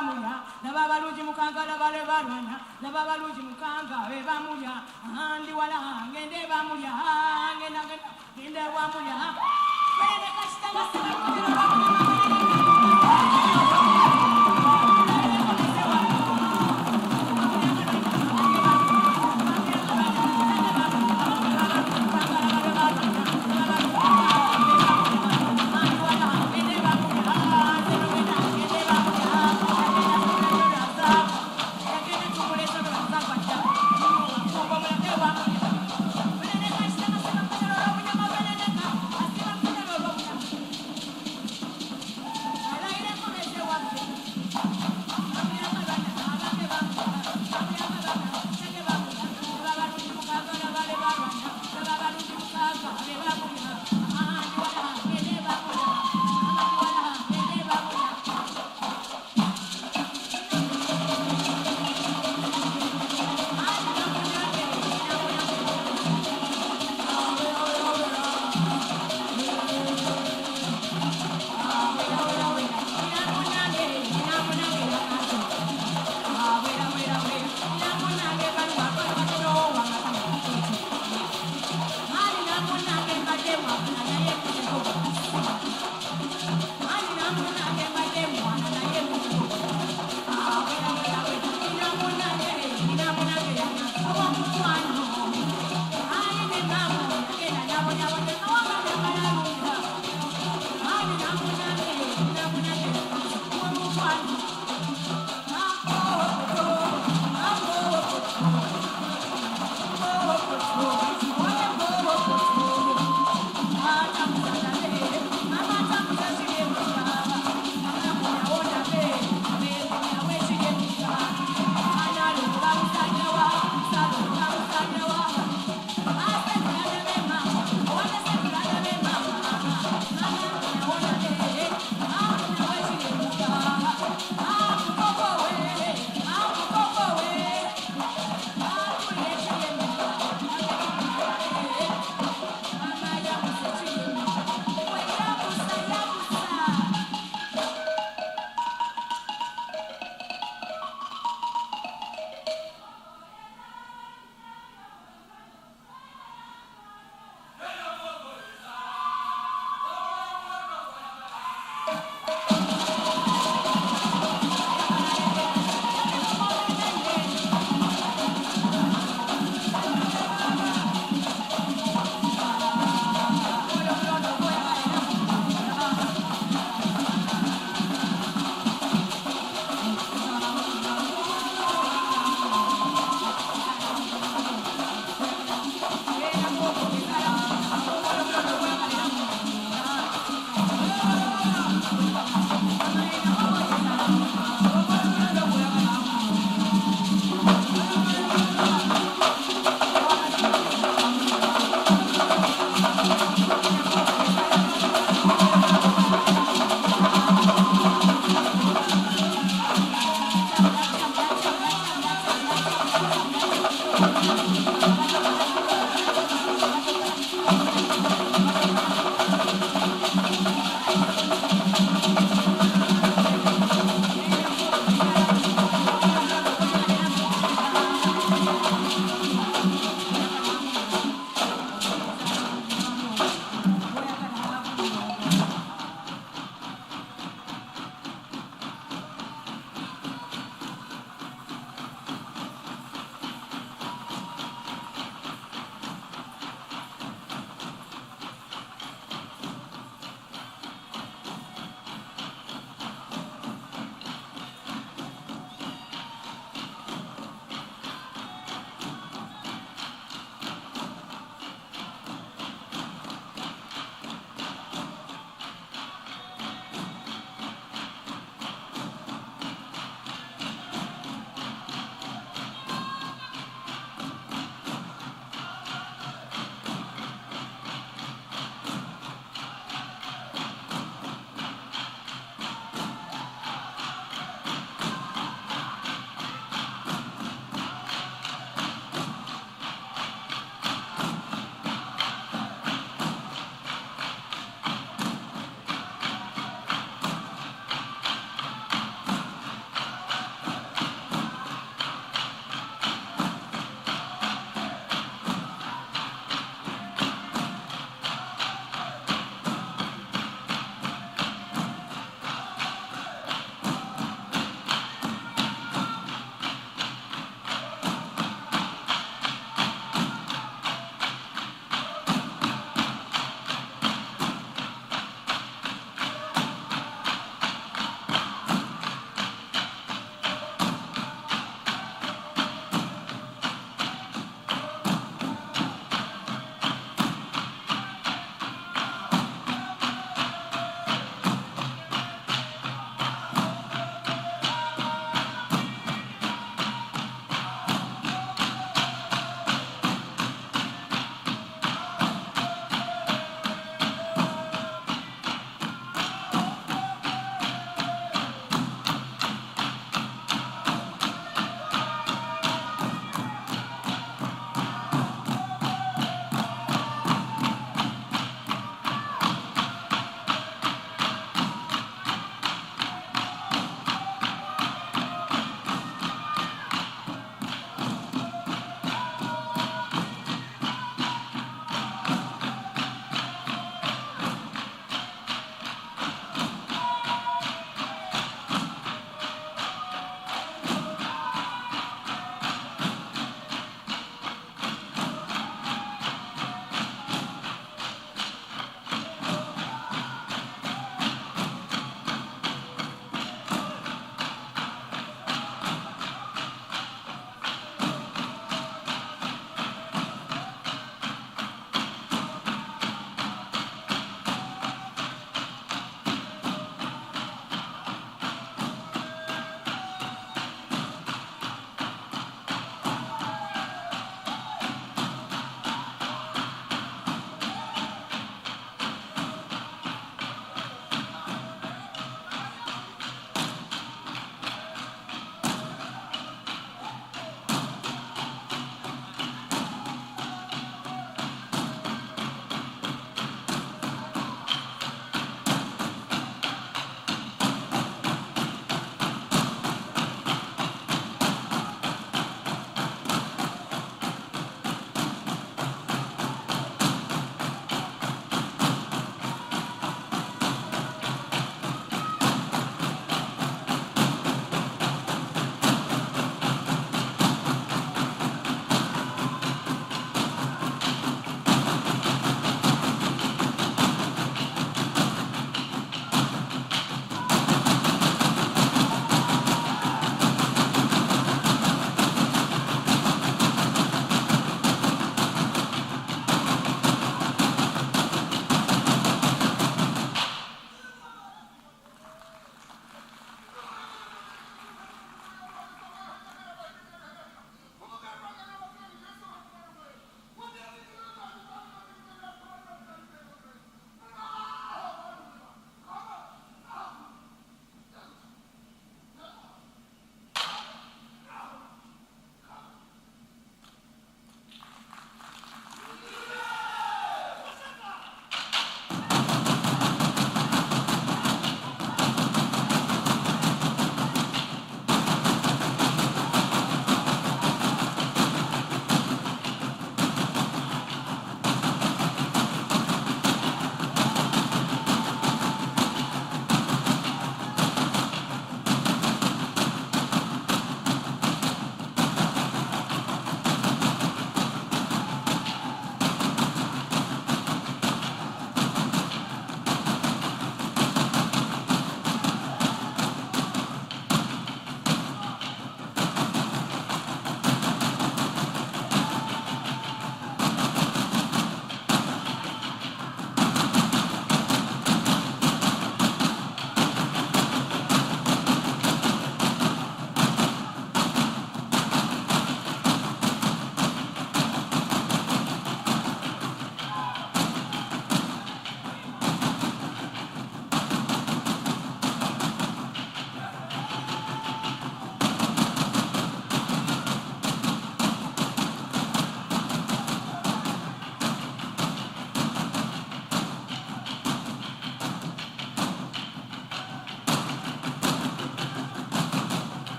bamuya nababaluji mukanga labale balwana nababaluji mukanga be bamuya andi wala ngende bamuya ngende bamuya bene kasitanga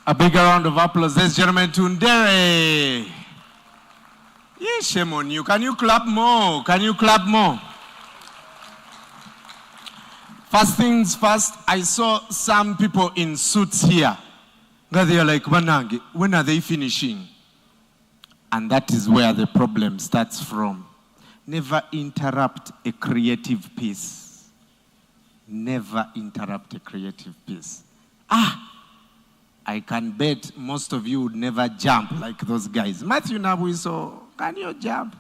A bigger round of applause, ladies and gentlemen, to Ndere. Yeah, shame on you. Can you clap more? Can you clap more? First things first, I saw some people in suits here. They are like, Manangi, when are they finishing? And that is where the problem starts from. Never interrupt a creative piece. Never interrupt a creative piece. I can bet most of you would never jump like those guys. Matthew Nabuiso, can you jump?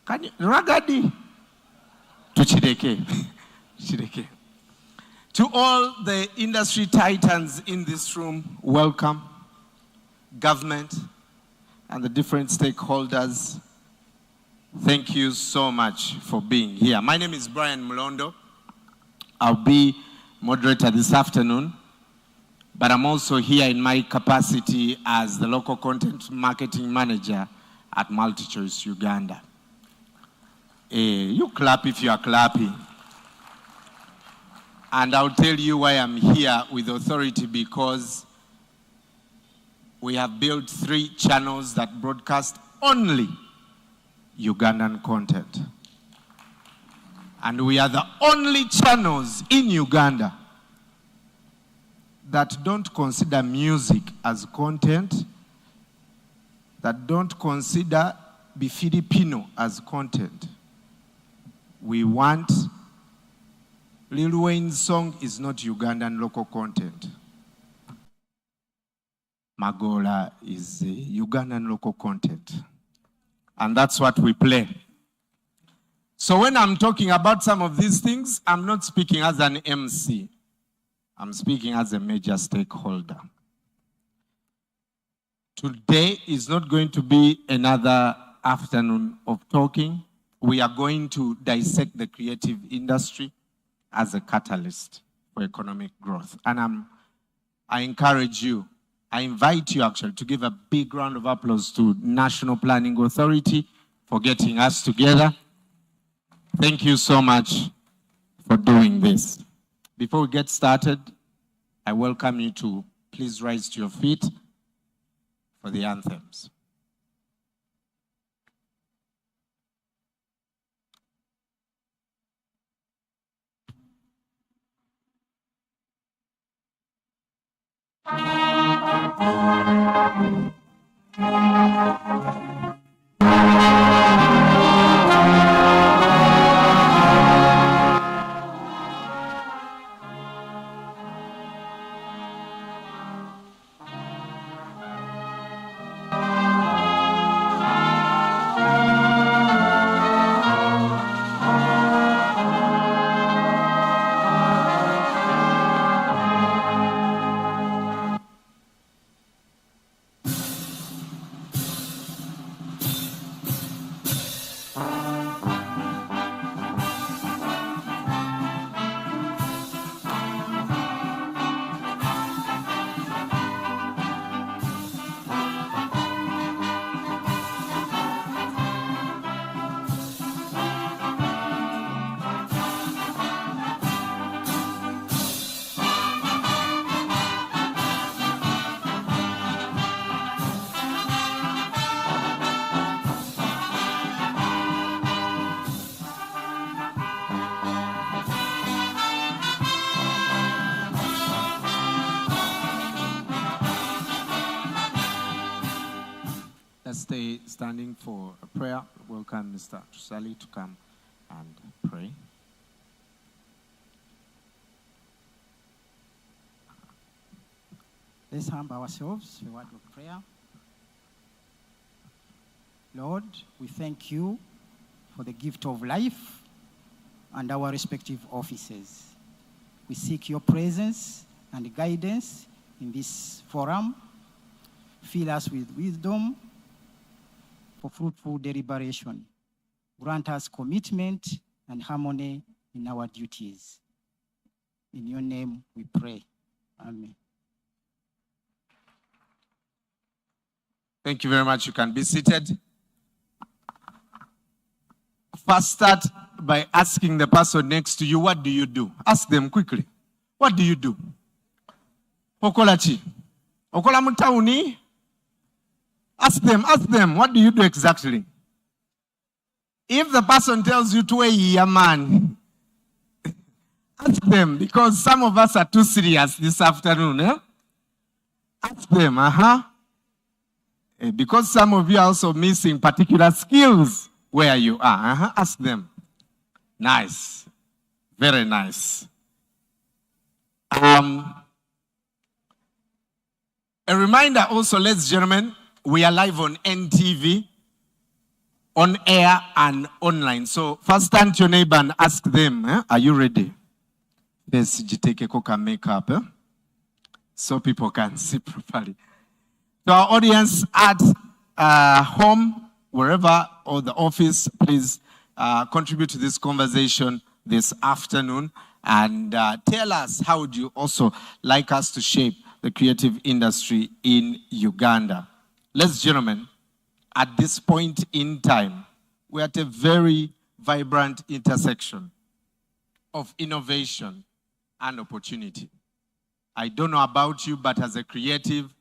Can you? Ragadi. To Chideke. Chideke. To all the industry titans in this room, welcome. Government and the different stakeholders, thank you so much for being here. My name is Brian Mulondo. I'll be moderator this afternoon. But I'm also here in my capacity as the local content marketing manager at MultiChoice Uganda. You clap if you are clapping. And I'll tell you why I'm here with authority, because we have built 3 channels that broadcast only Ugandan content. And we are the only channels in Uganda that don't consider music as content, that don't consider Filipino as content. We want Lil Wayne's song is not Ugandan local content. Magola is Ugandan local content. And that's what we play. So when I'm talking about some of these things, I'm not speaking as an MC. I'm speaking as a major stakeholder. Today is not going to be another afternoon of talking. We are going to dissect the creative industry as a catalyst for economic growth. And I encourage you, I invite you actually to give a big round of applause to National Planning Authority for getting us together. Thank you so much for doing this. Before we get started, I welcome you to please rise to your feet for the anthems. Stay standing for a prayer. Welcome Mr. Tusali to come and pray. Let's humble ourselves for a word of prayer. Lord, we thank you for the gift of life and our respective offices. We seek your presence and guidance in this forum. Fill us with wisdom for fruitful deliberation. Grant us commitment and harmony in our duties. In your name we pray. Amen. Thank you very much. You can be seated. First, start by asking the person next to you, what do you do? Ask them quickly. What do you do? Okola chi? Okola mutauni? Ask them, what do you do exactly? If the person tells you to a year man, ask them, because some of us are too serious this afternoon. Eh? Ask them, because some of you are also missing particular skills where you are. Ask them. Nice. Very nice. A reminder also, ladies and gentlemen, we are live on NTV, on air and online. So first turn to your neighbor and ask them, are you ready? Yes, jiteke koka makeup, so people can see properly. To our audience at home, wherever, or the office, please contribute to this conversation this afternoon and tell us how would you also like us to shape the creative industry in Uganda. Ladies and gentlemen, at this point in time, we're at a very vibrant intersection of innovation and opportunity. I don't know about you, but as a creative,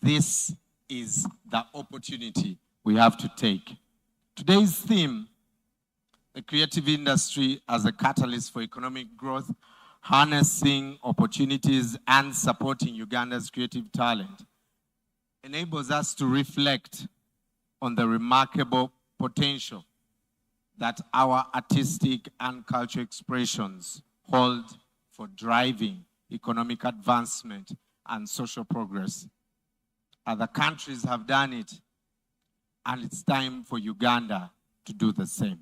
this is the opportunity we have to take. Today's theme, the creative industry as a catalyst for economic growth, harnessing opportunities and supporting Uganda's creative talent, enables us to reflect on the remarkable potential that our artistic and cultural expressions hold for driving economic advancement and social progress. Other countries have done it, and it's time for Uganda to do the same.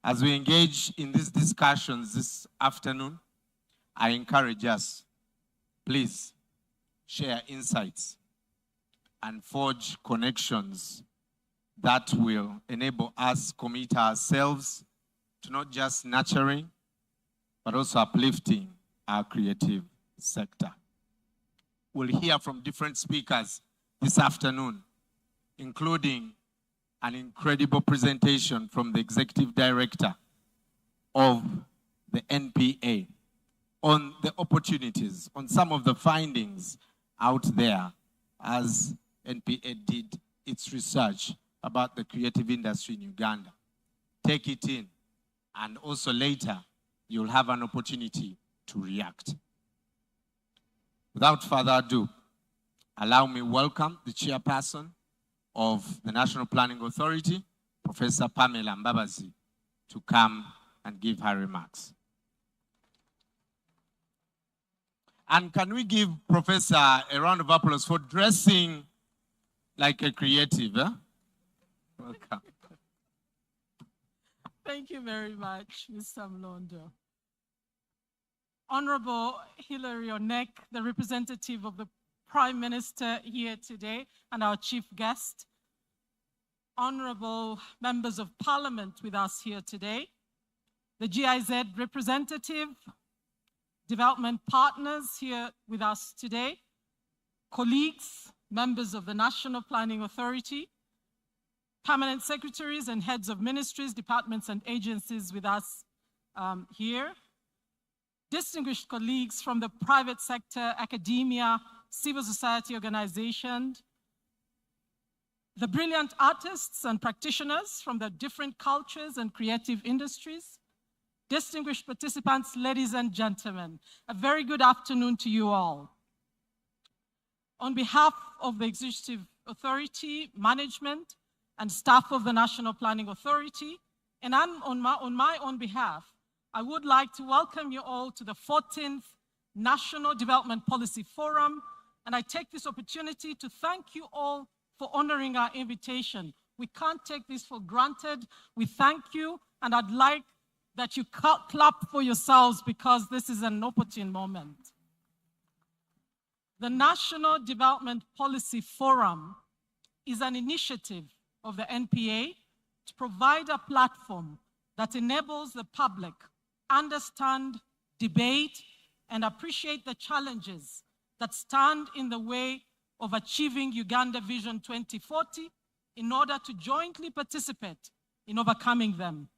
As we engage in these discussions this afternoon, I encourage us, please share insights and forge connections that will enable us commit ourselves to not just nurturing, but also uplifting our creative sector. We'll hear from different speakers this afternoon, including an incredible presentation from the Executive Director of the NPA on the opportunities, on some of the findings out there as NPA did its research about the creative industry in Uganda. Take it in, and also later, you'll have an opportunity to react. Without further ado, allow me welcome the chairperson of the National Planning Authority, Professor Pamela Mbabazi, to come and give her remarks. And can we give Professor a round of applause for dressing like a creative? Welcome. Thank you very much, Mr. Mlondo. Honorable Hilary Onek, the representative of the Prime Minister here today, and our chief guest, honorable members of Parliament with us here today, the GIZ representative, development partners here with us today, colleagues, members of the National Planning Authority, permanent secretaries and heads of ministries, departments, and agencies with us here, distinguished colleagues from the private sector, academia, civil society organizations, the brilliant artists and practitioners from the different cultures and creative industries, distinguished participants, ladies and gentlemen, a very good afternoon to you all. On behalf of the Executive Authority, management, and staff of the National Planning Authority, and on my own behalf, I would like to welcome you all to the 14th National Development Policy Forum, and I take this opportunity to thank you all for honoring our invitation. We can't take this for granted. We thank you, and I'd like that you clap for yourselves because this is an opportune moment. The National Development Policy Forum is an initiative of the NPA to provide a platform that enables the public understand, debate, and appreciate the challenges that stand in the way of achieving Uganda Vision 2040 in order to jointly participate in overcoming them.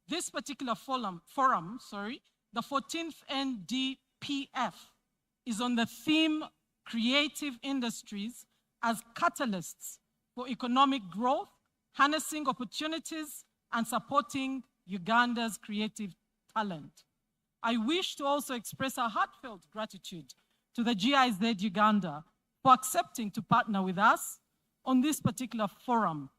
This particular forum, the 14th NDPF, is on the theme creative industries as catalysts for economic growth, harnessing opportunities, and supporting Uganda's creative talent. I wish to also express our heartfelt gratitude to the GIZ Uganda for accepting to partner with us on this particular forum.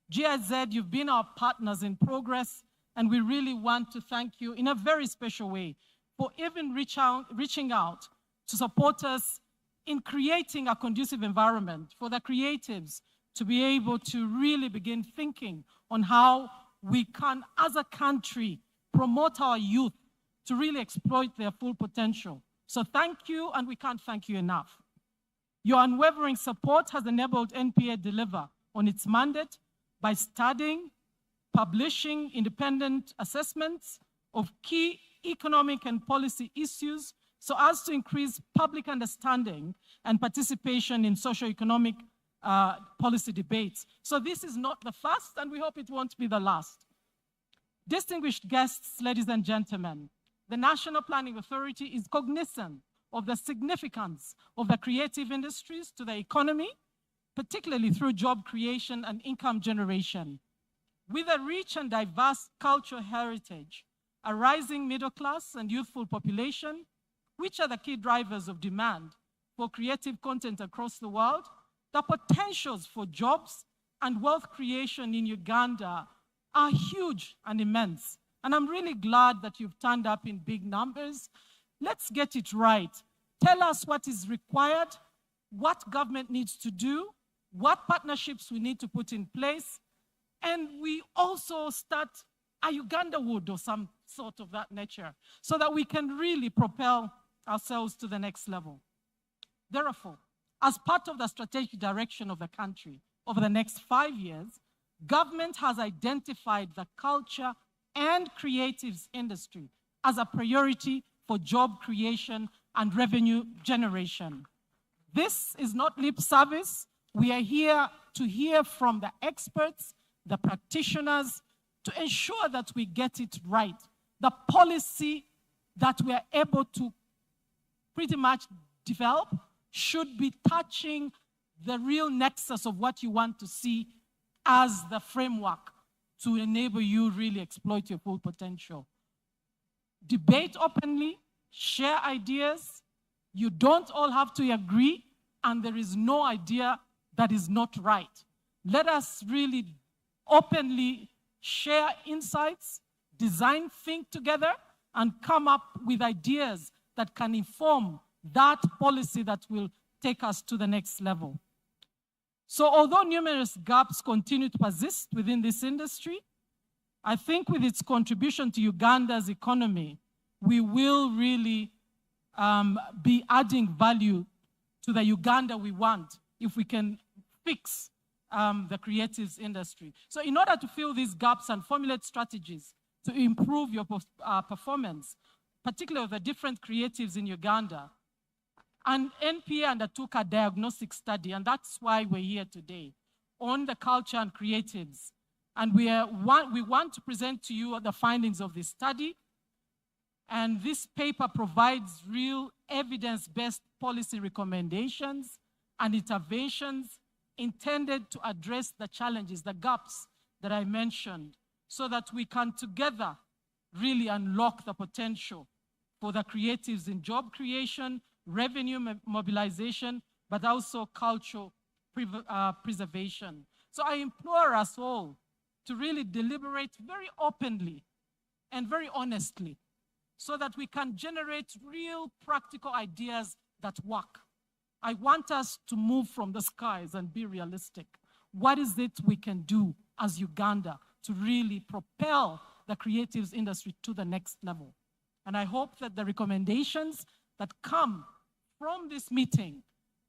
GIZ, you've been our partners in progress, and we really want to thank you in a very special way for even reaching out to support us in creating a conducive environment for the creatives to be able to really begin thinking on how we can, as a country, promote our youth to really exploit their full potential. So thank you, and we can't thank you enough. Your unwavering support has enabled NPA deliver on its mandate by studying, publishing independent assessments of key economic and policy issues so as to increase public understanding and participation in socio-economic policy debates. So this is not the first, and we hope it won't be the last. Distinguished guests, ladies and gentlemen, the National Planning Authority is cognizant of the significance of the creative industries to the economy, particularly through job creation and income generation. With a rich and diverse cultural heritage, a rising middle class and youthful population, which are the key drivers of demand for creative content across the world, the potentials for jobs and wealth creation in Uganda are huge and immense. And I'm really glad that you've turned up in big numbers. Let's get it right. Tell us what is required, what government needs to do, what partnerships we need to put in place, and we also start a Uganda Wood or some sort of that nature so that we can really propel ourselves to the next level. Therefore, as part of the strategic direction of the country over the next 5 years, government has identified the culture and creatives industry as a priority for job creation and revenue generation. This is not lip service. We are here to hear from the experts, the practitioners, to ensure that we get it right. The policy that we are able to pretty much develop should be touching the real nexus of what you want to see as the framework to enable you really exploit your full potential. Debate openly, share ideas. You don't all have to agree, and there is no idea that is not right. Let us really openly share insights, design, think together, and come up with ideas that can inform that policy that will take us to the next level. So although numerous gaps continue to persist within this industry, I think with its contribution to Uganda's economy, we will really be adding value to the Uganda we want if we can fix the creatives industry. So in order to fill these gaps and formulate strategies to improve your performance, particularly of the different creatives in Uganda, and NPA undertook a diagnostic study, and that's why we're here today, on the culture and creatives. And we want to present to you the findings of this study. And this paper provides real evidence-based policy recommendations and interventions intended to address the challenges, the gaps that I mentioned, so that we can together really unlock the potential for the creatives in job creation, revenue mobilization, but also cultural preservation. So I implore us all to really deliberate very openly and very honestly so that we can generate real practical ideas that work. I want us to move from the skies and be realistic. What is it we can do as Uganda to really propel the creatives industry to the next level? And I hope that the recommendations that come from this meeting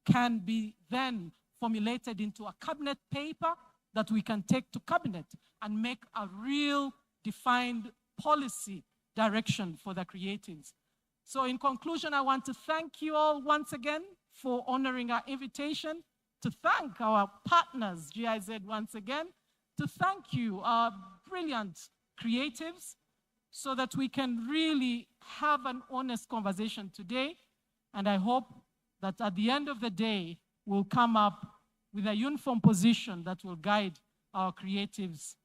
can be then formulated into a cabinet paper that we can take to cabinet and make a real defined policy direction for the creatives. So in conclusion, I want to thank you all once again for honoring our invitation, to thank our partners, GIZ, once again, to thank you, our brilliant creatives, so that we can really have an honest conversation today. And I hope that at the end of the day, we'll come up with a uniform position that will guide our creatives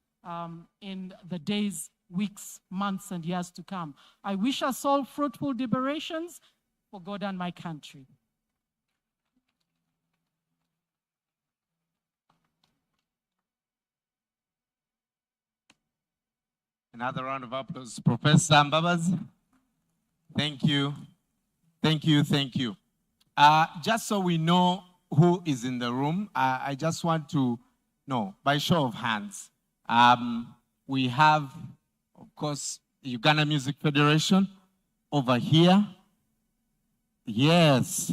in the days, weeks, months, and years to come. I wish us all fruitful deliberations for God and my country. Another round of applause, Professor Mbabazi. Thank you. Thank you, thank you. Just so we know who is in the room, I just want to know, by show of hands, we have, of course, Uganda Music Federation over here. Yes.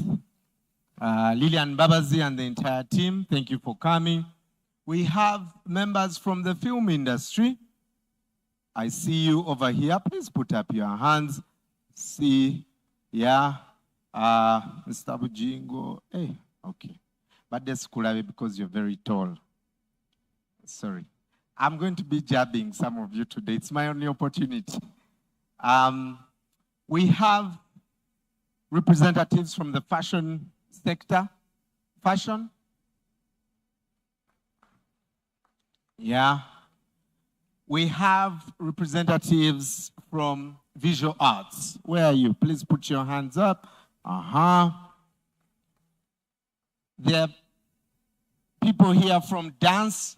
Lilian Mbabazi and the entire team, thank you for coming. We have members from the film industry. I see you over here. Please put up your hands. See, yeah, Mr. Bujingo. Hey, okay. But that's cool because you're very tall. Sorry. I'm going to be jabbing some of you today. It's my only opportunity. We have representatives from the fashion sector. Fashion? Yeah. We have representatives from visual arts. Where are you? Please put your hands up. There are people here from dance.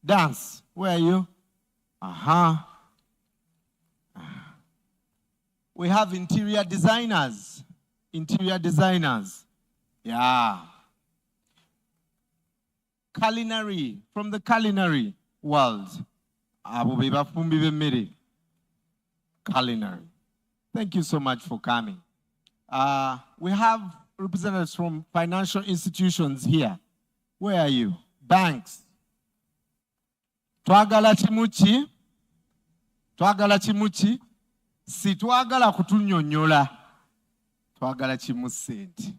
Dance. Where are you? We have interior designers. Interior designers. Yeah. Culinary. From the culinary world. Culinary. Thank you so much for coming. We have representatives from financial institutions here. Where are you? Banks. Twagala chimuchi. Twagala chimuchi. Si twagala kutunyonyola. Twagala chimusenti.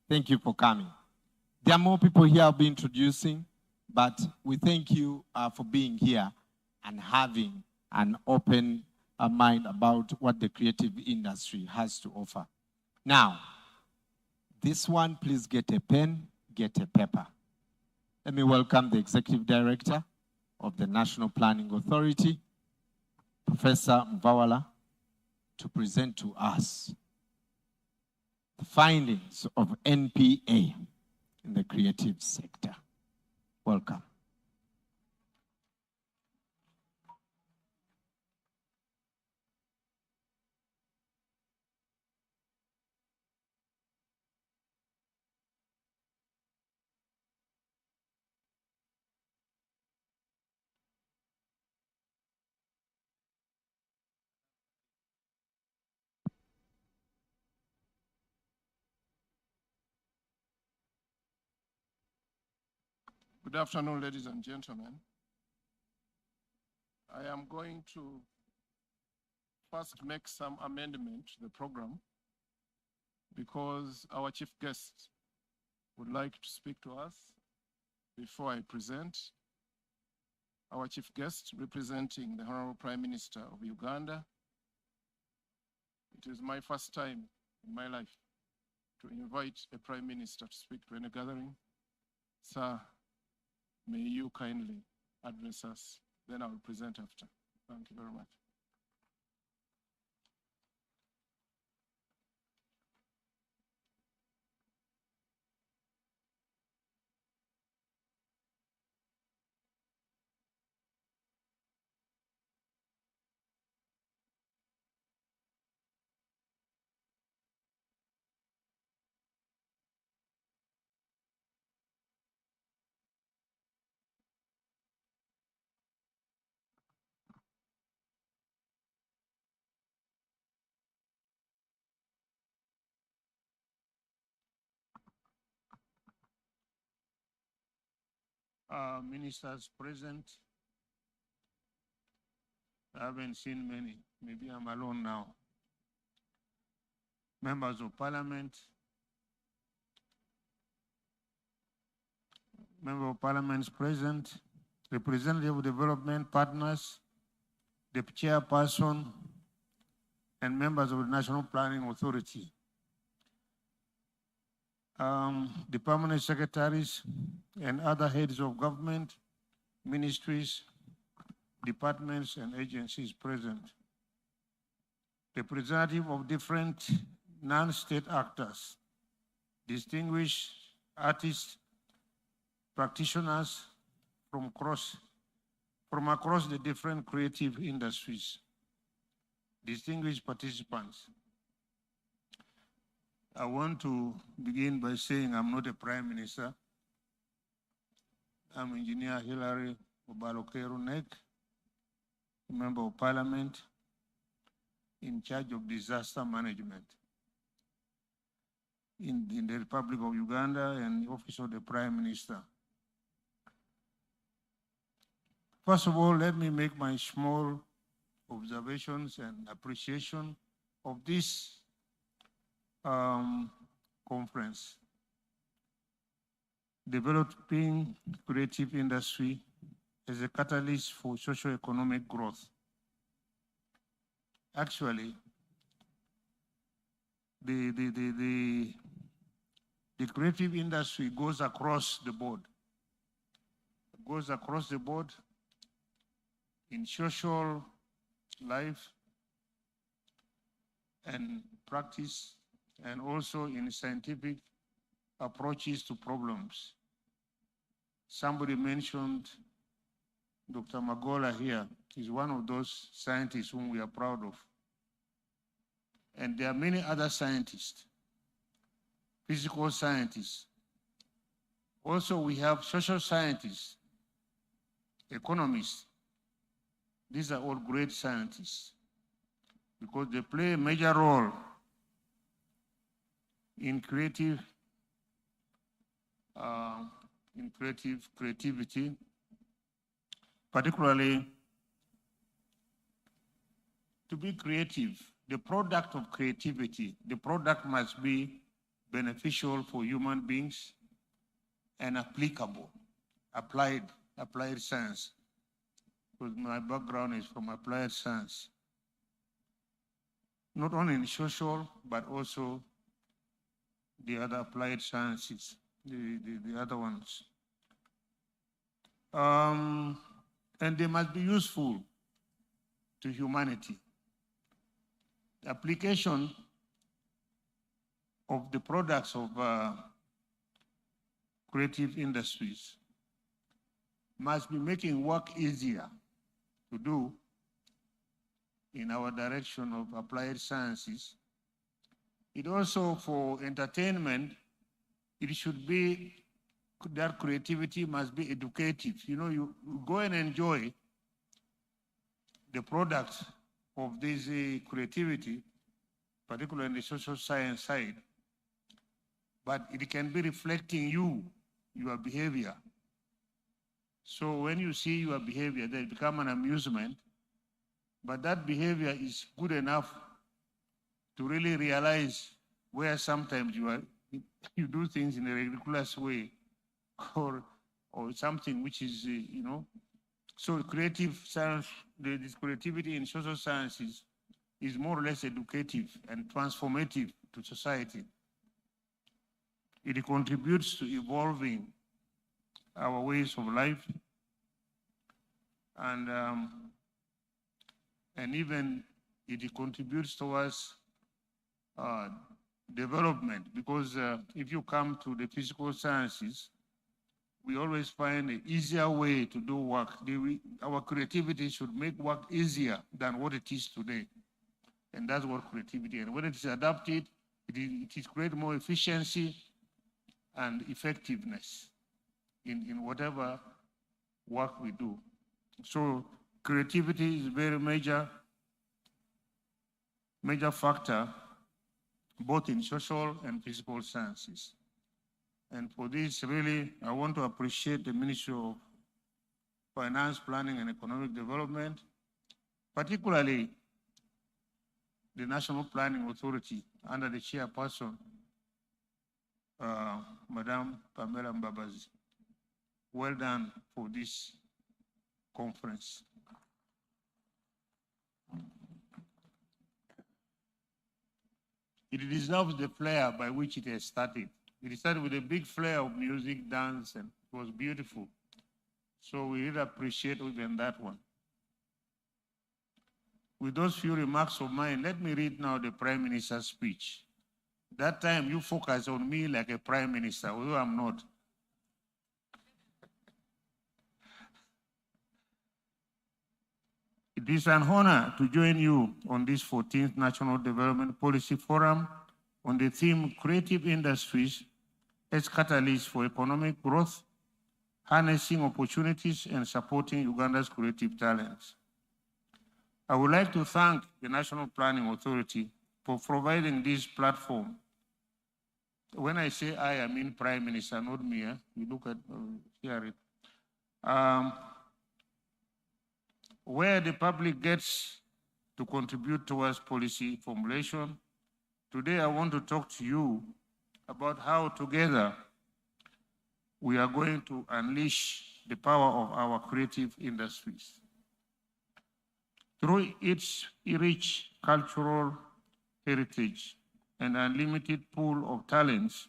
Thank you for coming. There are more people here I'll be introducing, but we thank you for being here and having an open mind about what the creative industry has to offer. Now, this one, please get a pen, get a paper. Let me welcome the Executive Director of the National Planning Authority, Professor Mvawala, to present to us the findings of NPA in the creative sector. Welcome. Good afternoon, ladies and gentlemen. I am going to first make some amendment to the program because our chief guest would like to speak to us before I present. Our chief guest representing the Honorable Prime Minister of Uganda. It is my first time in my life to invite a Prime Minister to speak to any gathering. Sir, may you kindly address us, then I will present after. Thank you very much. Ministers present. I haven't seen many. Maybe I'm alone now. Members of Parliament. Member of Parliament is present. Representative of Development Partners, Deputy Chairperson, and members of the National Planning Authority. the permanent secretaries and other heads of government, ministries, departments, and agencies present, representative of different non-state actors, distinguished artists, practitioners from across the different creative industries, distinguished participants. I want to begin by saying I'm not a prime minister. I'm Engineer Hilary Obalokeru-Nek, a member of parliament in charge of disaster management in the Republic of Uganda and the Office of the Prime Minister. First of all, let me make my small observations and appreciation of this conference. Developing creative industry as a catalyst for socio-economic growth. Actually, the creative industry goes across the board. It goes across the board in social life and practice, and also in scientific approaches to problems. Somebody mentioned Dr. Magola here. He's one of those scientists whom we are proud of. And there are many other scientists, physical scientists. Also, we have social scientists, economists. These are all great scientists because they play a major role in creativity, particularly to be creative. The product of creativity, the product must be beneficial for human beings and applicable, applied science. Because my background is from applied science. Not only in social, but also the other applied sciences, the other ones. And they must be useful to humanity. The application of the products of creative industries must be making work easier to do in our direction of applied sciences. It also, for entertainment, it should be, that creativity must be educative. You know, you go and enjoy the product of this creativity, particularly in the social science side, but it can be reflecting your behavior. So when you see your behavior, they become an amusement, but that behavior is good enough to really realize where sometimes you do things in a ridiculous way or something which is, you know. So creative science, this creativity in social sciences is more or less educative and transformative to society. It contributes to evolving our ways of life, and even it contributes towards development, because if you come to the physical sciences, we always find an easier way to do work. Our creativity should make work easier than what it is today, and that's what creativity. And when it is adapted, it creates more efficiency and effectiveness in whatever work we do. So creativity is a very major factor, both in social and physical sciences. And for this, really, I want to appreciate the Ministry of Finance, Planning and Economic Development, particularly the National Planning Authority under the chairperson, Madame Pamela Mbabazi. Well done for this conference. It deserves the flair by which it has started. It started with a big flare of music, dance, and it was beautiful. So we really appreciate even that one. With those few remarks of mine, let me read now the Prime Minister's speech. That time you focus on me like a Prime Minister, although I'm not. It is an honor to join you on this 14th National Development Policy Forum on the theme Creative Industries as Catalysts for Economic Growth, Harnessing Opportunities and Supporting Uganda's Creative Talents. I would like to thank the National Planning Authority for providing this platform. When I say I mean Prime Minister, not me. You look at, hear it. Where the public gets to contribute towards policy formulation. Today, I want to talk to you about how together we are going to unleash the power of our creative industries. Through its rich cultural heritage and unlimited pool of talents,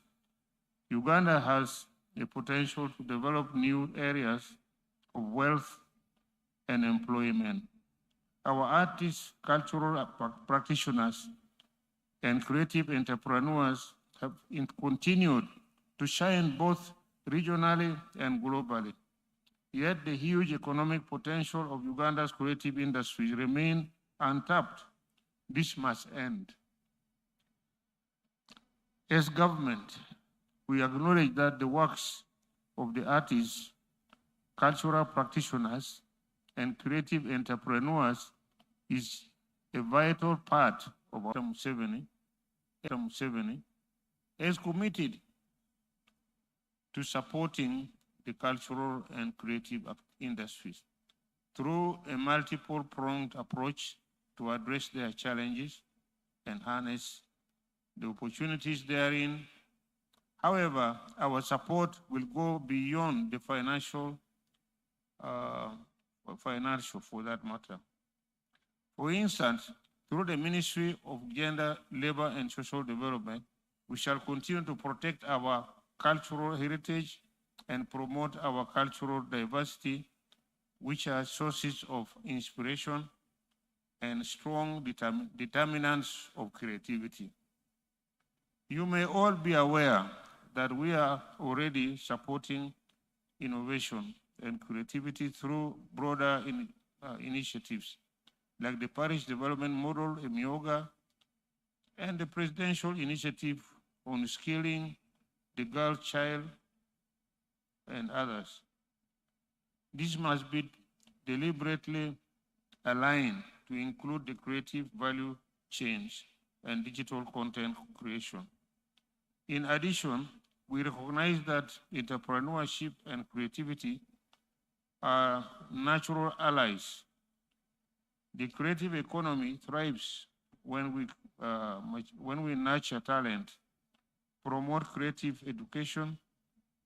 Uganda has the potential to develop new areas of wealth and employment. Our artists, cultural practitioners, and creative entrepreneurs have continued to shine both regionally and globally. Yet the huge economic potential of Uganda's creative industries remain untapped. This must end. As government, we acknowledge that the works of the artists, cultural practitioners, and creative entrepreneurs is a vital part of our Museveni is committed to supporting the cultural and creative industries through a multiple-pronged approach to address their challenges and harness the opportunities therein. However, our support will go beyond the financial for that matter. For instance, through the Ministry of Gender, Labor and Social Development, we shall continue to protect our cultural heritage and promote our cultural diversity, which are sources of inspiration and strong determinants of creativity. You may all be aware that we are already supporting innovation and creativity through broader initiatives like the Parish Development Model, EMIOGA, and the Presidential Initiative on Skilling the Girl Child, and others. This must be deliberately aligned to include the creative value chains and digital content creation. In addition, we recognize that entrepreneurship and creativity are natural allies. The creative economy thrives when we nurture talent, promote creative education,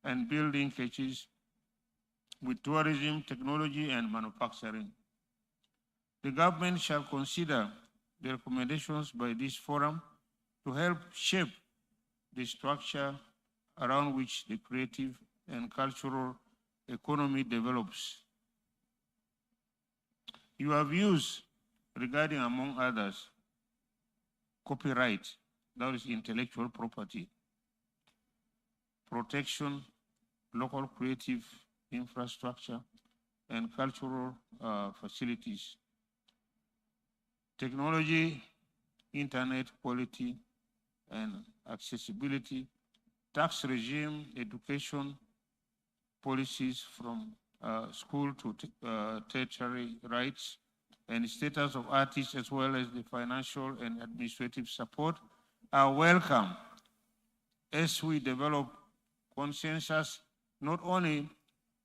and build linkages with tourism, technology, and manufacturing. The government shall consider the recommendations by this forum to help shape the structure around which the creative and cultural economy develops. Your views regarding, among others, copyright, that is intellectual property, protection, local creative infrastructure, and cultural facilities, technology, internet quality and accessibility, tax regime, education, policies from school to tertiary rights, and status of artists, as well as the financial and administrative support, are welcome as we develop consensus, not only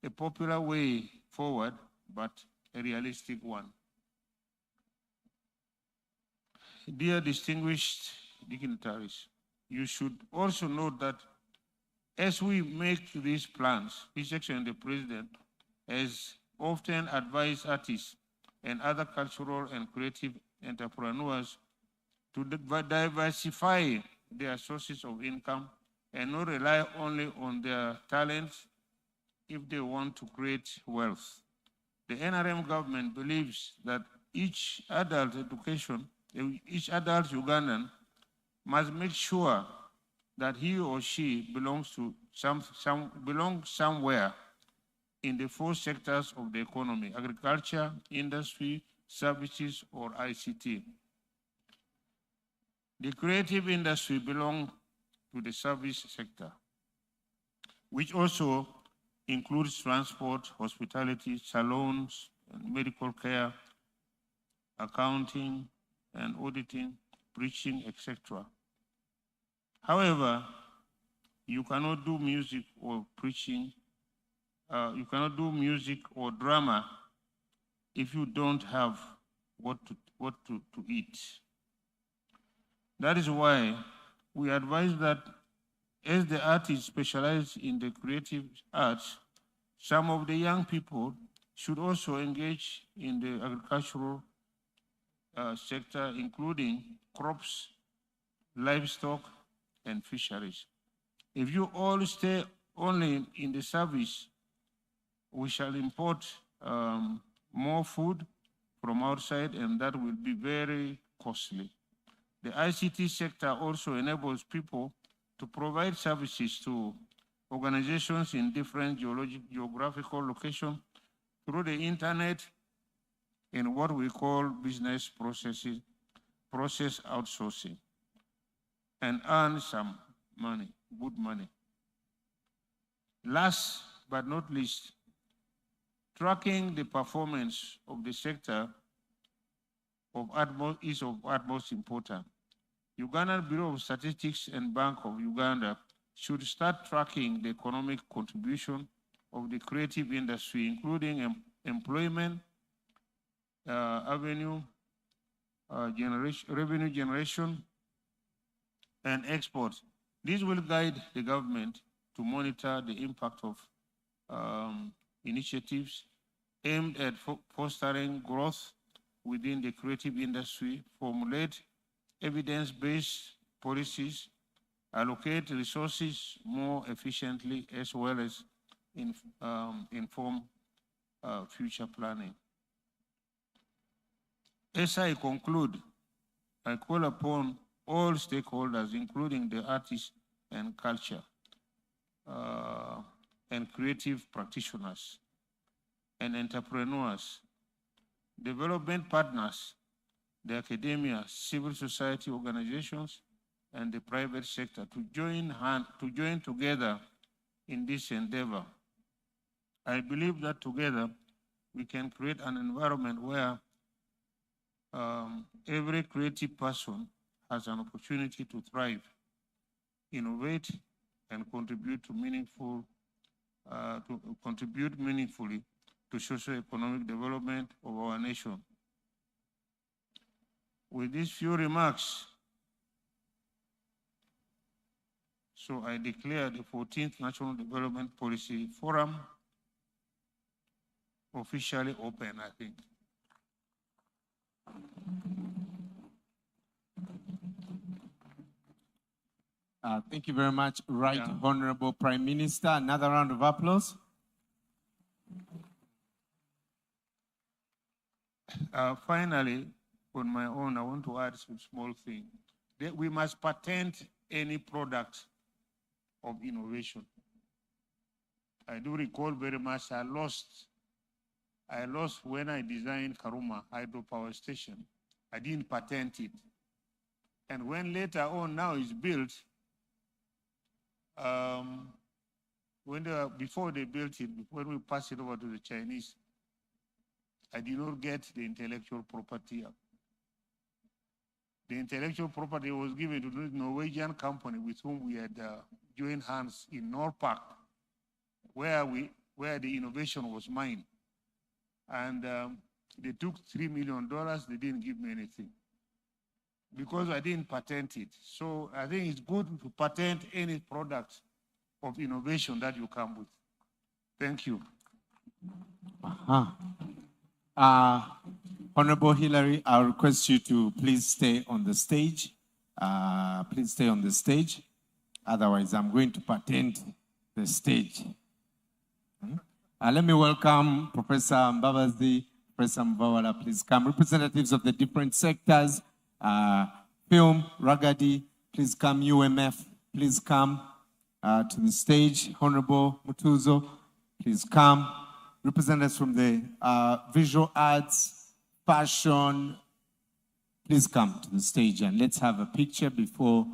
a popular way forward, but a realistic one. Dear distinguished dignitaries, you should also note that as we make these plans, His Excellency the President has often advised artists and other cultural and creative entrepreneurs to diversify their sources of income and not rely only on their talents if they want to create wealth. The NRM government believes that each adult Ugandan must make sure that he or she belongs somewhere in the four sectors of the economy: agriculture, industry, services, or ICT. The creative industry belongs to the service sector, which also includes transport, hospitality, salons, and medical care, accounting and auditing, preaching, etc. However, you cannot do music or preaching, you cannot do music or drama if you don't have what to eat. That is why we advise that as the artists specialize in the creative arts, some of the young people should also engage in the agricultural sector, including crops, livestock, and fisheries. If you all stay only in the service, we shall import more food from outside, and that will be very costly. The ICT sector also enables people to provide services to organizations in different geographical locations through the internet in what we call business process outsourcing, and earn some money, good money. Last but not least, tracking the performance of the sector is of utmost importance. Ugandan Bureau of Statistics and Bank of Uganda should start tracking the economic contribution of the creative industry, including employment, revenue generation, and exports. This will guide the government to monitor the impact of initiatives aimed at fostering growth within the creative industry, formulate evidence-based policies, allocate resources more efficiently, as well as inform future planning. As I conclude, I call upon all stakeholders, including the artists and culture and creative practitioners and entrepreneurs, development partners, the academia, civil society organizations, and the private sector to join together in this endeavor. I believe that together we can create an environment where every creative person has an opportunity to thrive, innovate, and contribute meaningfully to socio-economic development of our nation. With these few remarks, so I declare the 14th National Development Policy Forum officially open, I think. Thank you very much, Right Honorable Prime Minister. Another round of applause. Finally, on my own, I want to add some small thing. That we must patent any product of innovation. I do recall very much I lost when I designed Karuma hydropower station. I didn't patent it. And when later on now it's built, before they built it, when we passed it over to the Chinese, I did not get the intellectual property. The intellectual property was given to the Norwegian company with whom we had joined hands in Norpark, where the innovation was mine. And they took $3 million, they didn't give me anything because I didn't patent it. So I think it's good to patent any product of innovation that you come with. Thank you. Honorable Hillary, I'll request you to please stay on the stage. Please stay on the stage. Otherwise, I'm going to patent the stage. Let me welcome Professor Mbabazi, Professor Mvawala, please come. Representatives of the different sectors, film, Ragadi, please come. UMF, please come to the stage. Honorable Mutuzo, please come. Representatives from the visual arts, fashion, please come to the stage and let's have a picture before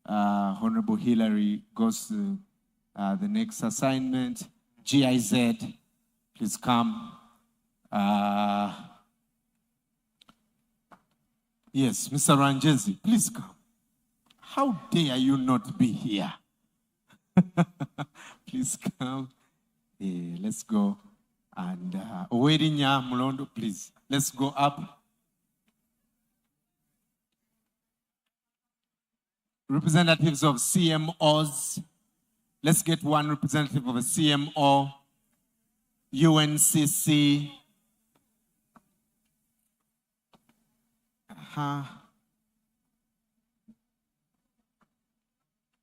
Honorable Hillary goes to the next assignment. GIZ, please come. Yes, Mr. Ranjezi, please come. How dare you not be here? Please come. Let's go. And Owerinya Mulondo, please. Let's go up. Representatives of CMOs. Let's get one representative of a CMO. UNCC.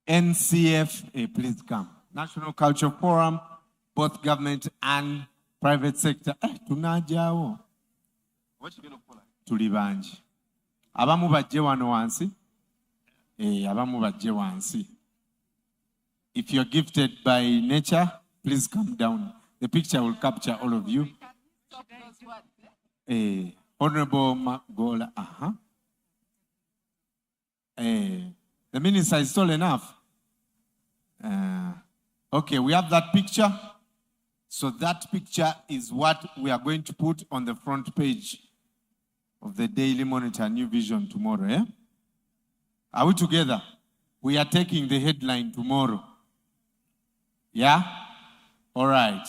NCF, please come. National Culture Forum, both government and private sector. Tunajawo. Tuli banji. Abamu bajje wano wansi. Abamu bajje wansi. If you're gifted by nature, please come down. The picture will capture all of you. Honorable Magola. The minister is tall enough. Okay, we have that picture. So that picture is what we are going to put on the front page of the Daily Monitor New Vision tomorrow. Eh? Are we together? We are taking the headline tomorrow. Yeah? All right.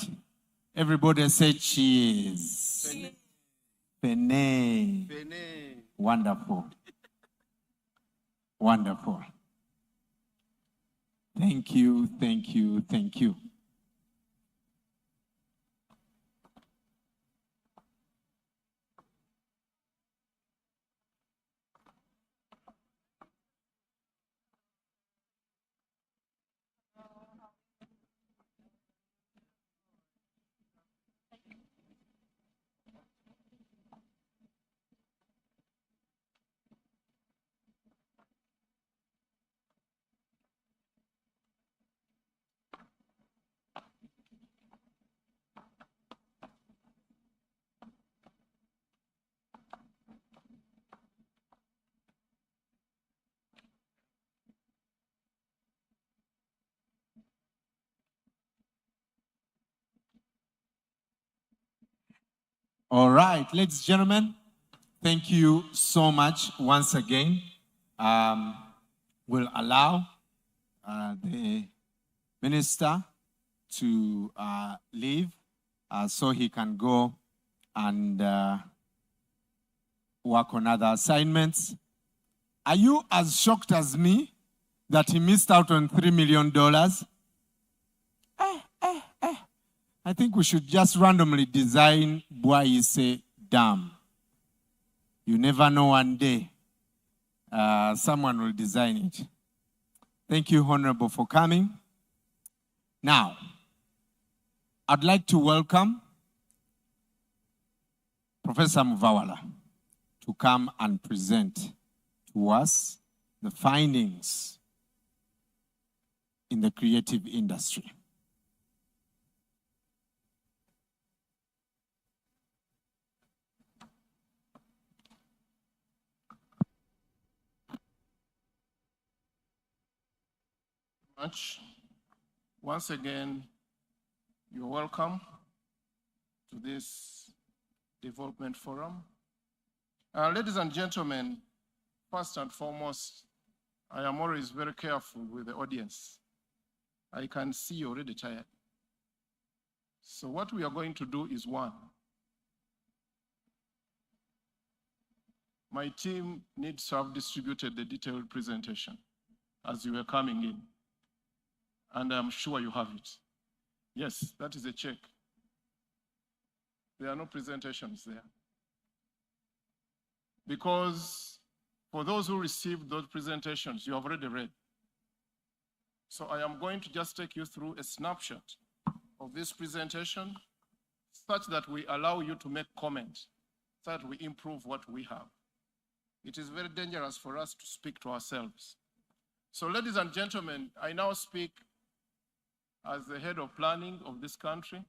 Everybody say cheese. Penne. Wonderful. Wonderful. Thank you, thank you, thank you. All right, ladies and gentlemen, thank you so much once again. We'll allow the minister to leave so he can go and work on other assignments. Are you as shocked as me that he missed out on $3 million? I think we should just randomly design Bwaise Dam. You never know, one day someone will design it. Thank you, Honorable, for coming. Now, I'd like to welcome Professor Mvawala to come and present to us the findings in the creative industry. Once again, you're welcome to this development forum. Ladies and gentlemen, first and foremost, I am always very careful with the audience. I can see you're already tired. So what we are going to do is one. My team needs to have distributed the detailed presentation as you were coming in. And I'm sure you have it. Yes, that is a check. There are no presentations there. Because for those who received those presentations, you have already read. So I am going to just take you through a snapshot of this presentation such that we allow you to make comments, so that we improve what we have. It is very dangerous for us to speak to ourselves. So ladies and gentlemen, I now speak as the head of planning of this country,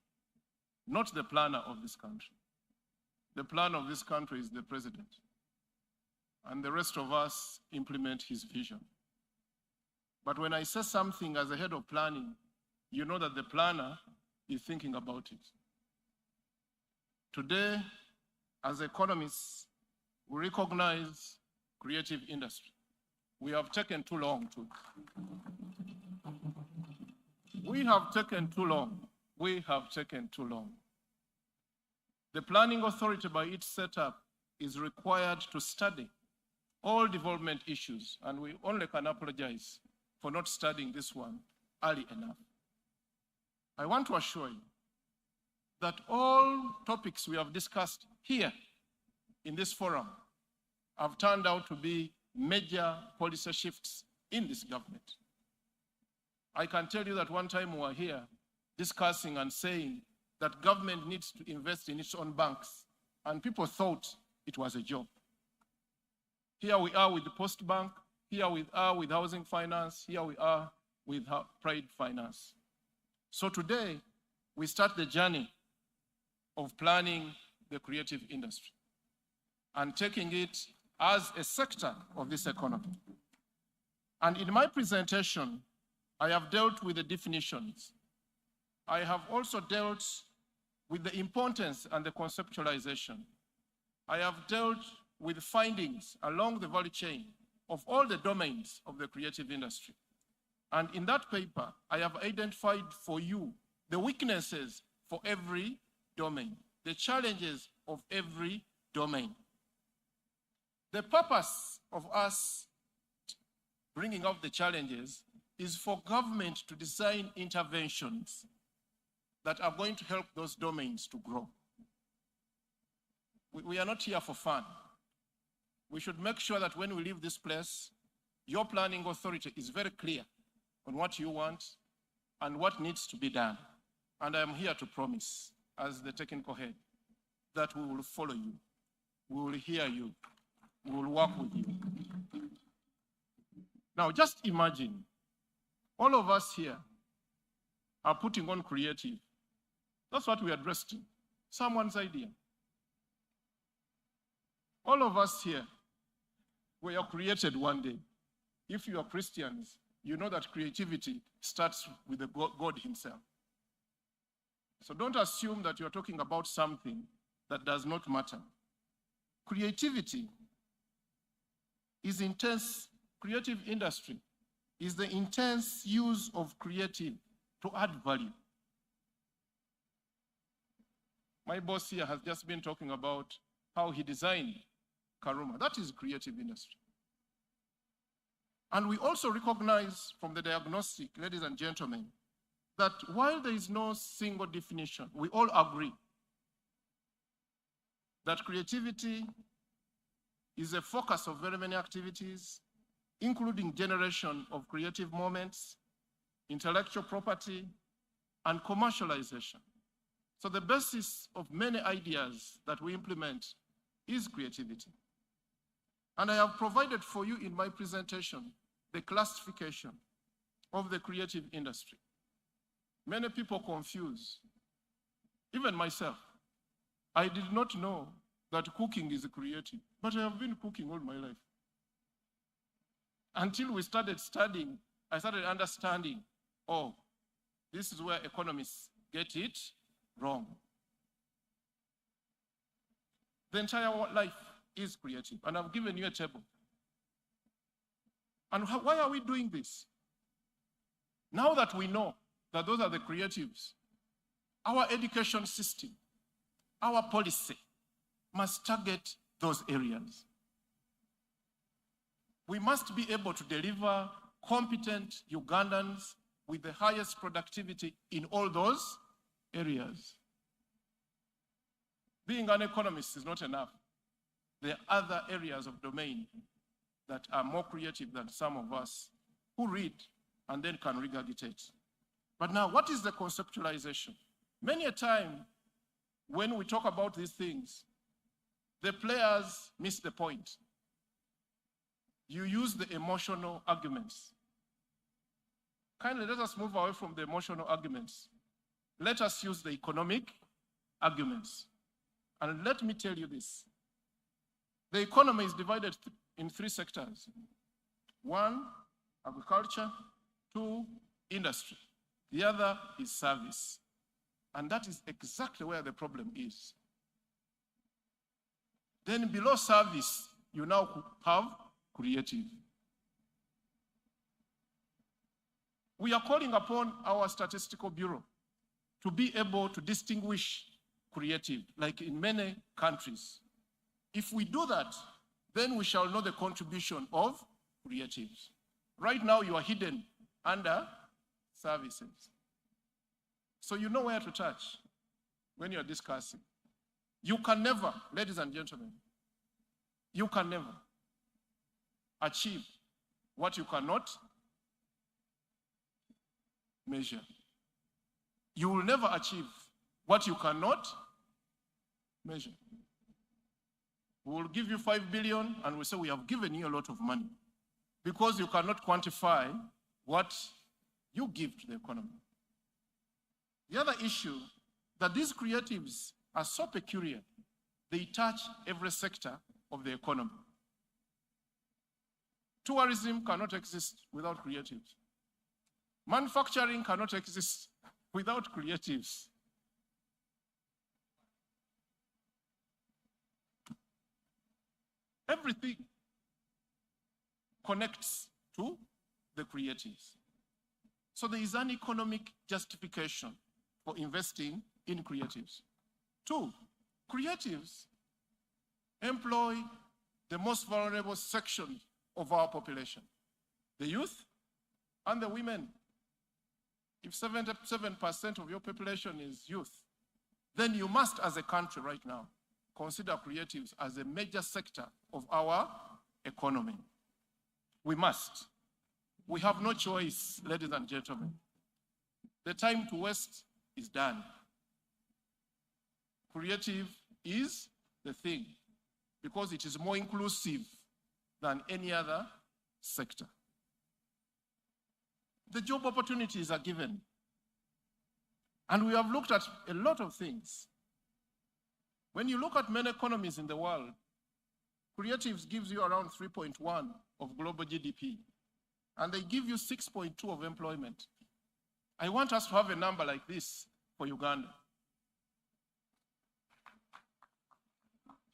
not the planner of this country. The planner of this country is the president, and the rest of us implement his vision. But when I say something as the head of planning, you know that the planner is thinking about it. Today, as economists, we recognize creative industry. We have taken too long to. We have taken too long. We have taken too long. The planning authority by its setup is required to study all development issues, and we only can apologize for not studying this one early enough. I want to assure you that all topics we have discussed here in this forum have turned out to be major policy shifts in this government. I can tell you that one time we were here discussing and saying that government needs to invest in its own banks, and people thought it was a joke. Here we are with the Post Bank, here we are with housing finance, here we are with pride finance. So today, we start the journey of planning the creative industry and taking it as a sector of this economy. And in my presentation, I have dealt with the definitions. I have also dealt with the importance and the conceptualization. I have dealt with findings along the value chain of all the domains of the creative industry. And in that paper, I have identified for you the weaknesses for every domain, the challenges of every domain. The purpose of us bringing up the challenges is for government to design interventions that are going to help those domains to grow. We are not here for fun. We should make sure that when we leave this place, your planning authority is very clear on what you want and what needs to be done. And I am here to promise, as the technical head, that we will follow you, we will hear you, we will work with you. Now, just imagine, all of us here are putting on creative. That's what we addressed, someone's idea. All of us here were created one day. If you are Christians, you know that creativity starts with the God himself. So don't assume that you're talking about something that does not matter. Creativity is intense. Creative industry is the intense use of creative to add value. My boss here has just been talking about how he designed Karuma. That is creative industry. And we also recognize from the diagnostic, ladies and gentlemen, that while there is no single definition, we all agree that creativity is a focus of very many activities, including generation of creative moments, intellectual property, and commercialization. So the basis of many ideas that we implement is creativity. And I have provided for you in my presentation the classification of the creative industry. Many people confuse, even myself. I did not know that cooking is creative, but I have been cooking all my life. Until we started studying, I started understanding, oh, this is where economists get it wrong. The entire life is creative, and I've given you a table. And why are we doing this? Now that we know that those are the creatives, our education system, our policy must target those areas. We must be able to deliver competent Ugandans with the highest productivity in all those areas. Being an economist is not enough. There are other areas of domain that are more creative than some of us who read and then can regurgitate. But now, what is the conceptualization? Many a time, when we talk about these things, the players miss the point. You use the emotional arguments. Kindly let us move away from the emotional arguments. Let us use the economic arguments. And let me tell you this. The economy is divided in 3 sectors. 1, agriculture. 2, industry. The other is service. And that is exactly where the problem is. Then below service, you now have creative. We are calling upon our statistical bureau to be able to distinguish creative, like in many countries. If we do that, then we shall know the contribution of creatives. Right now, you are hidden under services. So you know where to touch when you're discussing. You can never, ladies and gentlemen, you can never achieve what you cannot measure. You will never achieve what you cannot measure. We will give you 5 billion and we say we have given you a lot of money because you cannot quantify what you give to the economy. The other issue, that these creatives are so peculiar, they touch every sector of the economy. Tourism cannot exist without creatives. Manufacturing cannot exist without creatives. Everything connects to the creatives. So there is an economic justification for investing in creatives. 2, creatives employ the most vulnerable section of our population, the youth and the women. If 77% of your population is youth, then you must, as a country right now, consider creatives as a major sector of our economy. We must. We have no choice, ladies and gentlemen. The time to waste is done. Creative is the thing because it is more inclusive than any other sector. The job opportunities are given. And we have looked at a lot of things. When you look at many economies in the world, creatives gives you around 3.1 of global GDP, and they give you 6.2 of employment. I want us to have a number like this for Uganda.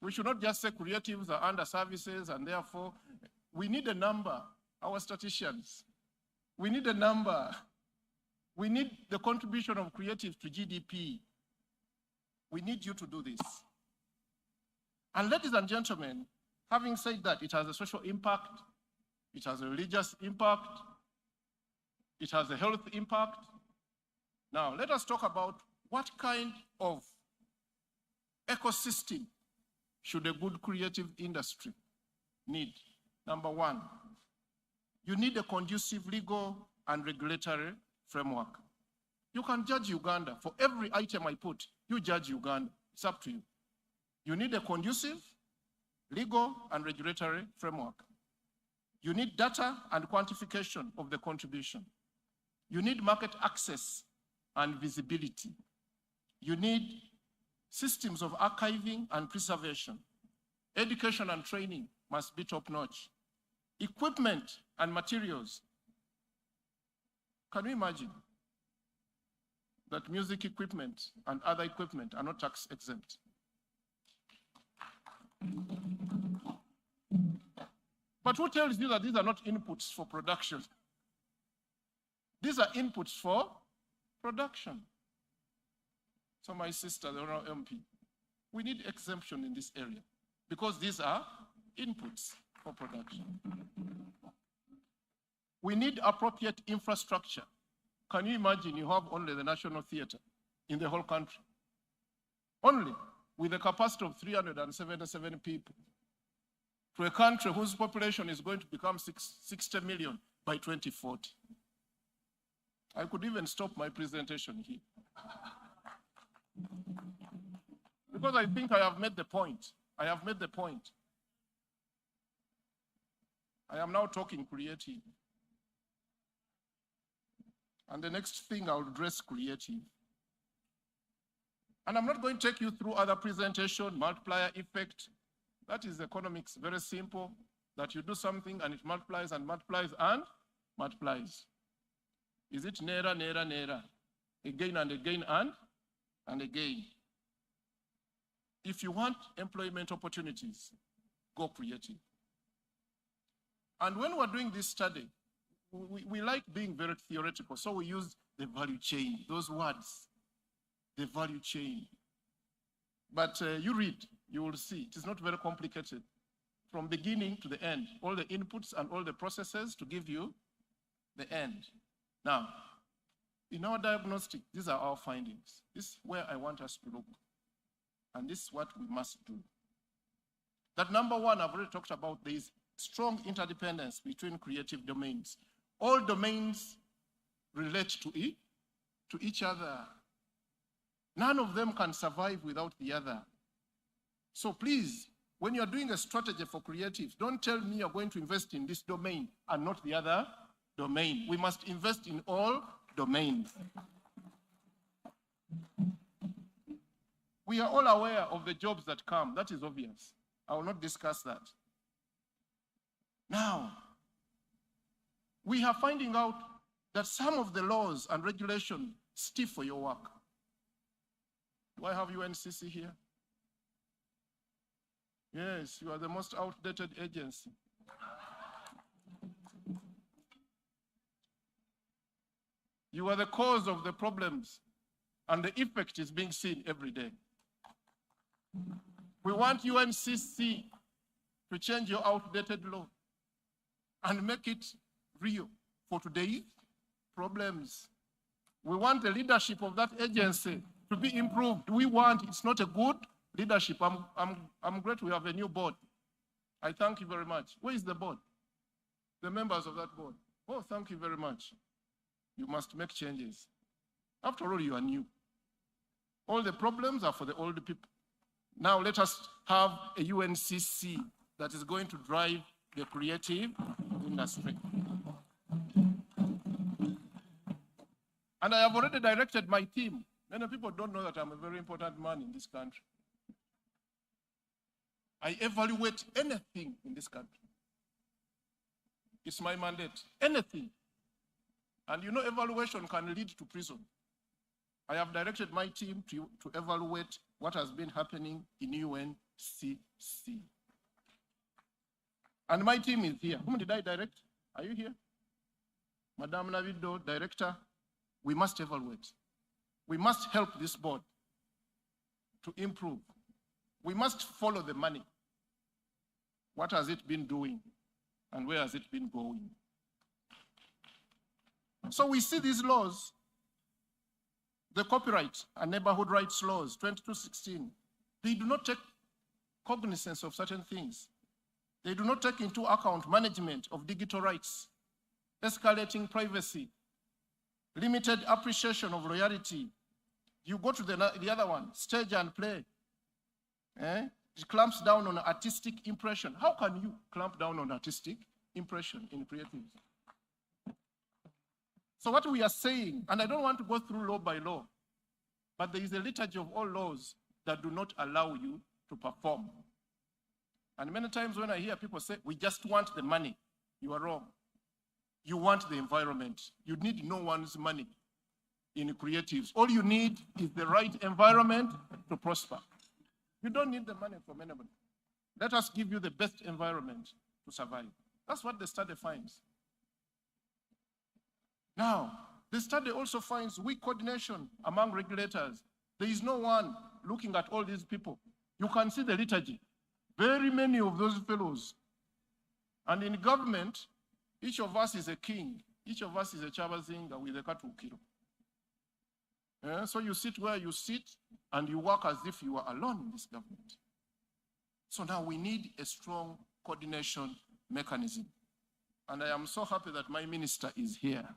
We should not just say creatives are under services and therefore we need a number, our statisticians. We need a number. We need the contribution of creatives to GDP. We need you to do this. And ladies and gentlemen, having said that, it has a social impact, it has a religious impact, it has a health impact. Now, let us talk about what kind of ecosystem should a good creative industry need. Number 1, you need a conducive legal and regulatory framework. You can judge Uganda. For every item I put, you judge Uganda. It's up to you. You need a conducive legal and regulatory framework. You need data and quantification of the contribution. You need market access and visibility. You need systems of archiving and preservation. Education and training must be top-notch. Equipment and materials. Can you imagine that music equipment and other equipment are not tax exempt? But who tells you that these are not inputs for production? These are inputs for production. So my sister, the Honorable MP, we need exemption in this area because these are inputs for production. We need appropriate infrastructure. Can you imagine you have only the National Theatre in the whole country? Only with a capacity of 377 people to a country whose population is going to become 60 million by 2040. I could even stop my presentation here. Because I think I have made the point. I have made the point. I am now talking creative. And the next thing I'll address creative. And I'm not going to take you through other presentation, multiplier effect. That is economics, very simple, that you do something and it multiplies and multiplies and multiplies. Is it nera, nera, nera? Again and again and again. If you want employment opportunities, go creative. And when we're doing this study, we like being very theoretical, so we use the value chain, those words, the value chain. But you read, you will see, it is not very complicated. From beginning to the end, all the inputs and all the processes to give you the end. Now, in our diagnostic, these are our findings. This is where I want us to look. And this is what we must do. That number one, I've already talked about, there is strong interdependence between creative domains. All domains relate to each other. None of them can survive without the other. So please, when you're doing a strategy for creatives, don't tell me you're going to invest in this domain and not the other domain. We must invest in all domains. We are all aware of the jobs that come. That is obvious. I will not discuss that. Now, we are finding out that some of the laws and regulations stiff for your work. Do I have UNCC here? Yes, you are the most outdated agency. You are the cause of the problems, and the effect is being seen every day. We want UNCC to change your outdated law and make it real for today's problems. We want the leadership of that agency to be improved. It's not a good leadership. I'm great we have a new board. I thank you very much. Where is the board? The members of that board. Oh, thank you very much. You must make changes. After all, you are new. All the problems are for the old people. Now let us have a UNCC that is going to drive the creative industry. And I have already directed my team. Many people don't know that I'm a very important man in this country. I evaluate anything in this country. It's my mandate, anything. And you know, evaluation can lead to prison. I have directed my team to evaluate what has been happening in UNCC. And my team is here. Whom did I direct? Are you here? Madam Navido, director. We must evaluate. We must help this board to improve. We must follow the money. What has it been doing? And where has it been going? So we see these laws, the copyright and neighborhood rights laws, 2216, they do not take cognizance of certain things. They do not take into account management of digital rights, escalating privacy, limited appreciation of royalty. You go to the other one, stage and play. It clamps down on artistic impression. How can you clamp down on artistic impression in creativity? So what we are saying, and I don't want to go through law by law, but there is a liturgy of all laws that do not allow you to perform. And many times when I hear people say, we just want the money, you are wrong. You want the environment. You need no one's money in creatives. All you need is the right environment to prosper. You don't need the money from anybody. Let us give you the best environment to survive. That's what the study finds. Now, the study also finds weak coordination among regulators. There is no one looking at all these people. You can see the liturgy. Very many of those fellows. And in government, each of us is a king. Each of us is a Chabazinga with a Katukiro. So you sit where you sit and you work as if you are alone in this government. So now we need a strong coordination mechanism. And I am so happy that my minister is here.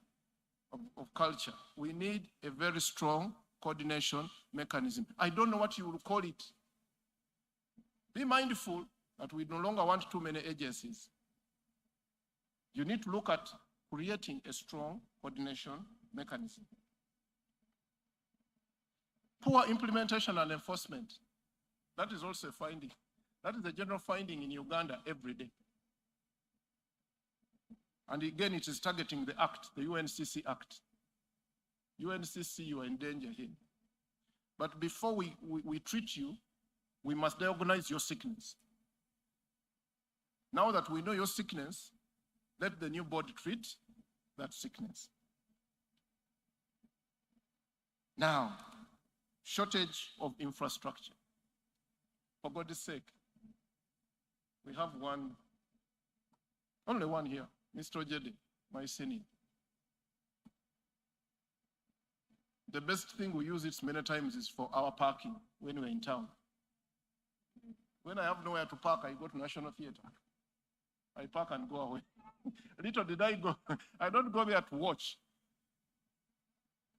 of culture, we need a very strong coordination mechanism. I don't know what you will call it. Be mindful that we no longer want too many agencies. You need to look at creating a strong coordination mechanism. Poor implementation and enforcement. That is also a finding. That is a general finding in Uganda every day. And again, it is targeting the act, the UNCC Act. UNCC, you are in danger here. But before we treat you, we must diagnose your sickness. Now that we know your sickness, let the new body treat that sickness. Now, shortage of infrastructure. For God's sake, we have one, only one here, Mr. Ojede, my senior. The best thing we use it many times is for our parking when we're in town. When I have nowhere to park, I go to National Theatre. I park and go away. Little did I go. I don't go there to watch.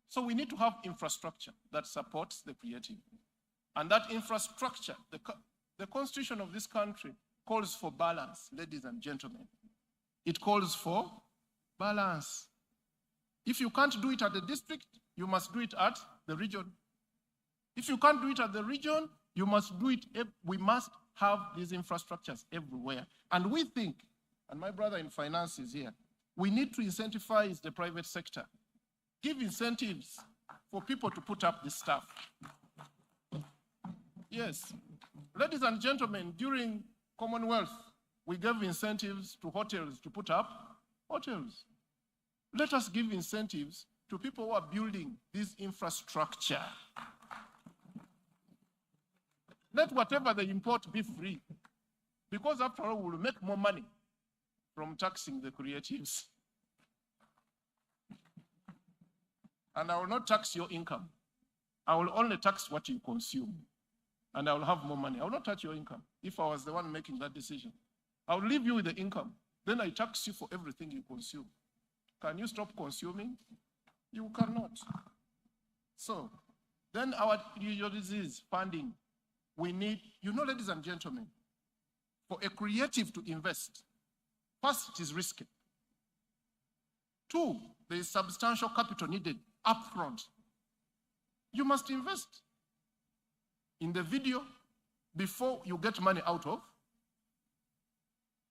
So we need to have infrastructure that supports the creative. And that infrastructure, the constitution of this country calls for balance, ladies and gentlemen. It calls for balance. If you can't do it at the district, you must do it at the region. If you can't do it at the region, you must do it. We must have these infrastructures everywhere. And we think, and my brother in finance is here, we need to incentivize the private sector. Give incentives for people to put up this stuff. Yes. Ladies and gentlemen, during Commonwealth, we gave incentives to hotels to put up hotels. Let us give incentives to people who are building this infrastructure. Let whatever they import be free. Because after all, we'll make more money from taxing the creatives. And I will not tax your income. I will only tax what you consume. And I will have more money. I will not touch your income if I was the one making that decision. I will leave you with the income. Then I tax you for everything you consume. Can you stop consuming? You cannot. So, then our disease funding. We need, ladies and gentlemen, for a creative to invest, first, it is risky. Two, there is substantial capital needed upfront. You must invest in the video before you get money out of.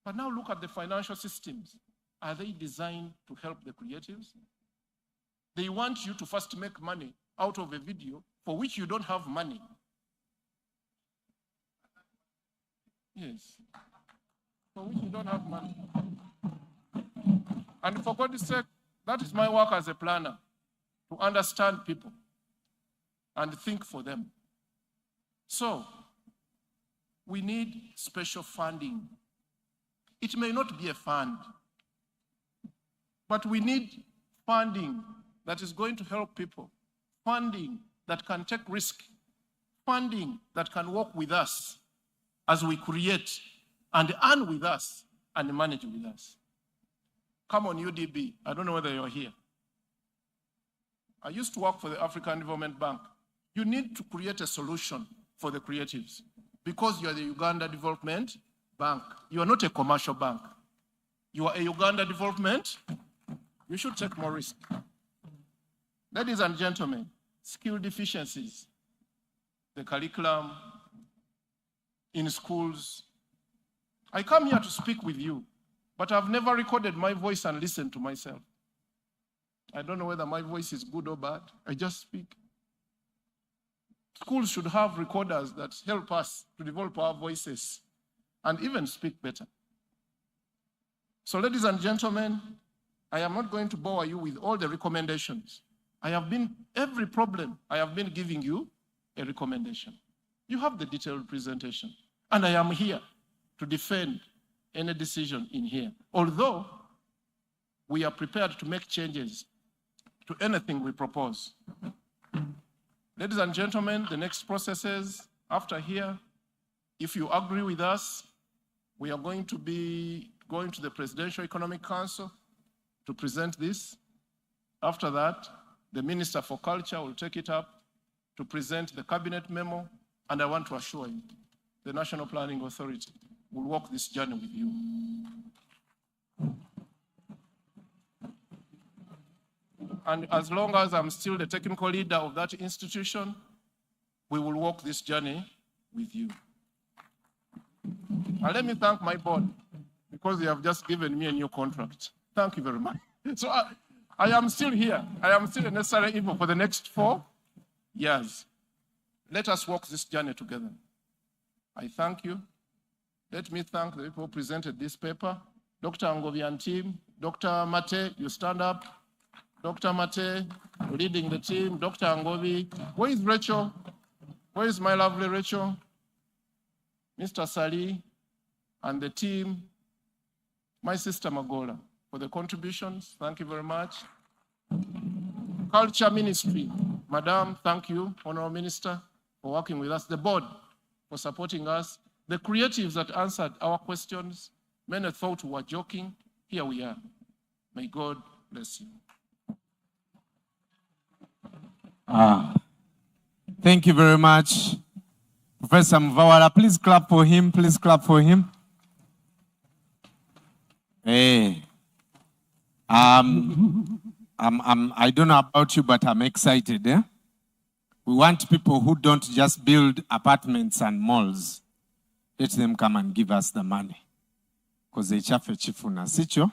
But now look at the financial systems. Are they designed to help the creatives? They want you to first make money out of a video for which you don't have money. Yes. For which you don't have money. And for God's sake, that is my work as a planner, to understand people and think for them. So, we need special funding. It may not be a fund, but we need funding that is going to help people, funding that can take risk, funding that can work with us as we create and earn with us and manage with us. Come on, UDB. I don't know whether you're here. I used to work for the African Development Bank. You need to create a solution for the creatives because you are the Uganda Development Bank. You are not a commercial bank. You are a Uganda Development. You should take more risk. Ladies and gentlemen, skill deficiencies, the curriculum in schools. I come here to speak with you, but I've never recorded my voice and listened to myself. I don't know whether my voice is good or bad. I just speak. Schools should have recorders that help us to develop our voices and even speak better. So, ladies and gentlemen, I am not going to bore you with all the recommendations. Every problem, I have been giving you a recommendation. You have the detailed presentation. And I am here to defend any decision in here. Although we are prepared to make changes to anything we propose. Ladies and gentlemen, the next processes after here, if you agree with us, we are going to be going to the Presidential Economic Council to present this. After that, the Minister for Culture will take it up to present the cabinet memo, and I want to assure you, the National Planning Authority will walk this journey with you. And as long as I'm still the technical leader of that institution, we will walk this journey with you. And let me thank my board, because they have just given me a new contract. Thank you very much. So I am still here. I am still a necessary evil for the next 4 years. Let us walk this journey together. I thank you. Let me thank the people who presented this paper. Dr. Ngovi and team. Dr. Mate, you stand up. Dr. Mate, leading the team. Dr. Ngovi. Where is Rachel? Where is my lovely Rachel? Mr. Sali and the team. My sister Magola, for the contributions. Thank you very much. Culture Ministry. Madam, thank you, Honorable Minister, for working with us. The board for supporting us. The creatives that answered our questions. Many thought we were joking. Here we are. May God bless you. Thank you very much, Professor Mvawala. Please clap for him. Please clap for him. Hey. I don't know about you, but I'm excited. Eh? We want people who don't just build apartments and malls. Let them come and give us the money. Because they chafe chifuna. Sicho?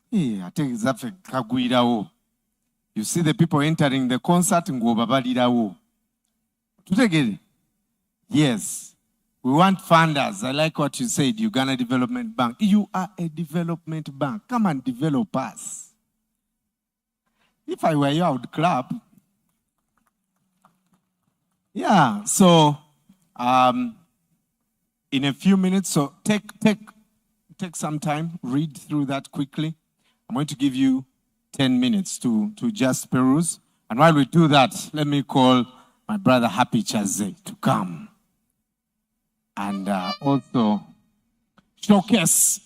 Yeah, I take zafe kaguirawo. You see the people entering the concert and go babalirawo. Yes. We want funders. I like what you said, Uganda Development Bank. You are a development bank. Come and develop us. If I were you, I would clap. Yeah, so in a few minutes, so take some time, read through that quickly. I'm going to give you 10 minutes to just peruse. And while we do that, let me call my brother Happy Chaze to come and also showcase.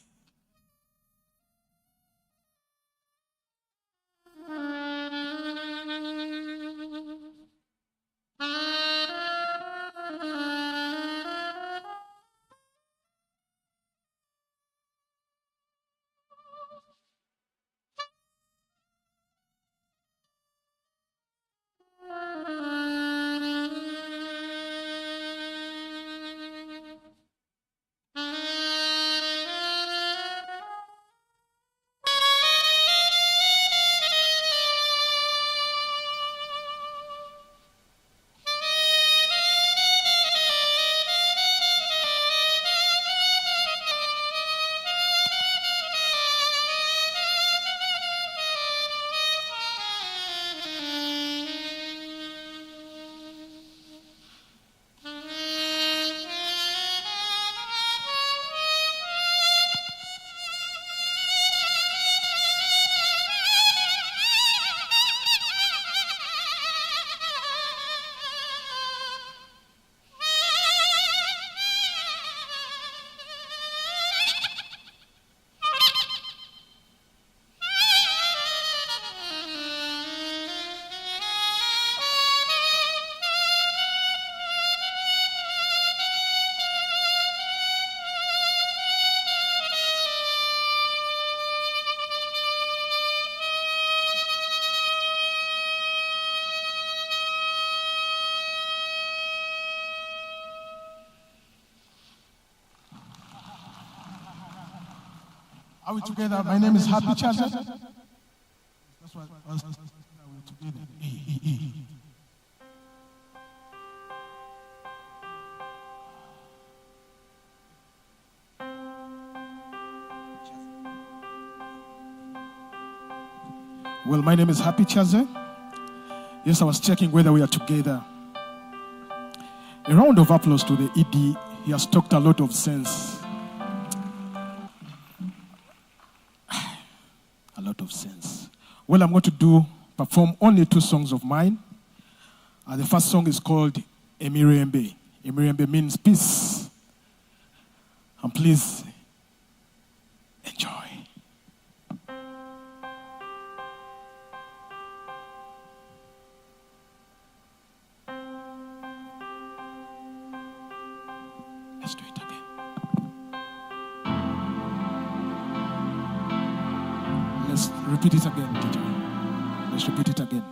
Are we together? My name is Happy Chaza. That's why we're together. Well, my name is Happy Chaza. Yes, I was checking whether we are together. A round of applause to the ED. He has talked a lot of sense. A lot of sense. Well, I'm going to perform only 2 songs of mine. The first song is called Emirembe. Emirembe means peace. And please enjoy. Let's repeat it again, teacher. Let's repeat it again.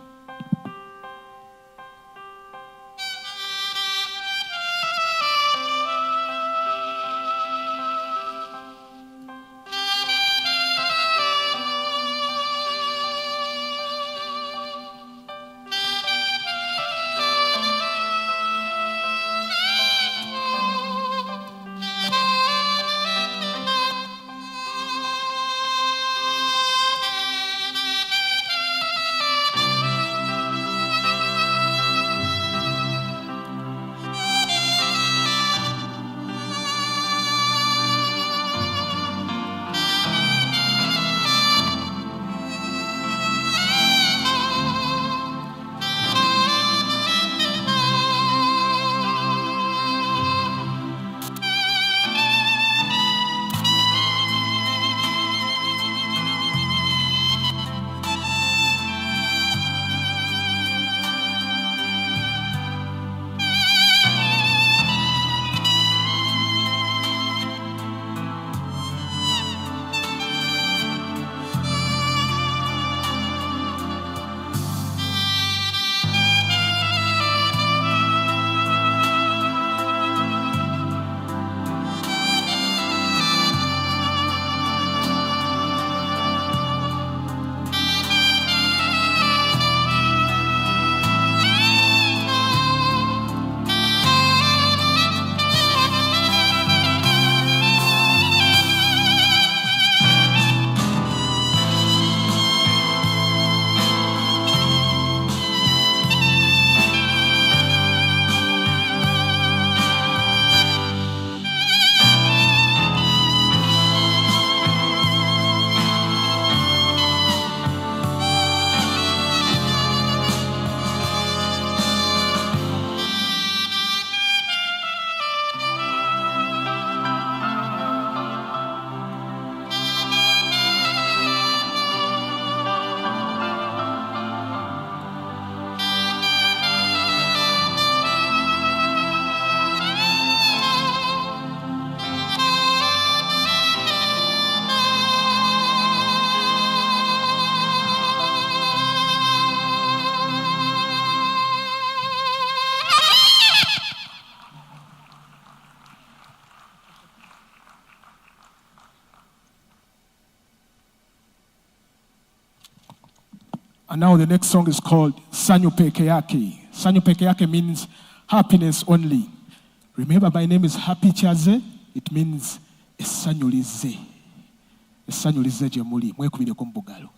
And now the next song is called Sanyu Peke Yake. Sanyu Peke Yake means happiness only. Remember, my name is Happy Chaze. It means esanyulize. Esanyulize jemuli. Mwekubile kumbugalo.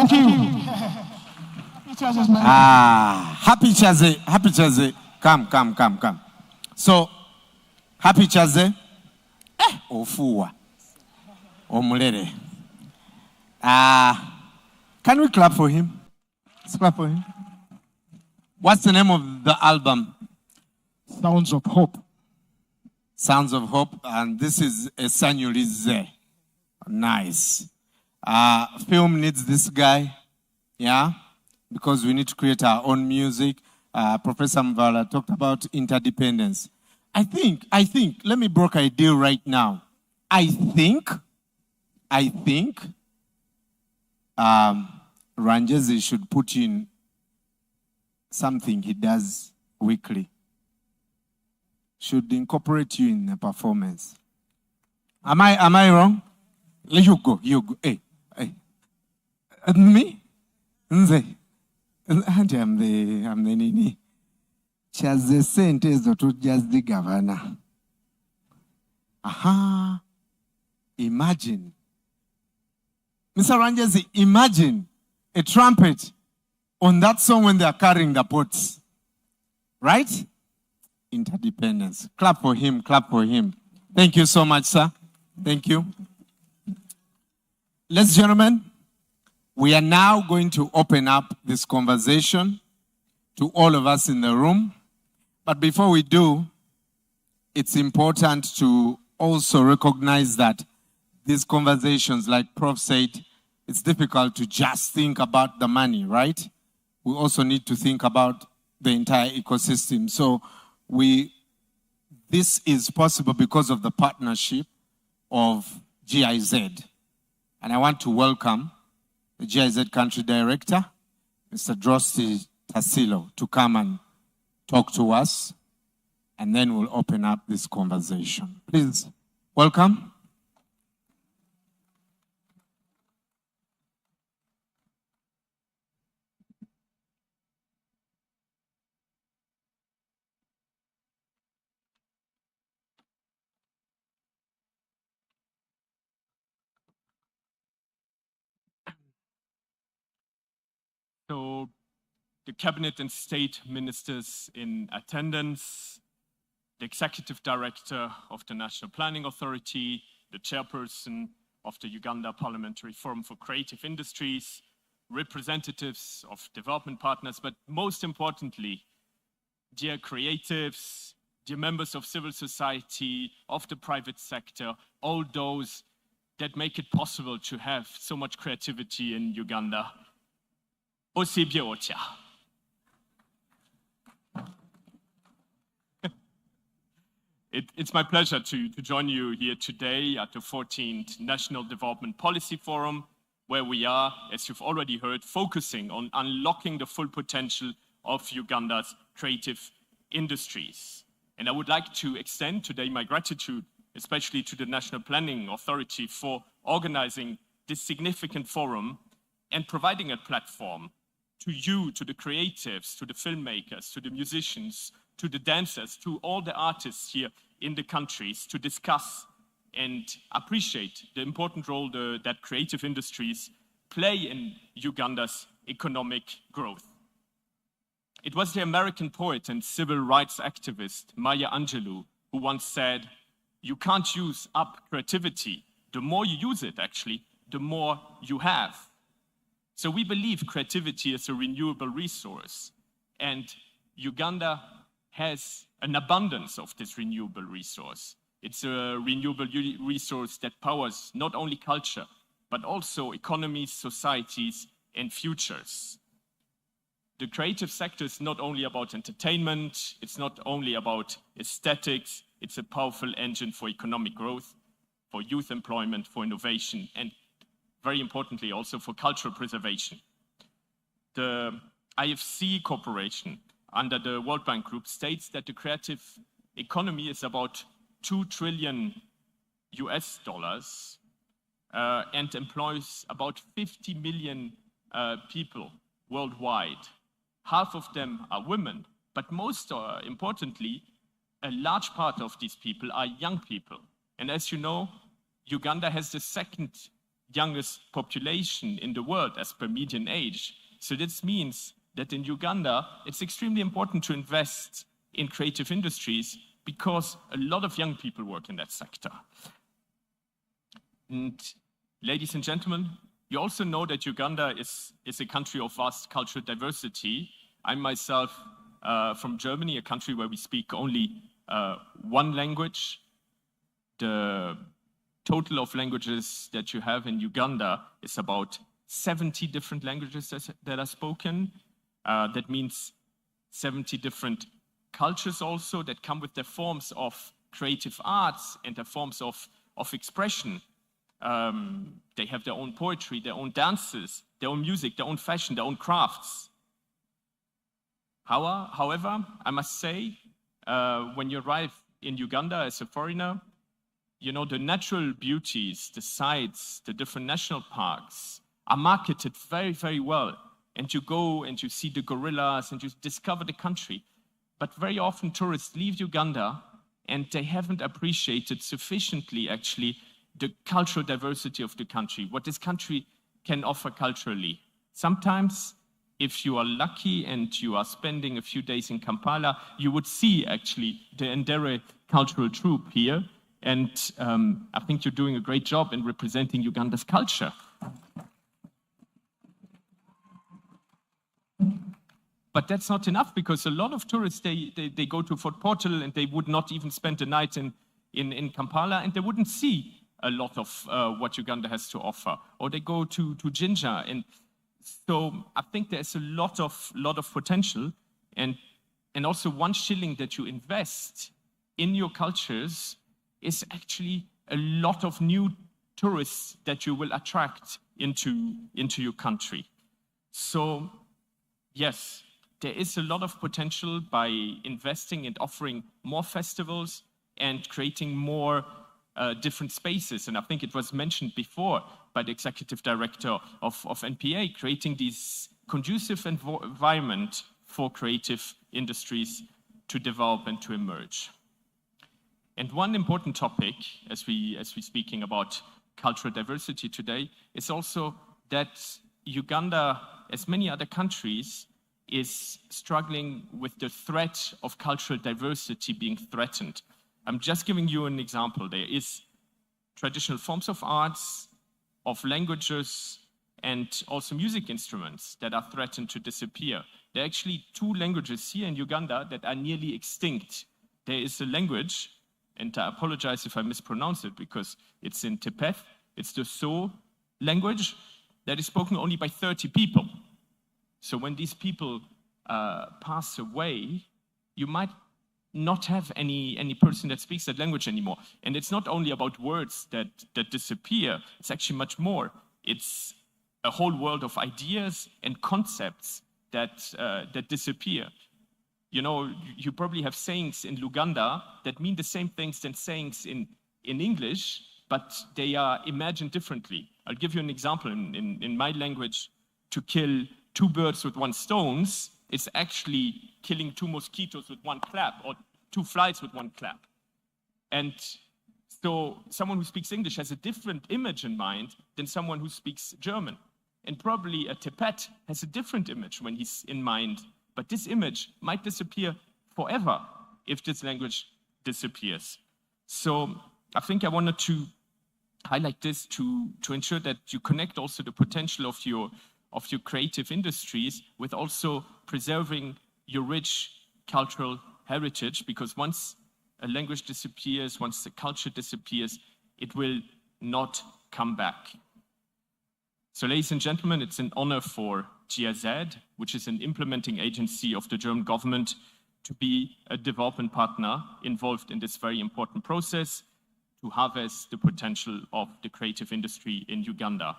Thank you. Happy Chaze. Come. So, happy Chaze. Ofuwa. Omulere. Can we clap for him? Let's clap for him. What's the name of the album? Sounds of Hope. Sounds of Hope, and this is a Sanyulize. Nice. Film needs this guy, yeah, because we need to create our own music. Professor Mvala talked about interdependence. I think, let me broker a deal right now. I think, Ranjezi should put in something he does weekly. Should incorporate you in the performance. Am I wrong? You go. Hey. Me? Nze. I'm the nini. Chaze sente zoto just the governor. Aha. Imagine. Mr. Ranjezi, imagine a trumpet on that song when they are carrying the pots. Right? Interdependence. Clap for him. Thank you so much, sir. Thank you. Ladies and gentlemen, we are now going to open up this conversation to all of us in the room. But before we do, it's important to also recognize that these conversations, like Prof said, it's difficult to just think about the money, right? We also need to think about the entire ecosystem. So this is possible because of the partnership of GIZ. And I want to welcome the GIZ Country Director, Mr. Drosti Tassilo, to come and talk to us, and then we'll open up this conversation. Please, welcome. So the cabinet and state ministers in attendance, the executive director of the National Planning Authority, the chairperson of the Uganda Parliamentary Forum for Creative Industries, representatives of development partners, but most importantly, dear creatives, dear members of civil society, of the private sector, all those that make it possible to have so much creativity in Uganda. It's my pleasure to join you here today at the 14th National Development Policy Forum, where we are, as you've already heard, focusing on unlocking the full potential of Uganda's creative industries. And I would like to extend today my gratitude, especially to the National Planning Authority, for organizing this significant forum and providing a platform to you, to the creatives, to the filmmakers, to the musicians, to the dancers, to all the artists here in the countries to discuss and appreciate the important role that creative industries play in Uganda's economic growth. It was the American poet and civil rights activist Maya Angelou who once said, "You can't use up creativity. The more you use it, actually, the more you have." So we believe creativity is a renewable resource, and Uganda has an abundance of this renewable resource. It's a renewable resource that powers not only culture, but also economies, societies, and futures. The creative sector is not only about entertainment, it's not only about aesthetics, it's a powerful engine for economic growth, for youth employment, for innovation, and very importantly, also for cultural preservation. The IFC Corporation under the World Bank Group states that the creative economy is about $2 trillion and employs about 50 million people worldwide. Half of them are women, but most importantly, a large part of these people are young people. And as you know, Uganda has the second youngest population in the world as per median age. So this means that in Uganda, it's extremely important to invest in creative industries because a lot of young people work in that sector. And ladies and gentlemen, you also know that Uganda is a country of vast cultural diversity. I'm myself from Germany, a country where we speak only one language. The total of languages that you have in Uganda is about 70 different languages that are spoken. That means 70 different cultures also that come with their forms of creative arts and their forms of expression. They have their own poetry, their own dances, their own music, their own fashion, their own crafts. However, I must say, when you arrive in Uganda as a foreigner, you know, the natural beauties, the sites, the different national parks are marketed very, very well. And you go and you see the gorillas and you discover the country. But very often tourists leave Uganda and they haven't appreciated sufficiently, actually, the cultural diversity of the country, what this country can offer culturally. Sometimes, if you are lucky and you are spending a few days in Kampala, you would see actually the Ndere cultural troupe here. And I think you're doing a great job in representing Uganda's culture. But that's not enough because a lot of tourists, they go to Fort Portal and they would not even spend a night in Kampala and they wouldn't see a lot of what Uganda has to offer. Or they go to Jinja. And so I think there's a lot of potential. And also 1 shilling that you invest in your cultures is actually a lot of new tourists that you will attract into your country. So yes, there is a lot of potential by investing and offering more festivals and creating more different spaces. And I think it was mentioned before by the executive director of NPA, creating this conducive environment for creative industries to develop and to emerge. And one important topic, as we're speaking about cultural diversity today, is also that Uganda, as many other countries, is struggling with the threat of cultural diversity being threatened. I'm just giving you an example. There is traditional forms of arts, of languages, and also music instruments that are threatened to disappear. There are actually 2 languages here in Uganda that are nearly extinct. There is a language, and I apologize if I mispronounce it because it's in Tibet. It's the So language that is spoken only by 30 people. So when these people pass away, you might not have any person that speaks that language anymore. And it's not only about words that disappear, it's actually much more. It's a whole world of ideas and concepts that disappear. You know, you probably have sayings in Luganda that mean the same things than sayings in English, but they are imagined differently. I'll give you an example. In my language, to kill 2 birds with 1 stone is actually killing 2 mosquitoes with 1 clap, or 2 flies with 1 clap. And so someone who speaks English has a different image in mind than someone who speaks German. And probably a Tibet has a different image when he's in mind. But this image might disappear forever if this language disappears. So I think I wanted to highlight this to ensure that you connect also the potential of your creative industries with also preserving your rich cultural heritage, because once a language disappears, once the culture disappears, it will not come back. So ladies and gentlemen, it's an honor for GIZ, which is an implementing agency of the German government, to be a development partner involved in this very important process to harvest the potential of the creative industry in Uganda.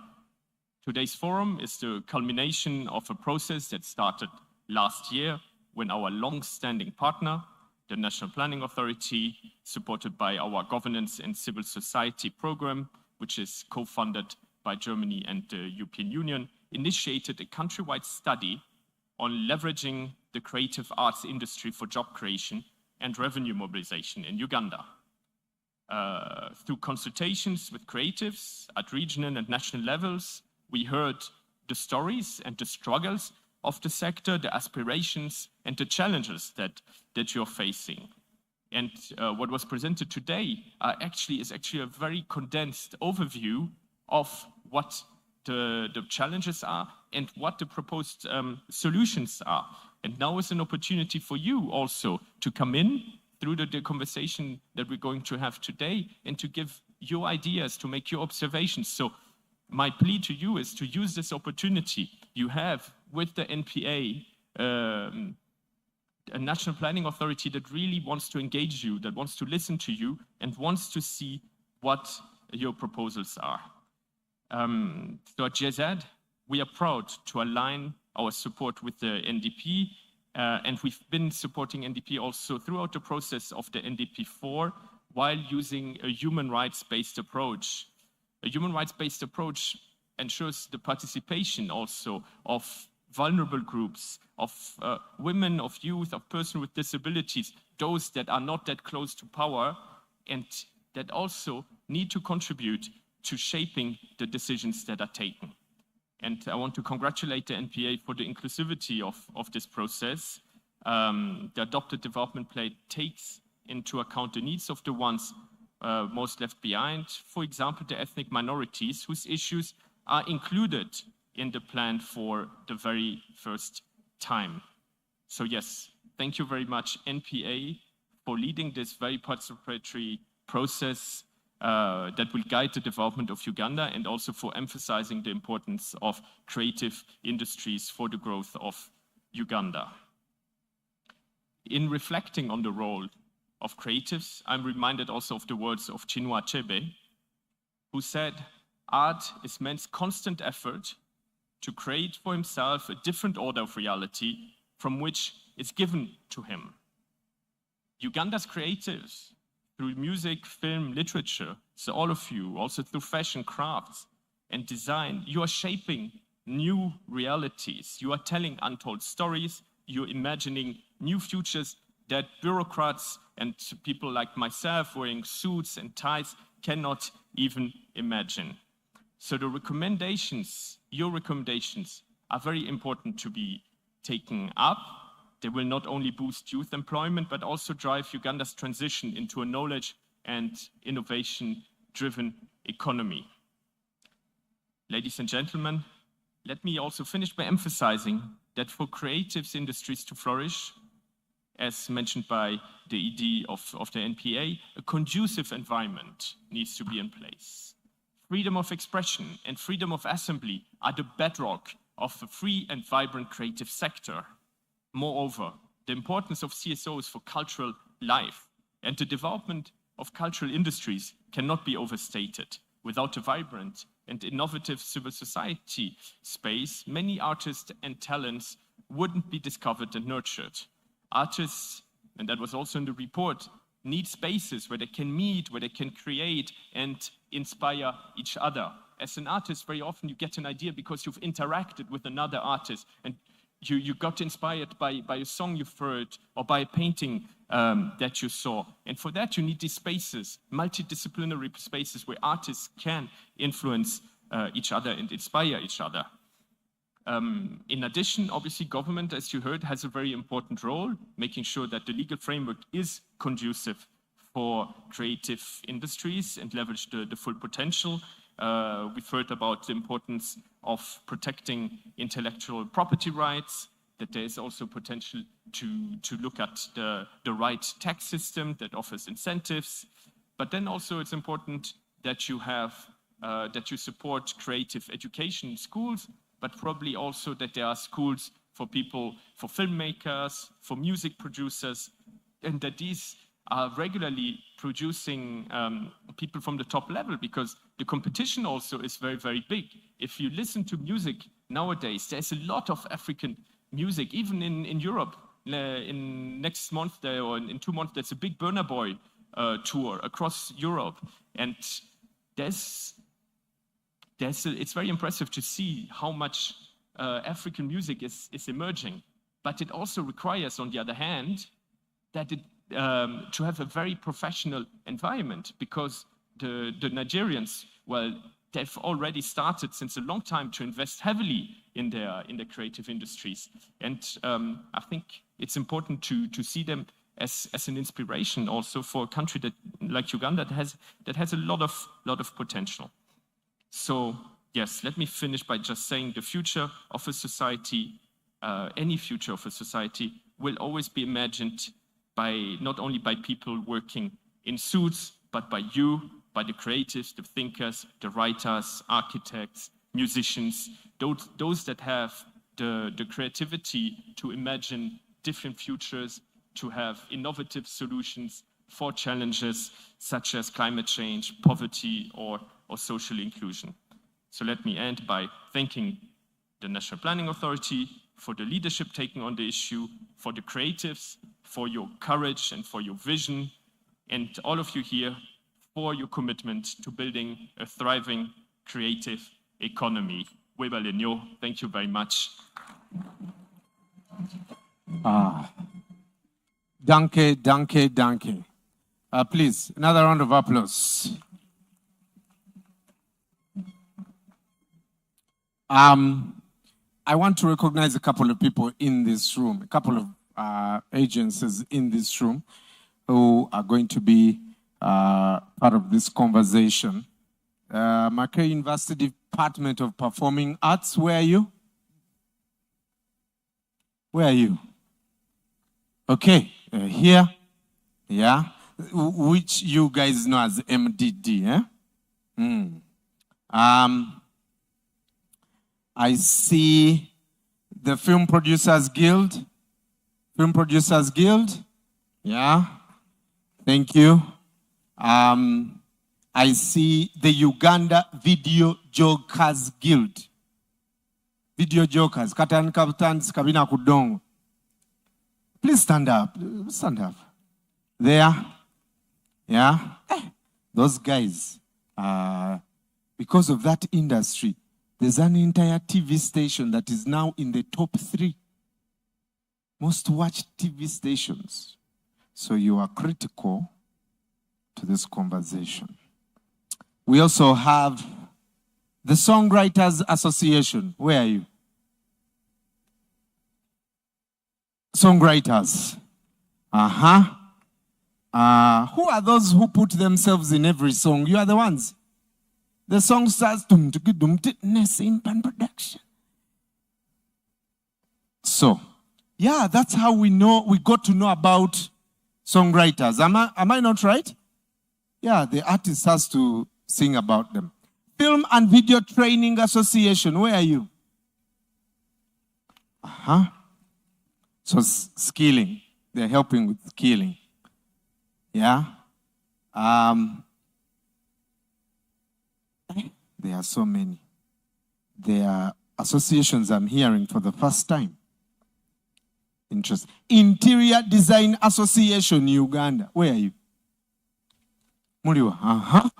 Today's forum is the culmination of a process that started last year when our long-standing partner, the National Planning Authority, supported by our Governance and Civil Society program, which is co-funded by Germany and the European Union, initiated a countrywide study on leveraging the creative arts industry for job creation and revenue mobilization in Uganda. through consultations with creatives at regional and national levels, we heard the stories and the struggles of the sector, the aspirations and the challenges that you're facing. And what was presented today is actually a very condensed overview of what the challenges are and what the proposed solutions are. And now is an opportunity for you also to come in through the conversation that we're going to have today and to give your ideas, to make your observations. So my plea to you is to use this opportunity you have with the NPA, a national planning authority that really wants to engage you, that wants to listen to you, and wants to see what your proposals are. So at GIZ, we are proud to align our support with the NDP, and we've been supporting NDP also throughout the process of the NDP4 while using a human rights-based approach. A human rights-based approach ensures the participation also of vulnerable groups, of women, of youth, of persons with disabilities, those that are not that close to power and that also need to contribute to shaping the decisions that are taken. And I want to congratulate the NPA for the inclusivity of this process. The adopted development plan takes into account the needs of the ones most left behind, for example, the ethnic minorities whose issues are included in the plan for the very first time. So yes, thank you very much, NPA, for leading this very participatory process that will guide the development of Uganda, and also for emphasizing the importance of creative industries for the growth of Uganda. In reflecting on the role of creatives, I'm reminded also of the words of Chinua Achebe, who said, "Art is man's constant effort to create for himself a different order of reality from which is given to him." Uganda's creatives, through music, film, literature, so all of you, also through fashion, crafts, and design, you are shaping new realities. You are telling untold stories. You're imagining new futures that bureaucrats and people like myself wearing suits and ties cannot even imagine. So the recommendations, your recommendations, are very important to be taken up. They will not only boost youth employment, but also drive Uganda's transition into a knowledge and innovation-driven economy. Ladies and gentlemen, let me also finish by emphasizing that for creative industries to flourish, as mentioned by the ED of the NPA, a conducive environment needs to be in place. Freedom of expression and freedom of assembly are the bedrock of a free and vibrant creative sector. Moreover, the importance of CSOs for cultural life and the development of cultural industries cannot be overstated. Without a vibrant and innovative civil society space, many artists and talents wouldn't be discovered and nurtured. Artists, and that was also in the report, need spaces where they can meet, where they can create and inspire each other. As an artist, very often you get an idea because you've interacted with another artist and you got inspired by a song you've heard or by a painting that you saw. And for that, you need these spaces, multidisciplinary spaces where artists can influence each other and inspire each other. In addition, obviously, government, as you heard, has a very important role, making sure that the legal framework is conducive for creative industries and leverage the full potential. We've heard about the importance of protecting intellectual property rights, that there is also potential to look at the right tax system that offers incentives. But then also it's important that you have, that you support creative education schools, but probably also that there are schools for people, for filmmakers, for music producers, and that these are regularly producing people from the top level, because the competition also is very, very big. If you listen to music nowadays, there's a lot of African music, even in Europe. In next month or in 2 months, there's a big Burna Boy tour across Europe. And it's very impressive to see how much African music is emerging. But it also requires, on the other hand, that to have a very professional environment, because the Nigerians, well, they've already started since a long time to invest heavily in their creative industries. And I think it's important to see them as an inspiration also for a country that, like Uganda, that has a lot of potential. So yes, let me finish by just saying the future of a society, any future of a society, will always be imagined by not only by people working in suits, but by you, by the creatives, the thinkers, the writers, architects, musicians, those that have the creativity to imagine different futures, to have innovative solutions for challenges such as climate change, poverty, or social inclusion. So let me end by thanking the National Planning Authority for the leadership taken on the issue, for the creatives, for your courage and for your vision, and all of you here for your commitment to building a thriving, creative economy. Webalenyo, thank you very much. Danke, danke, danke. Please, another round of applause. I want to recognize a couple of people in this room, a couple of agencies in this room who are going to be part of this conversation. Makerere University Department of Performing Arts, where are you? Where are you? Okay, here, yeah, which you guys know as MDD, I see the Film Producers Guild. Film Producers Guild, yeah, thank you. I see the Uganda Video Jokers Guild. Video Jokers, Katan Kaptans Kabina Kudongo. Please stand up. Stand up. There. Yeah. Those guys, because of that industry, there's an entire TV station that is now in the top 3 most watched TV stations. So you are critical to this conversation. We also have the Songwriters Association. Where are you? Songwriters. Who are those who put themselves in every song? You are the ones. The song starts in production. So, yeah, that's how we got to know about songwriters. Am I not right? Yeah, the artist has to sing about them. Film and Video Training Association, where are you? So skilling, they're helping with skilling. Yeah. There are so many. There are associations I'm hearing for the first time. Interesting. Interior Design Association, Uganda. Where are you? Muriwa.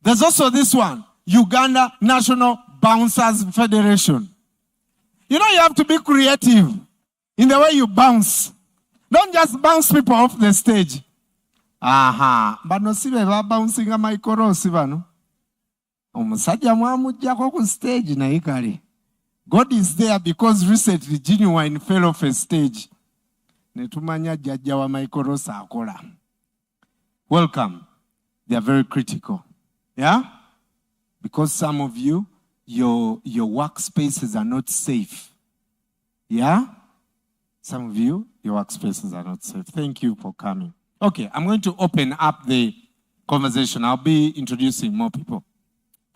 There's also this one, Uganda National Bouncers Federation. You know, you have to be creative in the way you bounce. Don't just bounce people off the stage. But no sibe ba bouncing a maikorosi bano. Omusajja mwamujjako ku stage na ikali. God is there because recently Genuine fell off a stage. Netumanya jajja wa maikorosi akola. Welcome. They are very critical. Yeah? Because some of you, your workspaces are not safe. Yeah? Some of you, your workspaces are not safe. Thank you for coming. Okay, I'm going to open up the conversation. I'll be introducing more people.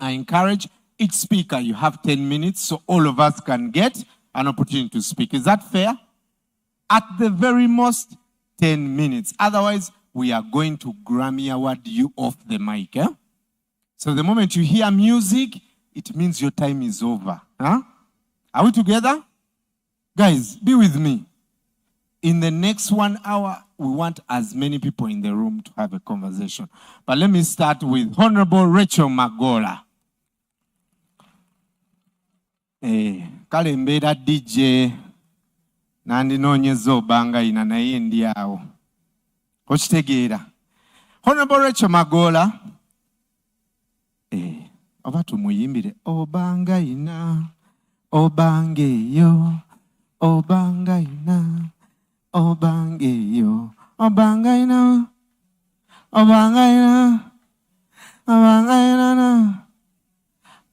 I encourage each speaker, you have 10 minutes so all of us can get an opportunity to speak. Is that fair? At the very most, 10 minutes. Otherwise, we are going to Grammy Award you off the mic. Eh? So the moment you hear music, it means your time is over. Huh? Are we together? Guys, be with me. In the next 1 hour, we want as many people in the room to have a conversation. But let me start with Honorable Rachel Magola. Kalembera DJ nandinoonyeza obanga ina naye ndi awo okitegeera. Honorable Rachel Magola, oba tumuyimbire obanga ina obangeyo obanga ina obangeyo obanga ina obanga ina obanga ina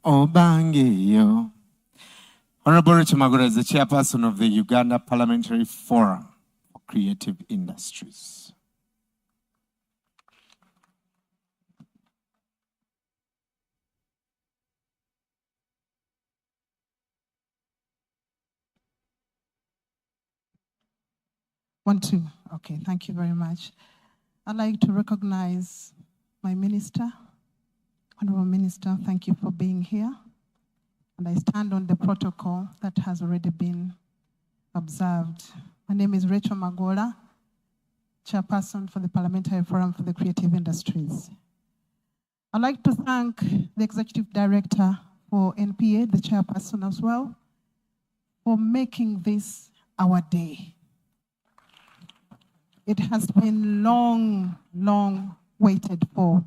obangeyo. Honorable Rachel Magola is the chairperson of the Uganda Parliamentary Forum for Creative Industries. One, two. Okay, thank you very much. I'd like to recognize my minister. Honorable Minister, thank you for being here. And I stand on the protocol that has already been observed. My name is Rachel Magola, chairperson for the Parliamentary Forum for the Creative Industries. I'd like to thank the Executive Director for NPA, the chairperson as well, for making this our day. It has been long, long waited for.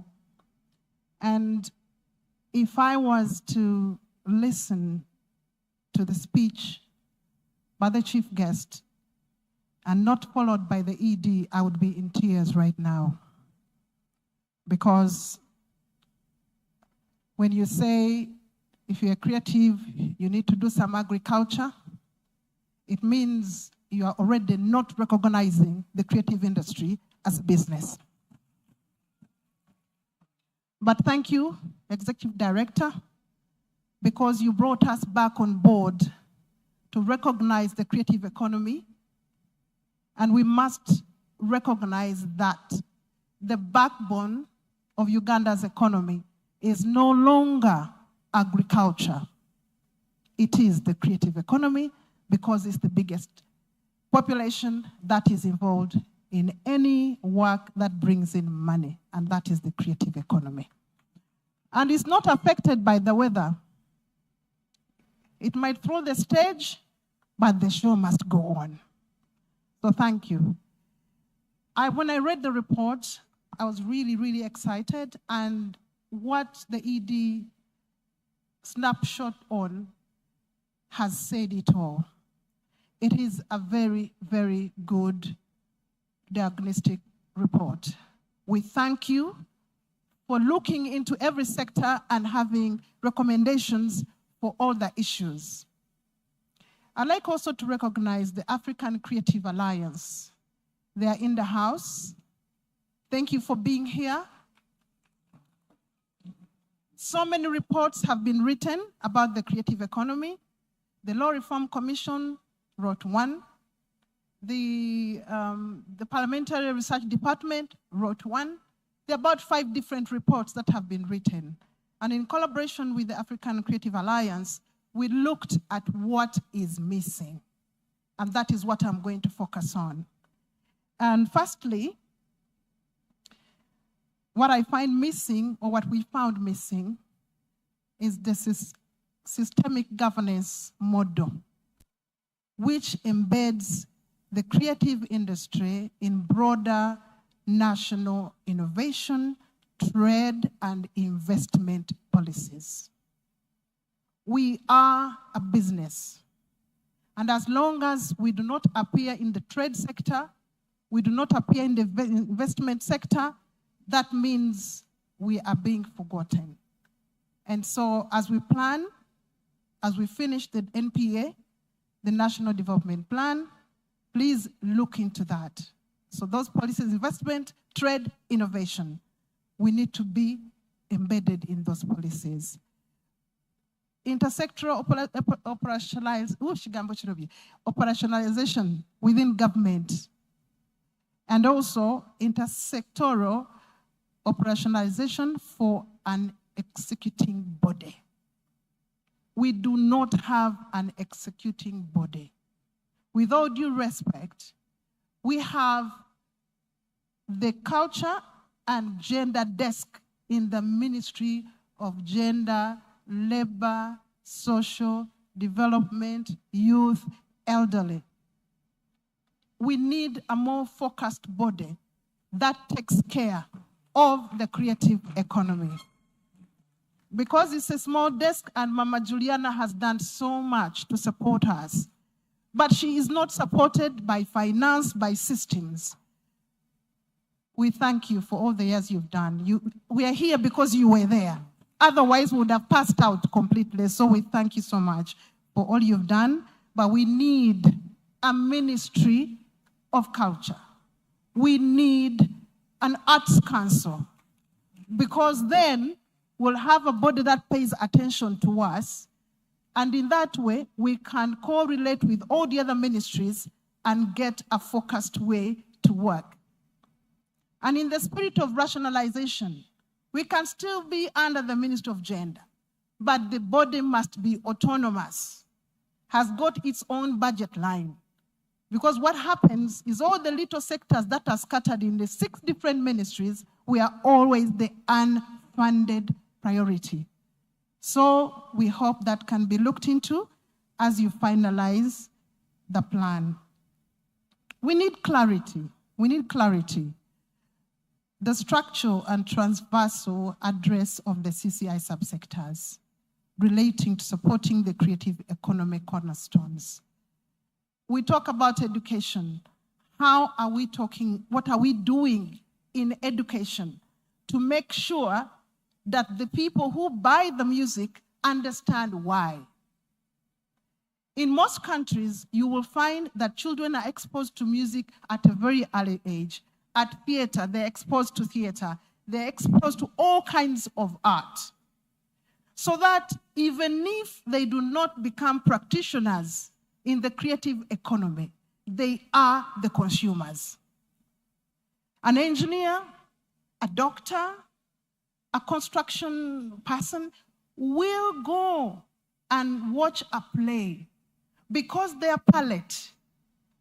And if I was to listen to the speech by the chief guest and not followed by the ED, I would be in tears right now. Because when you say, if you're creative, you need to do some agriculture, it means you are already not recognizing the creative industry as a business. But thank you, Executive Director, because you brought us back on board to recognize the creative economy. And we must recognize that the backbone of Uganda's economy is no longer agriculture. It is the creative economy because it's the biggest population that is involved in any work that brings in money, and that is the creative economy. And it's not affected by the weather. It might throw the stage, but the show must go on. So thank you. When I read the report, I was really, really excited, and what the ED snapshot on has said it all. It is a very, very good diagnostic report. We thank you for looking into every sector and having recommendations for all the issues. I'd like also to recognize the African Creative Alliance. They are in the house. Thank you for being here. So many reports have been written about the creative economy. The Law Reform Commission wrote one. The Parliamentary Research Department wrote one. There are about 5 different reports that have been written. And in collaboration with the African Creative Alliance, we looked at what is missing. And that is what I'm going to focus on. And firstly, what I find missing, or what we found missing, is the systemic governance model, which embeds the creative industry in broader national innovation, trade, and investment policies. We are a business. And as long as we do not appear in the trade sector, we do not appear in the investment sector, that means we are being forgotten. And so as we plan, as we finish the NPA, the National Development Plan, please look into that. So those policies, investment, trade, innovation, we need to be embedded in those policies. Intersectoral operationalization within government, and also intersectoral operationalization for an executing body. We do not have an executing body. With all due respect, we have the culture and gender desk in the Ministry of Gender, Labor, Social Development, Youth, Elderly. we need a more focused body that takes care of the creative economy. Because it's a small desk and Mama Juliana has done so much to support us, but she is not supported by finance, by systems. We thank you for all the years you've done. We are here because you were there. Otherwise, we would have passed out completely. So we thank you so much for all you've done. But we need a ministry of culture. We need an arts council, because then we'll have a body that pays attention to us. And in that way, we can correlate with all the other ministries and get a focused way to work. And in the spirit of rationalization, we can still be under the Ministry of Gender, but the body must be autonomous, has got its own budget line. Because what happens is all the little sectors that are scattered in the 6 different ministries, we are always the unfunded priority. So we hope that can be looked into as you finalize the plan. We need clarity. We need clarity. The structural and transversal address of the CCI subsectors relating to supporting the creative economy cornerstones. We talk about education. How are we talking, what are we doing in education to make sure that the people who buy the music understand why? In most countries, you will find that children are exposed to music at a very early age. At theater, they're exposed to theater. They're exposed to all kinds of art. So that even if they do not become practitioners in the creative economy, they are the consumers. An engineer, a doctor, a construction person will go and watch a play because their palate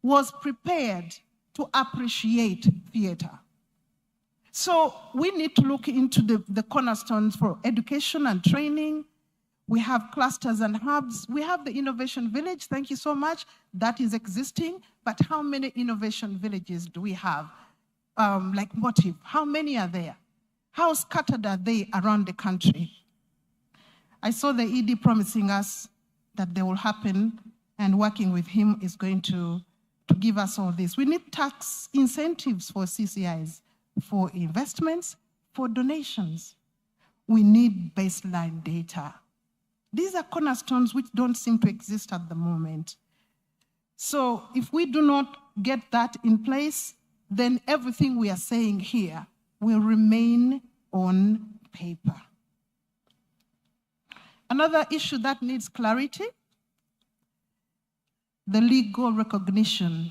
was prepared to appreciate theater. So we need to look into the cornerstones for education and training. We have clusters and hubs. We have the Innovation Village, thank you so much. That is existing, but how many innovation villages do we have? Like Motive, how many are there? How scattered are they around the country? I saw the ED promising us that they will happen, and working with him is going to give us all this. We need tax incentives for CCIs, for investments, for donations. We need baseline data. These are cornerstones which don't seem to exist at the moment. So if we do not get that in place, then everything we are saying here will remain on paper. Another issue that needs clarity, the legal recognition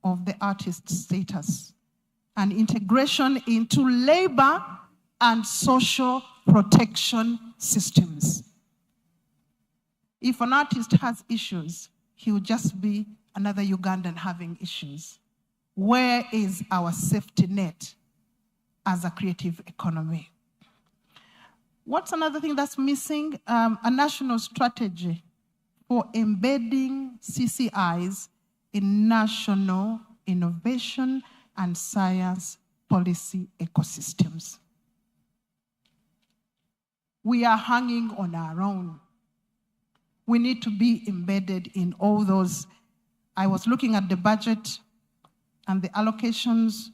of the artist's status and integration into labor and social protection systems. If an artist has issues, he will just be another Ugandan having issues. Where is our safety net as a creative economy? What's another thing that's missing? A national strategy for embedding CCIs in national innovation and science policy ecosystems. We are hanging on our own. We need to be embedded in all those. I was looking at the budget and the allocations.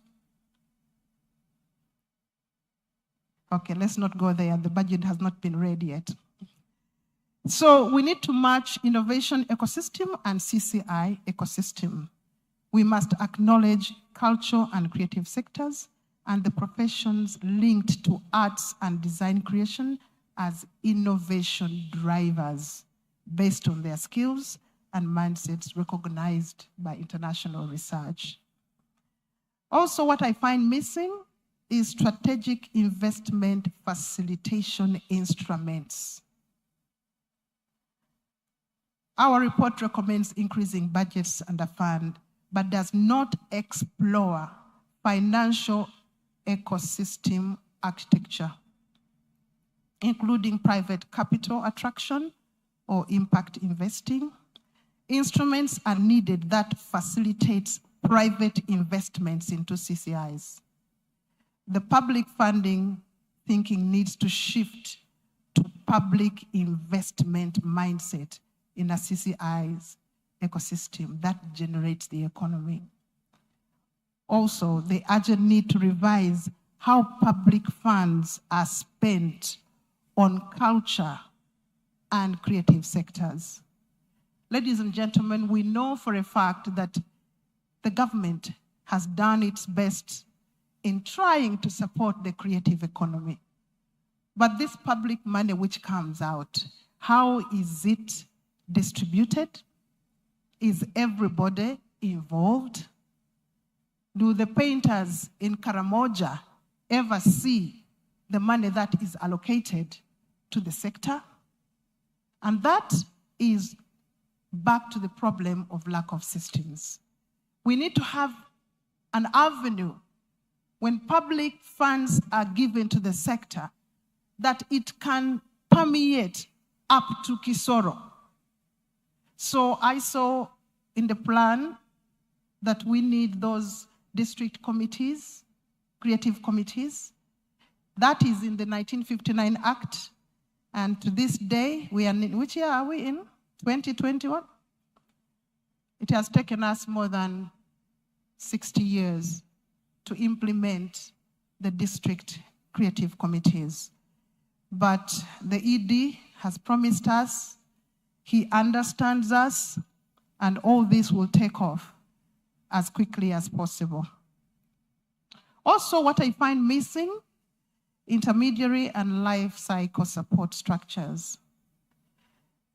Okay, let's not go there. The budget has not been read yet. So we need to match innovation ecosystem and CCI ecosystem. We must acknowledge culture and creative sectors and the professions linked to arts and design creation as innovation drivers based on their skills and mindsets recognized by international research. Also, what I find missing is strategic investment facilitation instruments. Our report recommends increasing budgets under fund, but does not explore financial ecosystem architecture, including private capital attraction or impact investing. Instruments are needed that facilitates private investments into CCIs. The public funding thinking needs to shift to public investment mindset in a CCI's ecosystem that generates the economy. Also, the urgent need to revise how public funds are spent on culture and creative sectors. Ladies and gentlemen, we know for a fact that the government has done its best in trying to support the creative economy. But this public money which comes out, how is it distributed? Is everybody involved? Do the painters in Karamoja ever see the money that is allocated to the sector? And that is back to the problem of lack of systems. We need to have an avenue when public funds are given to the sector that it can permeate up to Kisoro. So I saw in the plan that we need those district committees, creative committees. That is in the 1959 Act. And to this day, we are in, which year are we in? 2021? It has taken us more than 60 years to implement the district creative committees. But the ED has promised us, he understands us, and all this will take off as quickly as possible. Also, what I find missing, intermediary and life cycle support structures.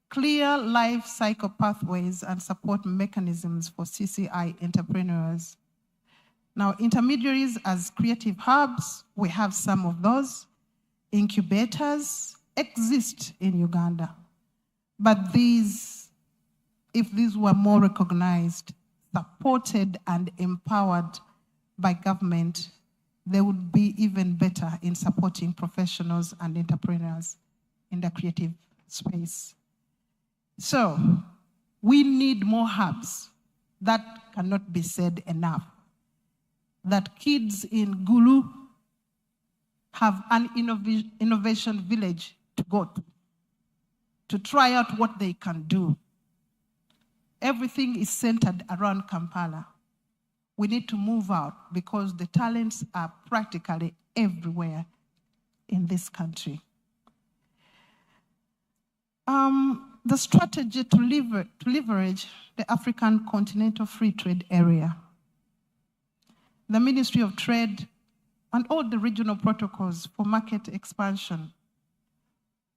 Clear life cycle pathways and support mechanisms for CCI entrepreneurs. Now, intermediaries as creative hubs, we have some of those. Incubators exist in Uganda. But these, if these were more recognized, supported and empowered by government, they would be even better in supporting professionals and entrepreneurs in the creative space. So, we need more hubs. That cannot be said enough. That kids in Gulu have an innovation village to go to try out what they can do. Everything is centered around Kampala. We need to move out because the talents are practically everywhere in this country. The strategy to leverage the African Continental Free Trade Area. The Ministry of Trade and all the regional protocols for market expansion.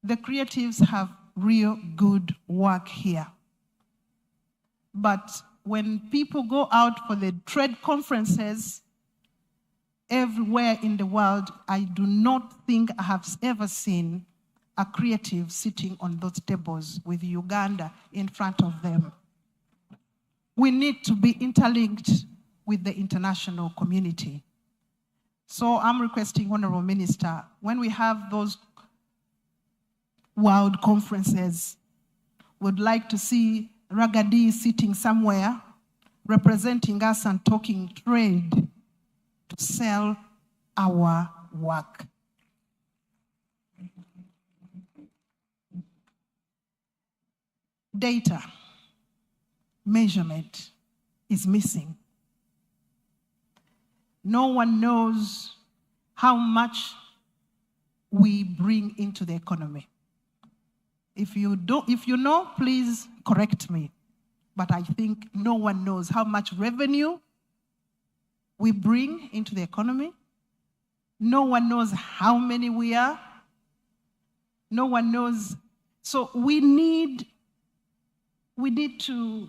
The creatives have real good work here. But when people go out for the trade conferences everywhere in the world, I do not think I have ever seen a creative sitting on those tables with Uganda in front of them. We need to be interlinked with the international community. So I'm requesting, Honorable Minister, when we have those world conferences, would like to see Ragadi sitting somewhere, representing us and talking trade to sell our work. Data, measurement is missing. No one knows how much we bring into the economy. If you know, please correct me. But I think no one knows how much revenue we bring into the economy. No one knows how many we are. No one knows. So we need to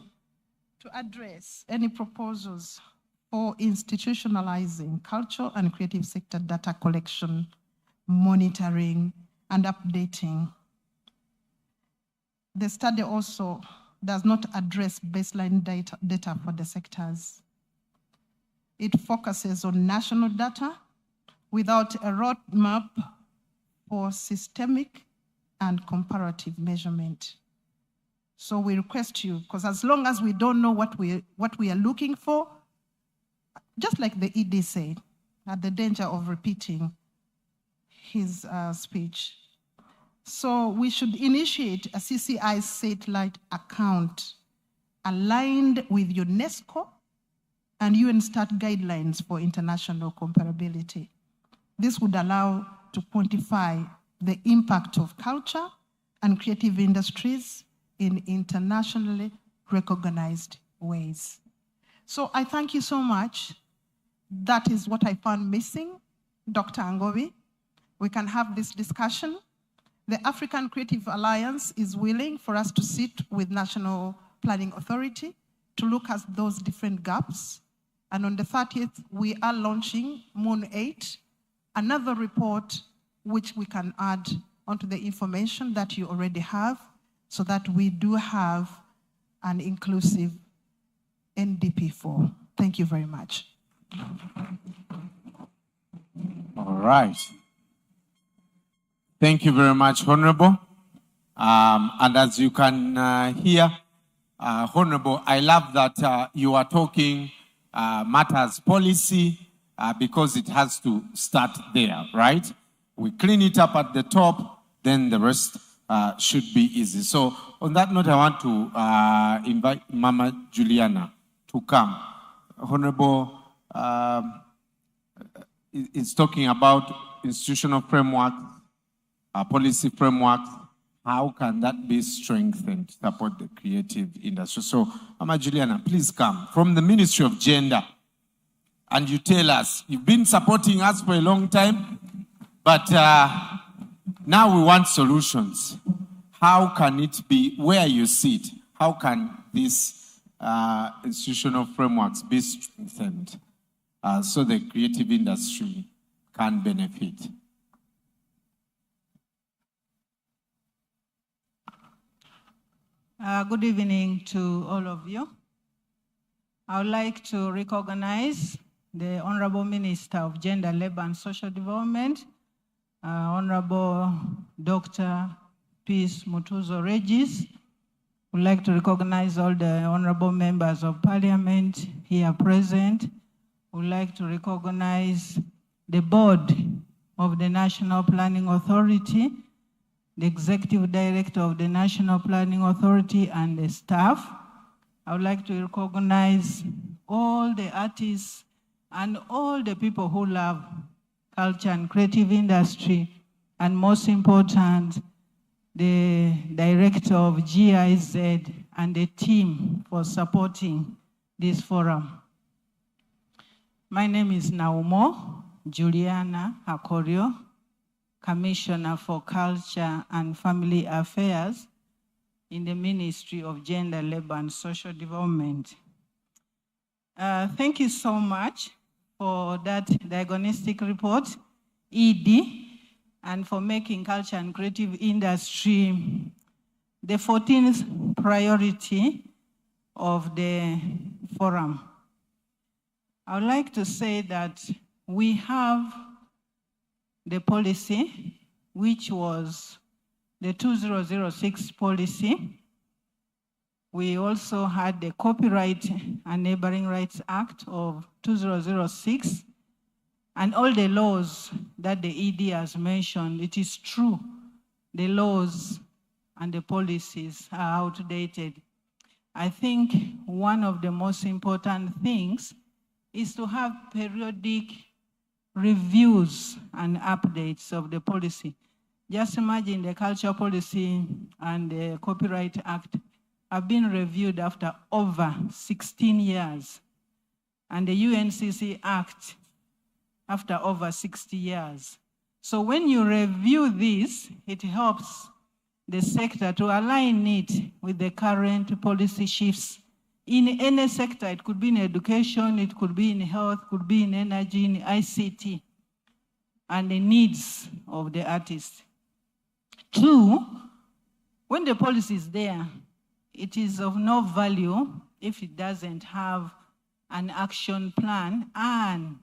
address any proposals for institutionalizing cultural and creative sector data collection, monitoring, and updating. The study also does not address baseline data for the sectors. It focuses on national data without a roadmap for systemic and comparative measurement. So we request you, because as long as we don't know what we are looking for, just like the ED said, at the danger of repeating his speech. So we should initiate a CCI satellite account aligned with UNESCO and UN START guidelines for international comparability. This would allow to quantify the impact of culture and creative industries in internationally recognized ways. So I thank you so much. That is what I found missing, Dr. Angovi. We can have this discussion. The African Creative Alliance is willing for us to sit with National Planning Authority to look at those different gaps. And on the 30th, we are launching Moon 8, another report which we can add onto the information that you already have so that we do have an inclusive NDP4. Thank you very much. All right. Thank you very much, Honorable. And as you can hear, Honorable, I love that you are talking matters policy because it has to start there, right? We clean it up at the top, then the rest should be easy. So on that note, I want to invite Mama Juliana to come. Honorable is talking about institutional framework, policy framework. How can that be strengthened to support the creative industry? So, Mama Juliana, please come from the Ministry of Gender, and you tell us, you've been supporting us for a long time, but now we want solutions. How can it be where you sit? How can these institutional frameworks be strengthened so the creative industry can benefit? Good evening to all of you. I would like to recognize the Honorable Minister of Gender, Labor and Social Development, Honorable Dr. Peace Mutuzo Regis. I would like to recognize all the honorable members of Parliament here present. I would like to recognize the board of the National Planning Authority, the Executive Director of the National Planning Authority and the staff. I would like to recognize all the artists and all the people who love culture and creative industry, and most important, the Director of GIZ and the team for supporting this forum. My name is Naumo Juliana Akorio, Commissioner for Culture and Family Affairs in the Ministry of Gender, Labor and Social Development. Thank you so much for that diagnostic report, ED, and for making culture and creative industry the 14th priority of the forum. I would like to say that we have the policy, which was the 2006 policy. We also had the Copyright and Neighboring Rights Act of 2006, and all the laws that the ED has mentioned. It is true, the laws and the policies are outdated. I think one of the most important things is to have periodic reviews and updates of the policy. Just imagine the Culture Policy and the Copyright Act have been reviewed after over 16 years, and the UNCC Act after over 60 years. So when you review this, it helps the sector to align it with the current policy shifts in any sector. It could be in education, it could be in health, could be in energy, in ICT, and the needs of the artist. Two, when the policy is there, it is of no value if it doesn't have an action plan and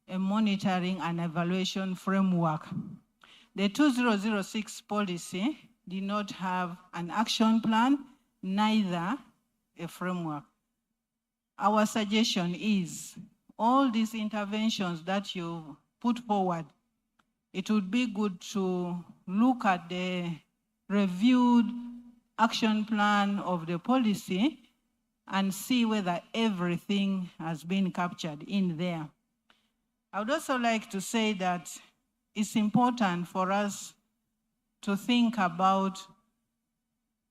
a monitoring and evaluation framework. The 2006 policy did not have an action plan, neither a framework. Our suggestion is all these interventions that you put forward, it would be good to look at the reviewed action plan of the policy and see whether everything has been captured in there. I would also like to say that it's important for us to think about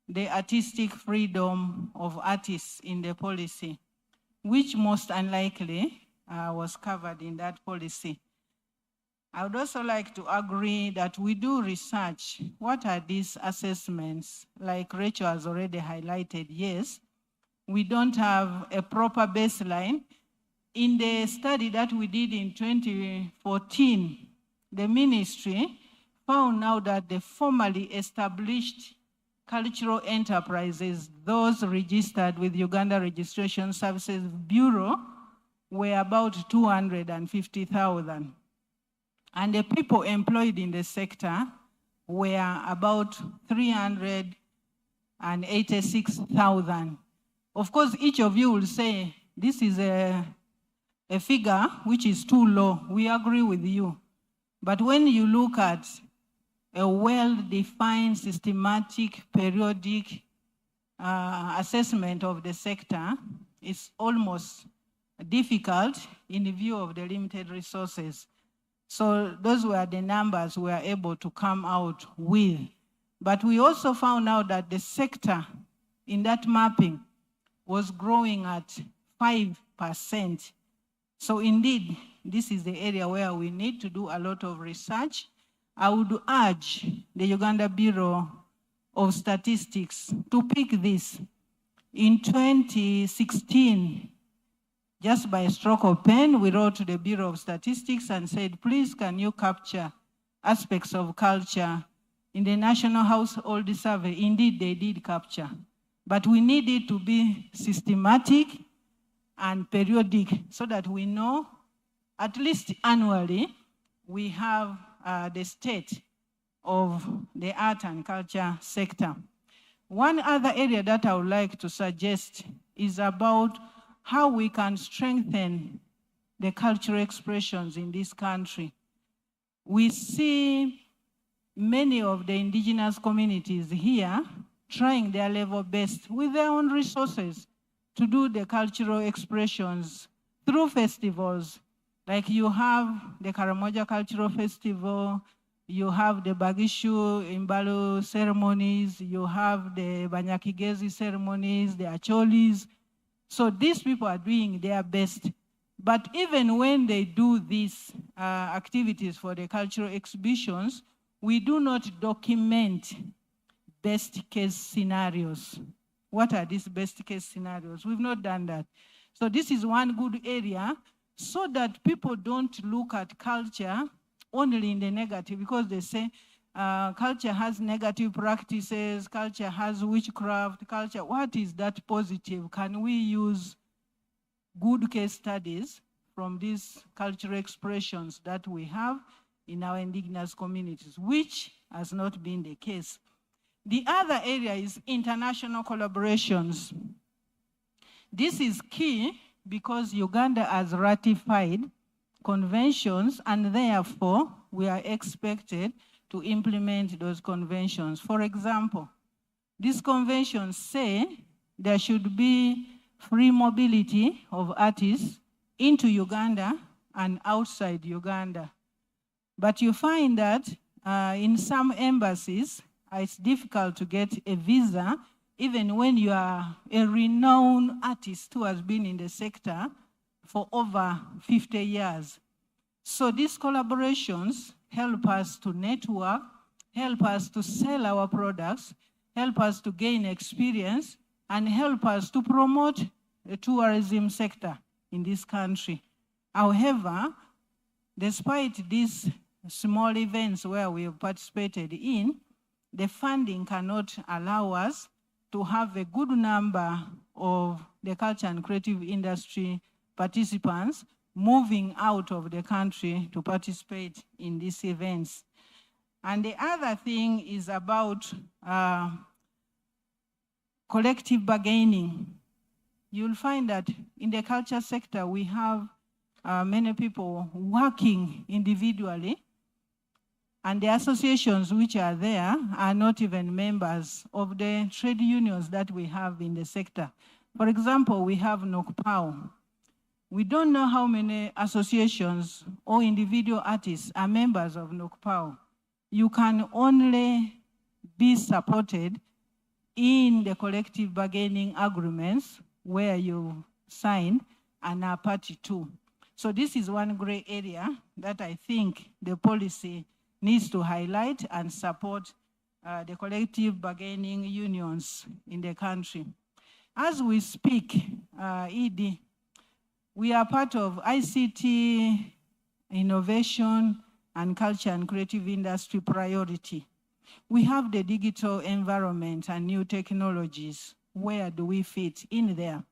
the artistic freedom of artists in the policy, which most unlikely was covered in that policy. I would also like to agree that we do research. What are these assessments? Like Rachel has already highlighted, yes, we don't have a proper baseline. In the study that we did in 2014, the ministry found out that the formally established cultural enterprises, those registered with Uganda Registration Services Bureau, were about 250,000. And the people employed in the sector were about 386,000. Of course, each of you will say, this is a figure which is too low. We agree with you. But when you look at a well-defined, systematic, periodic assessment of the sector, it's almost difficult in view of the limited resources. So those were the numbers we were able to come out with. But we also found out that the sector in that mapping was growing at 5%. So indeed, this is the area where we need to do a lot of research. I would urge the Uganda Bureau of Statistics to pick this. In 2016, just by a stroke of pen, we wrote to the Bureau of Statistics and said, please, can you capture aspects of culture in the National Household Survey? Indeed, they did capture. But we need it to be systematic and periodic so that we know, at least annually, we have the state of the art and culture sector. One other area that I would like to suggest is about how we can strengthen the cultural expressions in this country. We see many of the indigenous communities here trying their level best with their own resources to do the cultural expressions through festivals. Like you have the Karamoja Cultural Festival, you have the Bagishu Imbalu ceremonies, you have the Banyakigezi ceremonies, the Acholis. So these people are doing their best. But even when they do these activities for the cultural exhibitions, we do not document best case scenarios. What are these best case scenarios? We've not done that. So this is one good area so that people don't look at culture only in the negative, because they say culture has negative practices, culture has witchcraft, culture, what is that positive? Can we use good case studies from these cultural expressions that we have in our indigenous communities, which has not been the case? The other area is international collaborations. This is key because Uganda has ratified conventions and therefore we are expected to implement those conventions. For example, these conventions say there should be free mobility of artists into Uganda and outside Uganda. But you find that in some embassies, it's difficult to get a visa, even when you are a renowned artist who has been in the sector for over 50 years. So these collaborations help us to network, help us to sell our products, help us to gain experience, and help us to promote the tourism sector in this country. However, despite these small events where we have participated in, the funding cannot allow us to have a good number of the culture and creative industry participants moving out of the country to participate in these events. And the other thing is about collective bargaining. You'll find that in the culture sector, we have many people working individually, and the associations which are there are not even members of the trade unions that we have in the sector. For example, we have NOCPAO. We don't know how many associations or individual artists are members of NOCPAO. You can only be supported in the collective bargaining agreements where you signed and are party to. So this is one gray area that I think the policy needs to highlight and support the collective bargaining unions in the country. As we speak, ED, we are part of ICT, innovation, and culture and creative industry priority. We have the digital environment and new technologies. Where do we fit in there?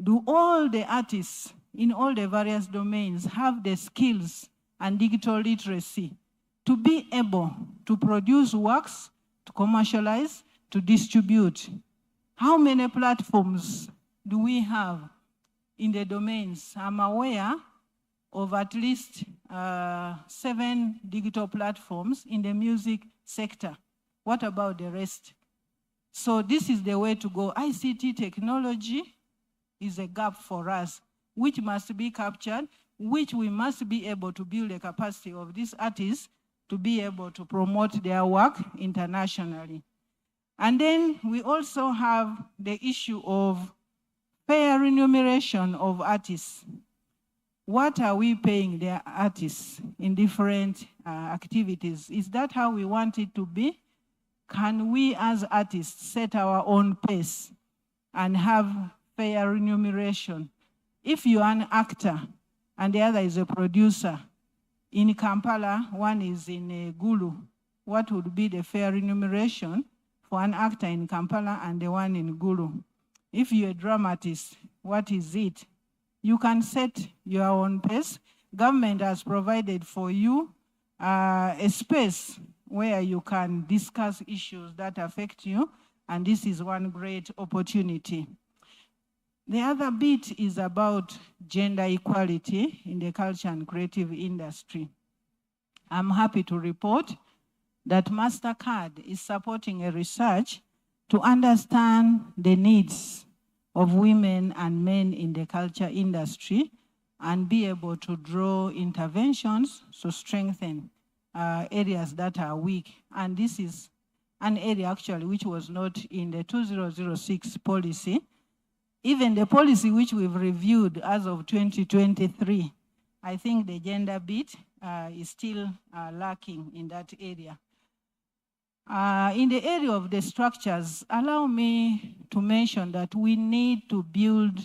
Do all the artists in all the various domains have the skills and digital literacy to be able to produce works, to commercialize, to distribute? How many platforms do we have in the domains? I'm aware of at least 7 digital platforms in the music sector. What about the rest? So this is the way to go. ICT technology is a gap for us, which must be captured, which we must be able to build the capacity of these artists to be able to promote their work internationally. And then we also have the issue of fair remuneration of artists. What are we paying the artists in different activities? Is that how we want it to be? Can we as artists set our own pace and have fair remuneration? If you are an actor and the other is a producer, in Kampala, one is in Gulu, what would be the fair remuneration for an actor in Kampala and the one in Gulu? If you're a dramatist, what is it? You can set your own pace. Government has provided for you a space where you can discuss issues that affect you, and this is one great opportunity. The other bit is about gender equality in the culture and creative industry. I'm happy to report that MasterCard is supporting a research to understand the needs of women and men in the culture industry and be able to draw interventions to strengthen areas that are weak. And this is an area actually which was not in the 2006 policy. Even the policy which we've reviewed as of 2023, I think the gender bit is still lacking in that area. In the area of the structures, allow me to mention that we need to build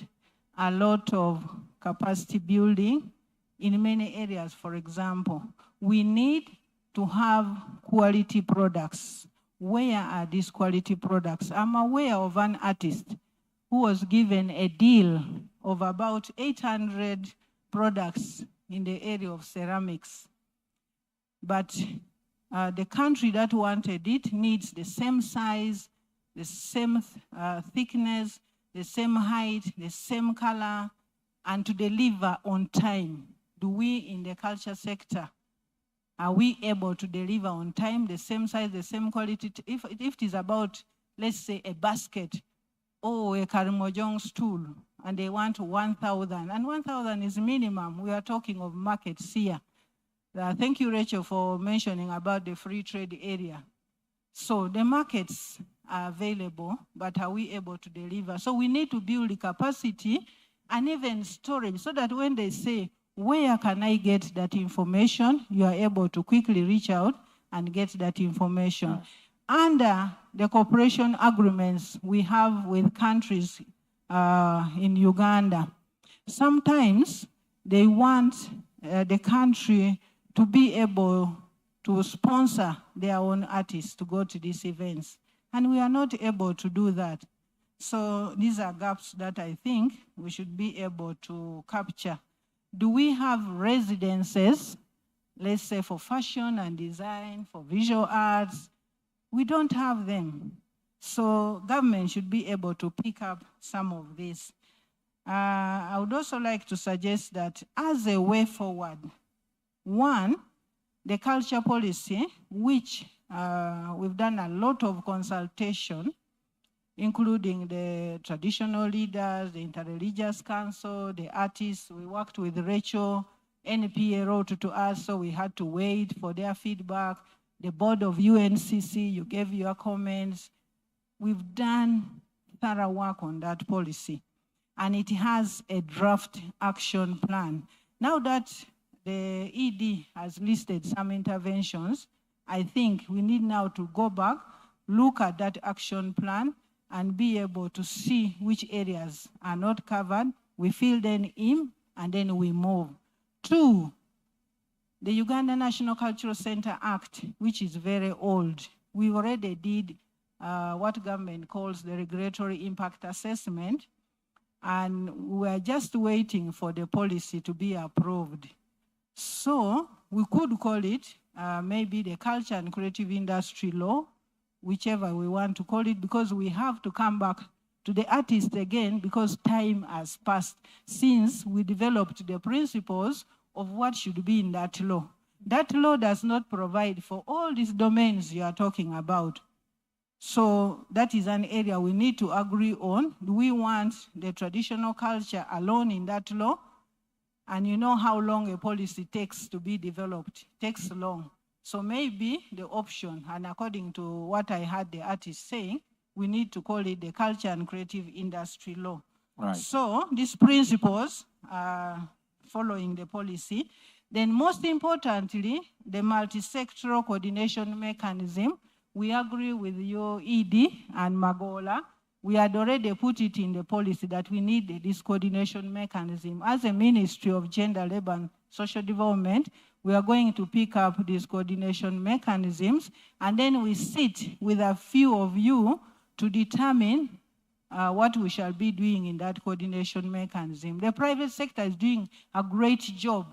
a lot of capacity building in many areas. For example, we need to have quality products. Where are these quality products? I'm aware of an artist who was given a deal of about 800 products in the area of ceramics. But the country that wanted it needs the same size, the same thickness, the same height, the same color, and to deliver on time. Do we in the culture sector, are we able to deliver on time, the same size, the same quality? If it is about, let's say, a basket or a Karimojong stool, and they want 1,000, and 1,000 is minimum. We are talking of markets here. Thank you, Rachel, for mentioning about the free trade area. So the markets are available, but are we able to deliver? So we need to build the capacity and even storage so that when they say, where can I get that information? You are able to quickly reach out and get that information. Under the cooperation agreements we have with countries in Uganda, sometimes they want the country to be able to sponsor their own artists to go to these events. And we are not able to do that. So these are gaps that I think we should be able to capture. Do we have residences, let's say for fashion and design, for visual arts? We don't have them. So government should be able to pick up some of this. I would also like to suggest that as a way forward, one, the culture policy, which we've done a lot of consultation, including the traditional leaders, the interreligious council, the artists. We worked with Rachel. NPA wrote to us, so we had to wait for their feedback. The board of UNCC, you gave your comments. We've done thorough work on that policy, and it has a draft action plan. Now that the ED has listed some interventions, I think we need now to go back, look at that action plan, and be able to see which areas are not covered. We fill them in, and then we move. Two, the Uganda National Cultural Center Act, which is very old. We already did what government calls the regulatory impact assessment, and we're just waiting for the policy to be approved. So we could call it maybe the culture and creative industry law, whichever we want to call it, because we have to come back to the artist again, because time has passed since we developed the principles of what should be in that law. That law does not provide for all these domains you are talking about. So that is an area we need to agree on. Do we want the traditional culture alone in that law? And you know how long a policy takes to be developed. It takes long. So maybe the option, and according to what I heard the artist saying, we need to call it the culture and creative industry law. Right. So these principles are following the policy. Then most importantly, the multi-sectoral coordination mechanism. We agree with your ED and Magola. We had already put it in the policy that we need this coordination mechanism. As a Ministry of Gender, Labor and Social Development, we are going to pick up these coordination mechanisms, and then we sit with a few of you to determine what we shall be doing in that coordination mechanism. The private sector is doing a great job,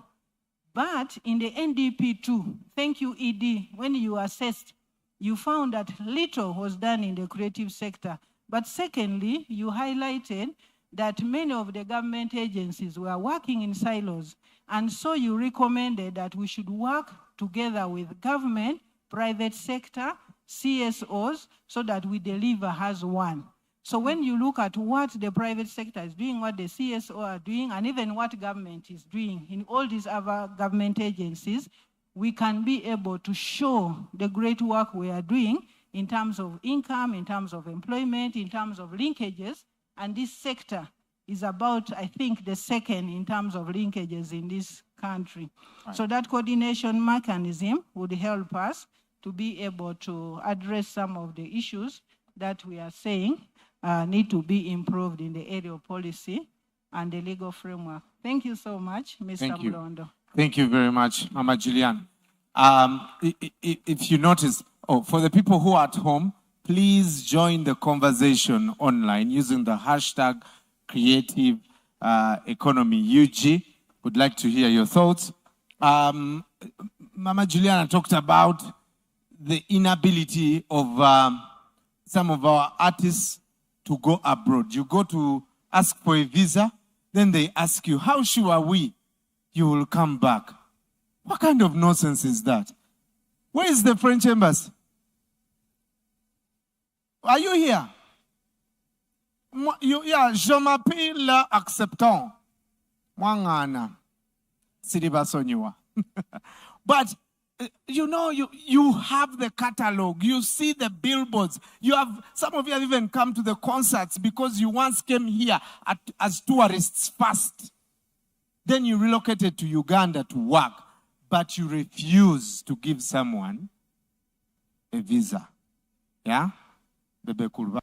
but in the NDP2, thank you, ED, when you assessed, you found that little was done in the creative sector. But secondly, you highlighted that many of the government agencies were working in silos. And so you recommended that we should work together with government, private sector, CSOs, so that we deliver as one. So when you look at what the private sector is doing, what the CSO are doing, and even what government is doing in all these other government agencies, we can be able to show the great work we are doing in terms of income, in terms of employment, in terms of linkages. And this sector is about, I think, the second in terms of linkages in this country. Right. So that coordination mechanism would help us to be able to address some of the issues that we are saying need to be improved in the area of policy and the legal framework. Thank you so much, Mr. Mlondo. Thank you very much, Mama Julian. If you notice, for the people who are at home, please join the conversation online using the hashtag Creative Economy UG. Would like to hear your thoughts. Mama Juliana talked about the inability of some of our artists to go abroad. You go to ask for a visa, then they ask you, how sure are we you will come back? What kind of nonsense is that? Where is the French embassy? Are you here? Yeah, je m'appelle acceptant. Mwangana. Siribasonywa. But you know, you have the catalog, you see the billboards, some of you have even come to the concerts because you once came here as tourists first. Then you relocated to Uganda to work, but you refuse to give someone a visa. Yeah? Bebe Kurba.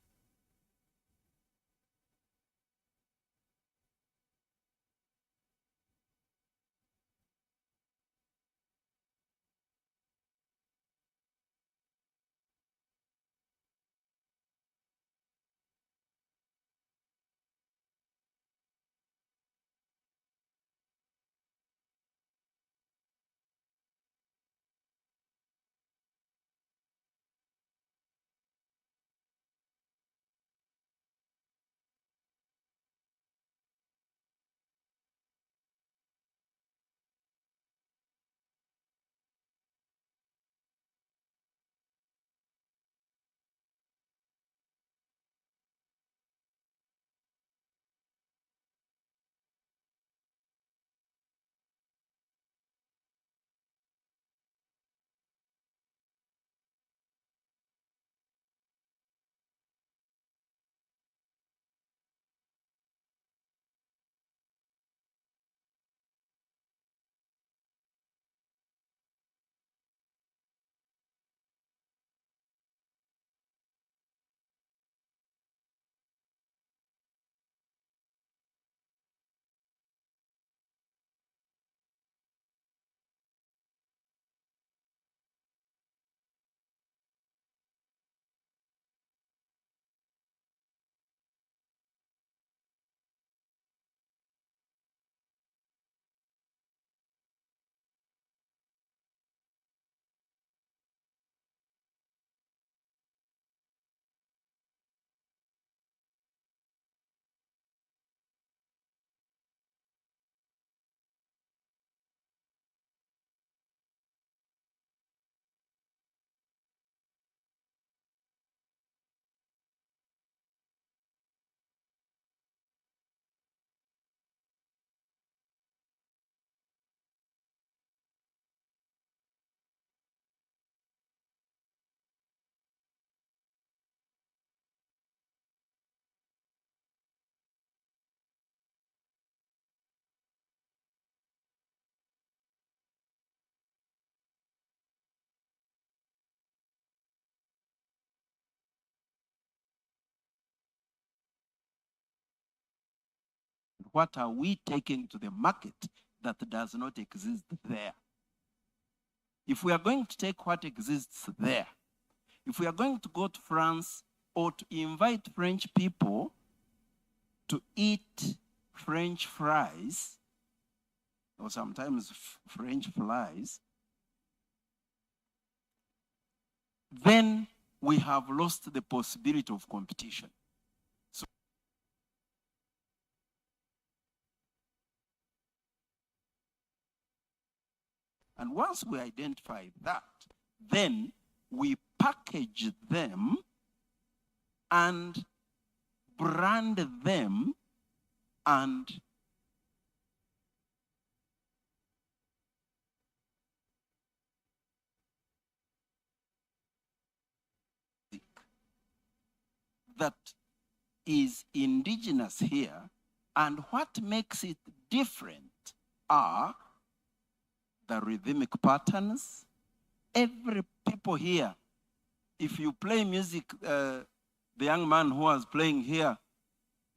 what are we taking to the market that does not exist there? If we are going to take what exists there, if we are going to go to France or to invite French people to eat French fries, or sometimes French flies, then we have lost the possibility of competition. So, and once we identify that, then we package them and brand them and that is indigenous here, and what makes it different are the rhythmic patterns. Every people here, if you play music, the young man who was playing here,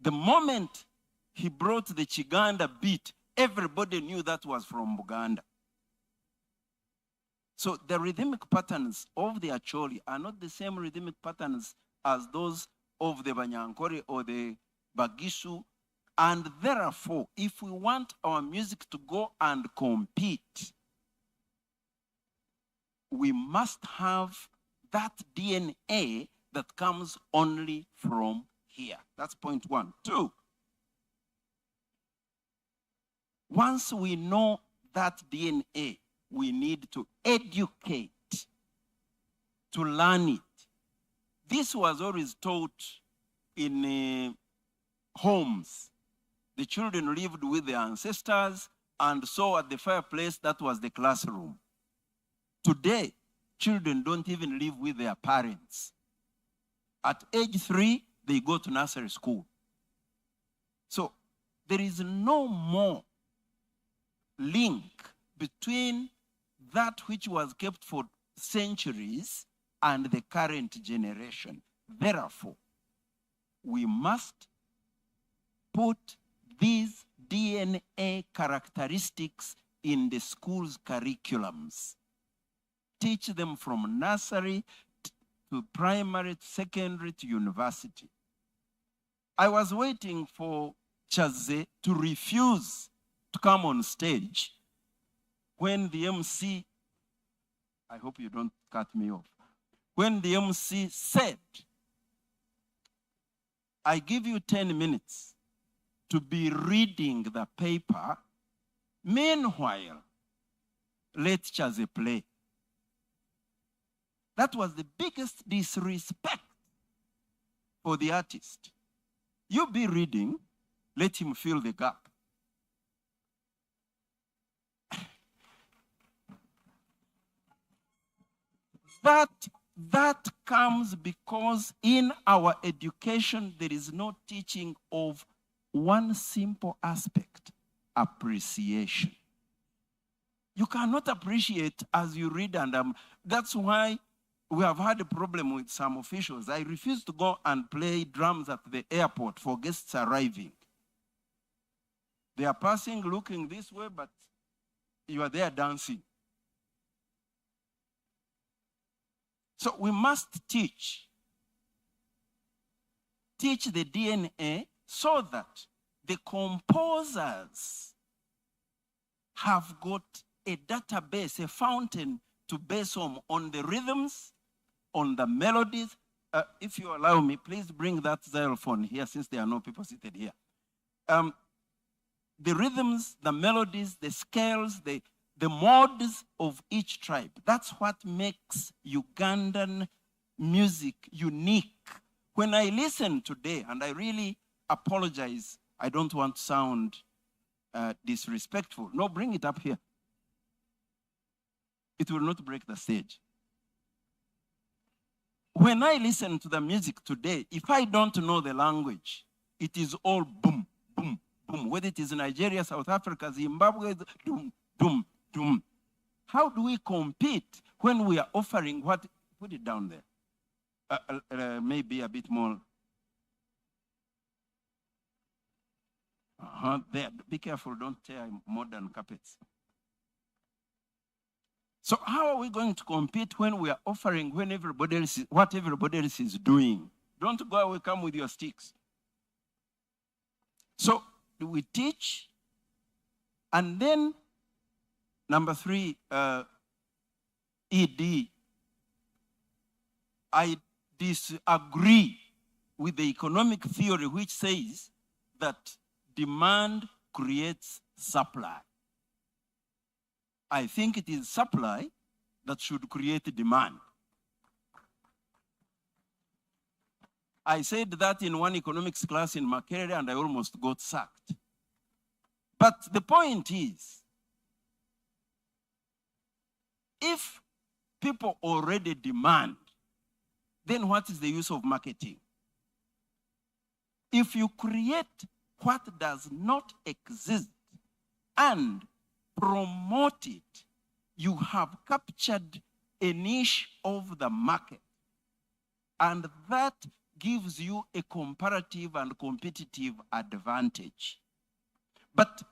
the moment he brought the Chiganda beat, everybody knew that was from Buganda. So the rhythmic patterns of the Acholi are not the same rhythmic patterns as those of the Banyankore or the Bagishu. And therefore, if we want our music to go and compete, we must have that DNA that comes only from here. That's point one. Two, once we know that DNA, we need to educate, to learn it. This was always taught in homes. The children lived with their ancestors, and so at the fireplace, that was the classroom. Today, children don't even live with their parents. At age 3, they go to nursery school. So there is no more link between that which was kept for centuries and the current generation. Therefore, we must put these DNA characteristics in the school's curriculums. Teach them from nursery to primary, to secondary, to university. I was waiting for Chaze to refuse to come on stage when the MC, I hope you don't cut me off, when the MC said, I give you 10 minutes to be reading the paper, meanwhile, let Chaze play. That was the biggest disrespect for the artist. You be reading, let him fill the gap. That comes because in our education, there is no teaching of one simple aspect, appreciation. You cannot appreciate as you read, and that's why we have had a problem with some officials. I refuse to go and play drums at the airport for guests arriving. They are passing, looking this way, but you are there dancing. So we must teach the DNA so that the composers have got a database, a fountain to base on the rhythms, on the melodies. If you allow me, please bring that xylophone here since there are no people seated here. The rhythms, the melodies, the scales, the modes of each tribe. That's what makes Ugandan music unique. When I listen today, and I really apologize, I don't want to sound disrespectful. No, bring it up here. It will not break the stage. When I listen to the music today, if I don't know the language, it is all boom, boom, boom. Whether it is Nigeria, South Africa, Zimbabwe, boom, boom, boom. How do we compete when we are offering what? Put it down there. Maybe a bit more. There, be careful, don't tear modern carpets. So how are we going to compete when we are offering when everybody else is, what everybody else is doing? Don't go away, come with your sticks. So we teach, and then number 3, ED. I disagree with the economic theory which says that demand creates supply. I think it is supply that should create demand. I said that in one economics class in Makerere and I almost got sacked. But the point is, if people already demand, then what is the use of marketing? If you create what does not exist and promote it, you have captured a niche of the market. And that gives you a comparative and competitive advantage. But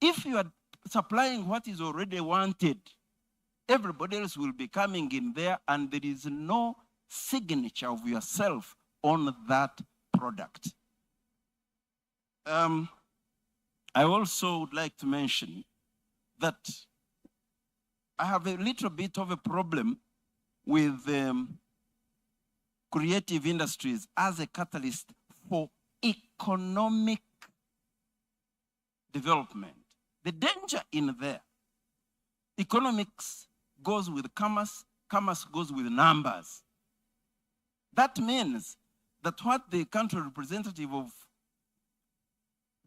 if you are supplying what is already wanted, everybody else will be coming in there and there is no signature of yourself on that product. I also would like to mention that I have a little bit of a problem with creative industries as a catalyst for economic development. The danger in there, economics goes with commerce, commerce goes with numbers. That means that what the country representative of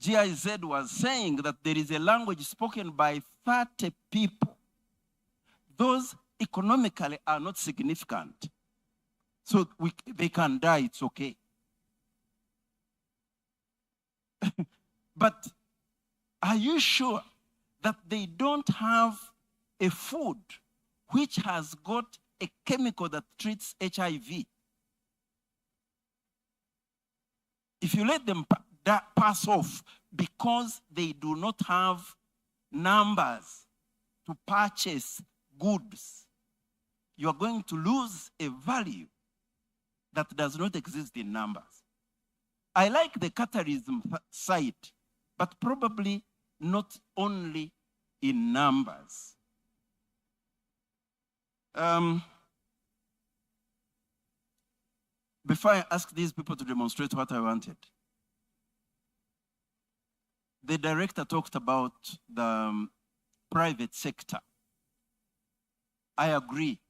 GIZ was saying, that there is a language spoken by 30 people. Those economically are not significant. So they can die, it's okay. But are you sure that they don't have a food which has got a chemical that treats HIV? If you let them pass off because they do not have numbers to purchase goods, you are going to lose a value that does not exist in numbers. I like the Qatarism side, but probably not only in numbers. Before I ask these people to demonstrate what I wanted, the director talked about the private sector. I agree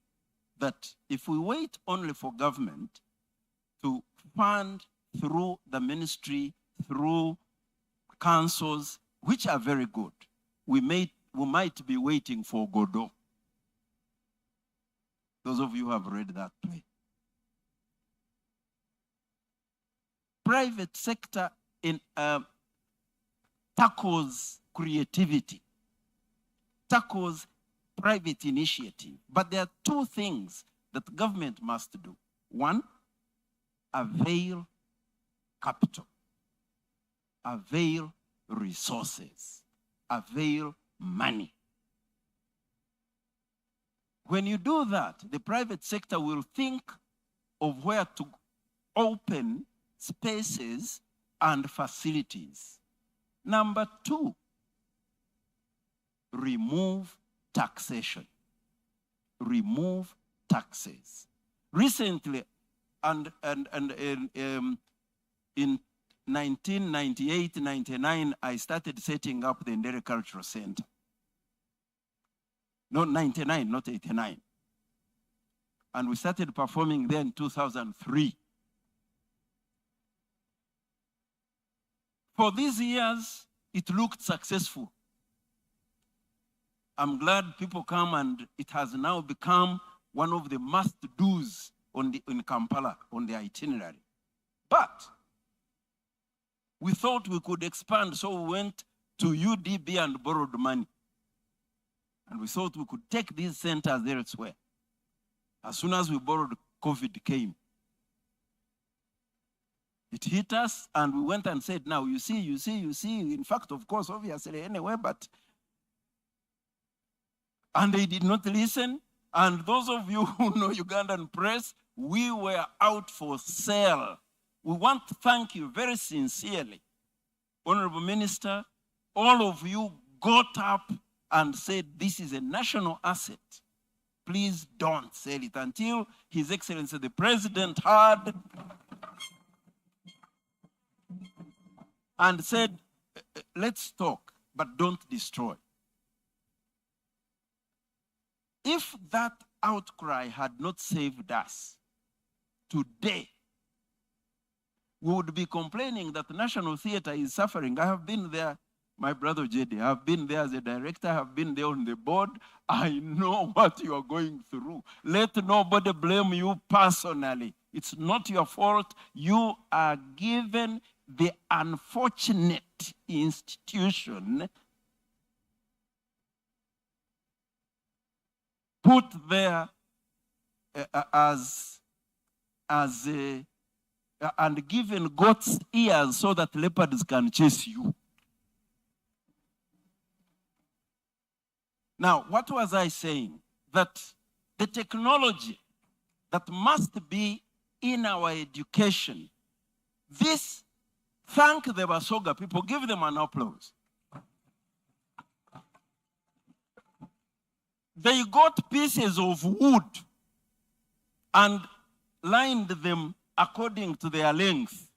that if we wait only for government to fund through the ministry, through councils, which are very good, we might be waiting for Godot. Those of you who have read that play. Private sector in tackles creativity, tackles private initiative. But there are two things that government must do. One, avail capital, avail resources, avail money. When you do that, the private sector will think of where to open spaces and facilities. Number two, remove taxation. Remove taxes. Recently, in 1998-99, I started setting up the Ndere Cultural Center. No, 99, not 89. And we started performing there in 2003. For these years, it looked successful. I'm glad people come, and it has now become one of the must-dos in Kampala on the itinerary. But we thought we could expand, so we went to UDB and borrowed money. And we thought we could take these centers elsewhere. As soon as we borrowed, COVID came. It hit us, and we went and said, now, you see. In fact, of course, obviously, anyway, but... And they did not listen. And those of you who know Ugandan press, we were out for sale. We want to thank you very sincerely. Honorable Minister, all of you got up and said, this is a national asset. Please don't sell it until His Excellency the President heard and said, let's talk, but don't destroy. If that outcry had not saved us, today, we would be complaining that the National Theatre is suffering. I have been there, my brother JD, I have been there as a director, I have been there on the board. I know what you are going through. Let nobody blame you personally. It's not your fault. You are given the unfortunate institution put there and given goat's ears so that leopards can chase you. Now, what was I saying? That the technology that must be in our education, this, thank the Basoga people, give them an applause. They got pieces of wood and lined them according to their length.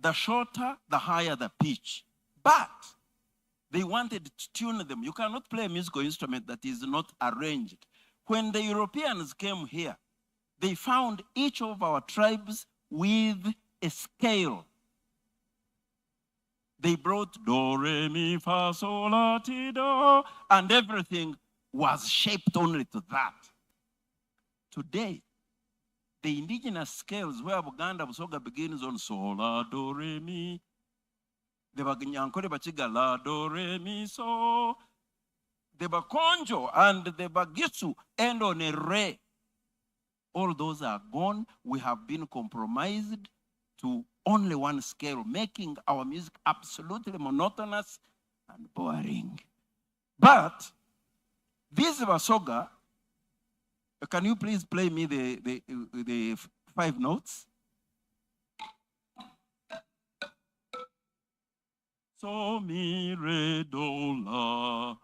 The shorter, the higher the pitch. But they wanted to tune them. You cannot play a musical instrument that is not arranged. When the Europeans came here, they found each of our tribes with a scale. They brought do, re, mi, fa, sol, la, ti, do, and everything was shaped only to that. Today, the indigenous scales where Buganda Busoga begins on sol, la, do, re, mi, the Baginyankore Bachiga, la, do, re, mi, so, the Bakonjo and the Bagisu end on a re. All those are gone. We have been compromised to only one scale, making our music absolutely monotonous and boring. But this Basoga, can you please play me the 5 notes? So, mi, re, do, la.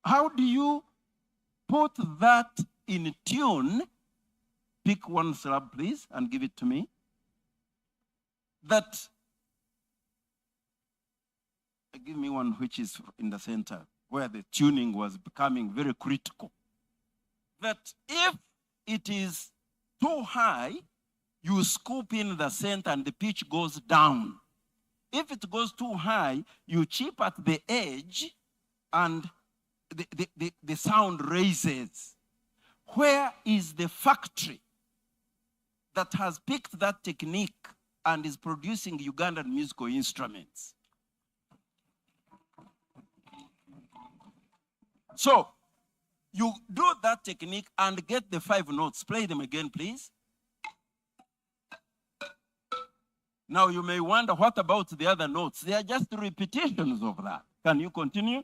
How do you put that in tune? Pick one syllable, please, and give it to me. That, give me one which is in the center, where the tuning was becoming very critical. That if it is too high, you scoop in the center and the pitch goes down. If it goes too high, you chip at the edge and the sound raises. Where is the factory that has picked that technique and is producing Ugandan musical instruments? So, you do that technique and get the 5 notes. Play them again, please. Now, you may wonder, what about the other notes? They are just repetitions of that. Can you continue?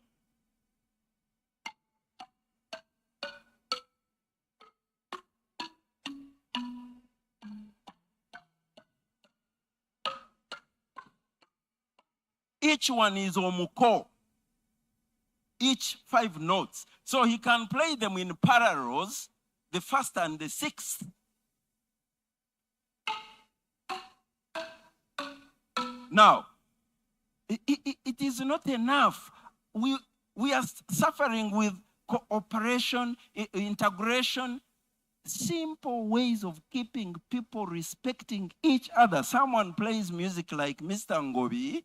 Each one is omuko. Each 5 notes. So he can play them in parallels, the first and the 6th. Now, it is not enough. We are suffering with cooperation, integration, simple ways of keeping people respecting each other. Someone plays music like Mr. Ngobi.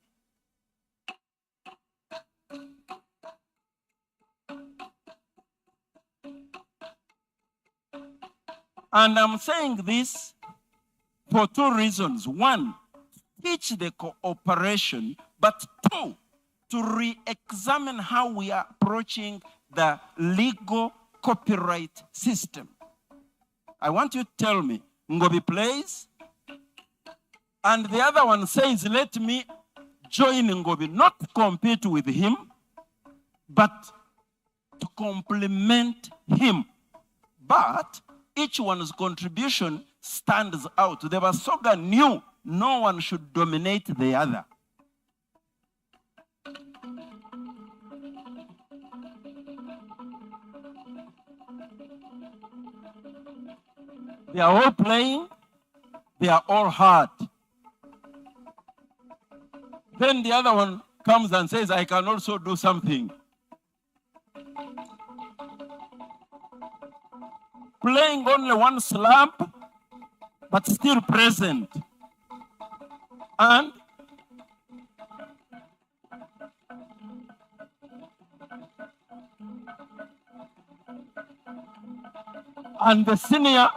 And I'm saying this for 2 reasons. 1, teach the cooperation, but 2, to re-examine how we are approaching the legal copyright system. I want you to tell me, Ngobi plays, and the other one says, let me join Ngobi, not compete with him, but to complement him. But each one's contribution stands out. The Basoga knew no one should dominate the other. They are all playing, they are all hard. Then the other one comes and says, I can also do something. Playing only one slump, but still present. And the senior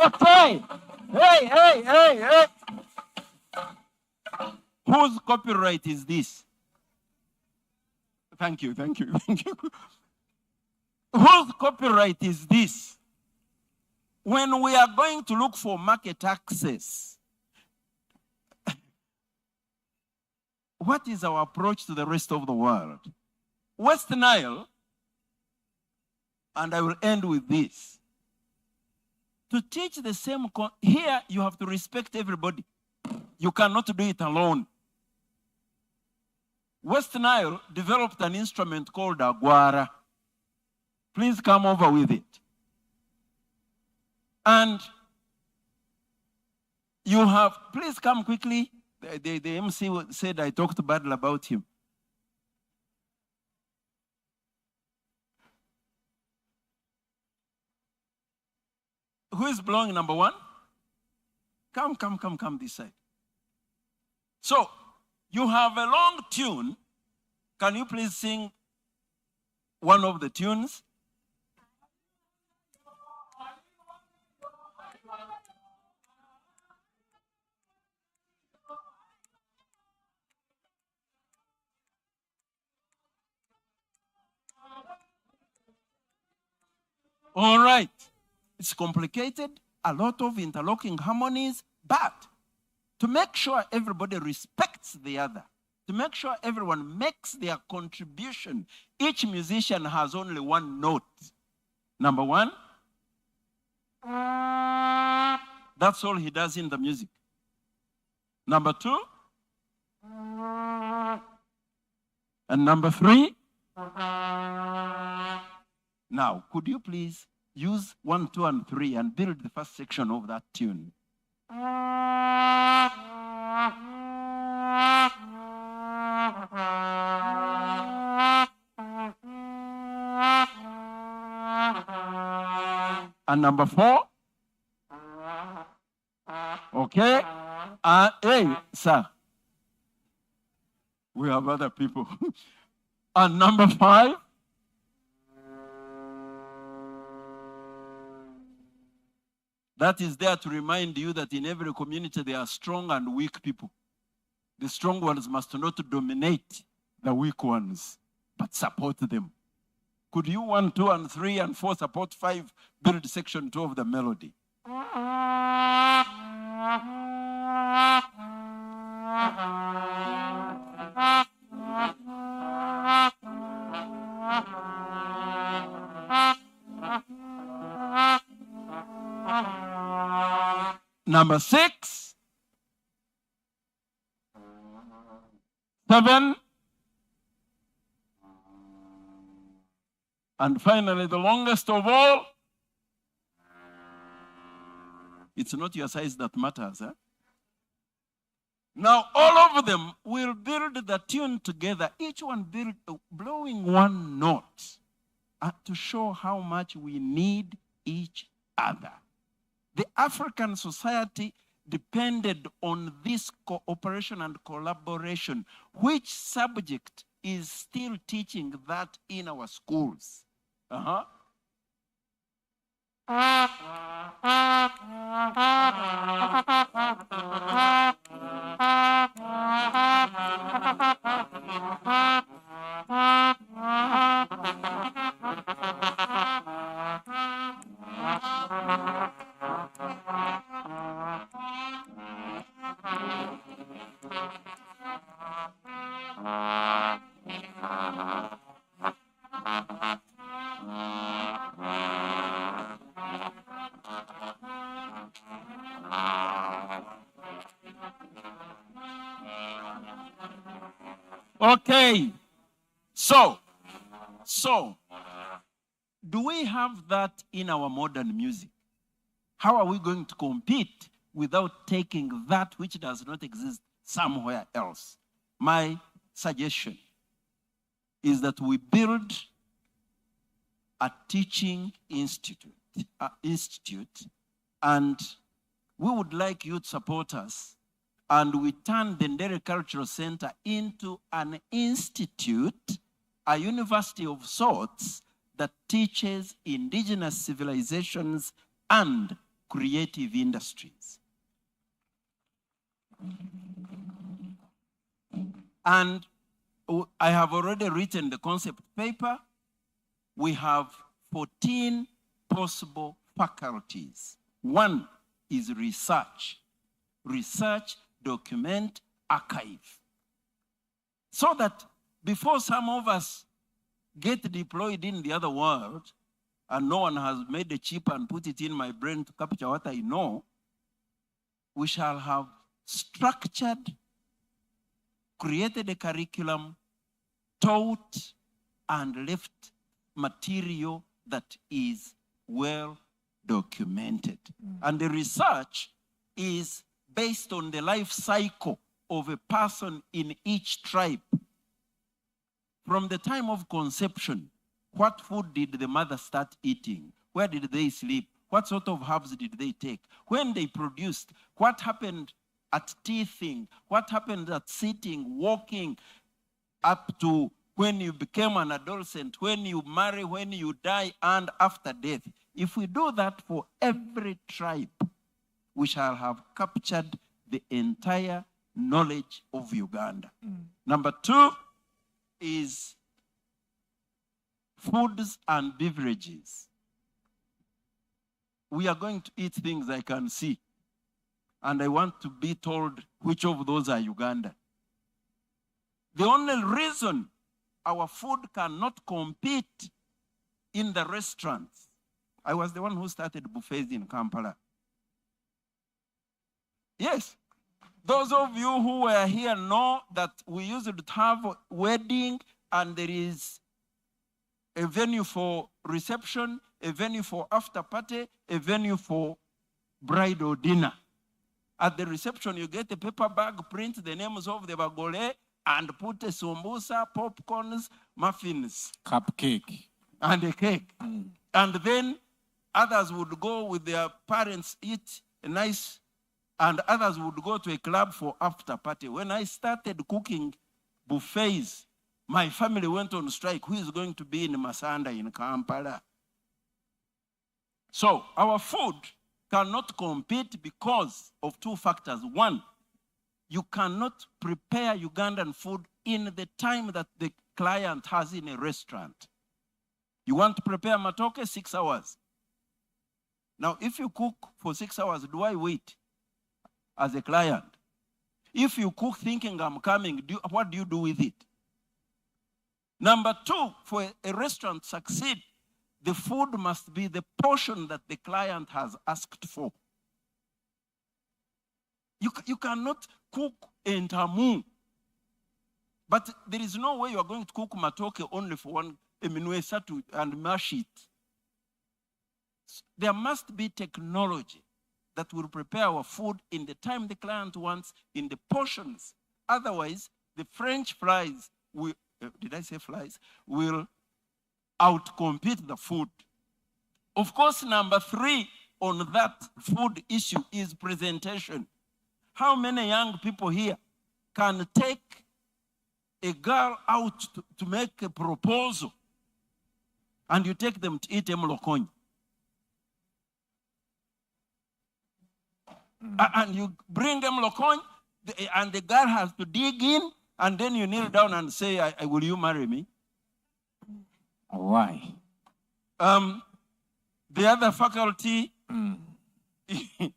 okay. Hey. Whose copyright is this? Thank you. Whose copyright is this? When we are going to look for market access, what is our approach to the rest of the world? West Nile, and I will end with this. To teach the same, here you have to respect everybody. You cannot do it alone. West Nile developed an instrument called Aguara. Please come over with it. And you have, please come quickly. The MC said I talked badly about him. Who is blowing number one? Come this side. So, you have a long tune. Can you please sing one of the tunes? All right. It's complicated, a lot of interlocking harmonies, but to make sure everybody respects the other, to make sure everyone makes their contribution, each musician has only one note. Number one, that's all he does in the music. Number two, and number three. Now, could you please use 1, 2, and 3 and build the first section of that tune? And number 4. Okay. Hey, sir. We have other people. And number 5. That is there to remind you that in every community there are strong and weak people. The strong ones must not dominate the weak ones, but support them. Could you 1, 2, and 3, and 4 support 5, build section 2 of the melody? Number 6, 7, and finally the longest of all, It's not your size that matters. Huh? Now, all of them will build the tune together, each one blowing one note to show how much we need each other. The African society depended on this cooperation and collaboration. Which subject is still teaching that in our schools? Okay, so do we have that in our modern music? How are we going to compete without taking that which does not exist somewhere else? My suggestion is that we build a teaching institute, and we would like you to support us, and we turn the Ndere Cultural Center into an institute, a university of sorts that teaches indigenous civilizations and creative industries. And I have already written the concept paper. We have 14 possible faculties. One is research, document, archive. So that before some of us get deployed in the other world, and no one has made a chip and put it in my brain to capture what I know, we shall have structured, created a curriculum, taught, and left material that is well documented. And the research is based on the life cycle of a person in each tribe. From the time of conception, what food did the mother start eating? Where did they sleep? What sort of herbs did they take? When they produced, what happened at teething? What happened at sitting, walking, up to when you became an adolescent, when you marry, when you die, and after death? If we do that for every tribe, we shall have captured the entire knowledge of Uganda. Number two is foods and beverages. We are going to eat things I can see, and I want to be told which of those are Uganda. The only reason our food cannot compete in the restaurants, I was the one who started buffets in Kampala. Yes, those of you who were here know that we used to have a wedding, and there is a venue for reception, a venue for after party, a venue for bridal dinner. At the reception, you get a paper bag, print the names of the bagole, and put a sambusa, popcorns, muffins. Cupcake. And a cake. And then others would go with their parents, eat a nice, and others would go to a club for after party. When I started cooking buffets, my family went on strike. Who is going to be in Masanda in Kampala? So our food cannot compete because of two factors. One, you cannot prepare Ugandan food in the time that the client has in a restaurant. You want to prepare matoke, 6 hours. Now, if you cook for 6 hours, do I wait as a client? If you cook thinking I'm coming, what do you do with it? Number two, for a restaurant to succeed, the food must be the portion that the client has asked for. You cannot cook entamu, but there is no way you are going to cook matoke only for one and mash it. There must be technology that will prepare our food in the time the client wants, in the portions. Otherwise, the French fries, did I say flies? Will outcompete the food. Of course, number 3 on that food issue is presentation. How many young people here can take a girl out to make a proposal and you take them to eat emlokonyi? And you bring them lokonyi, and the girl has to dig in, and then you kneel down and say, will you marry me? Why? The other faculty, the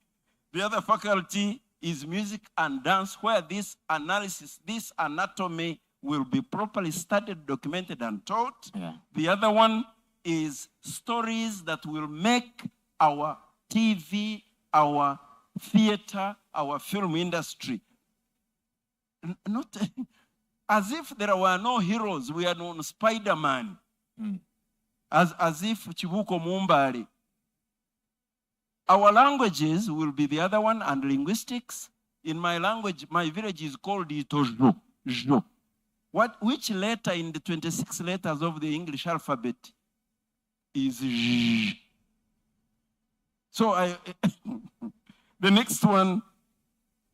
other faculty is music and dance, where this analysis, this anatomy will be properly studied, documented, and taught. Yeah. The other one is stories that will make our TV, our theater, our film industry, not as if there were no heroes. We are known Spider-Man. As if Chibuko Mumbari. Our languages will be the other one, and linguistics. In my language, my village is called Itojo. Which letter in the 26 letters of the English alphabet is J? So the next one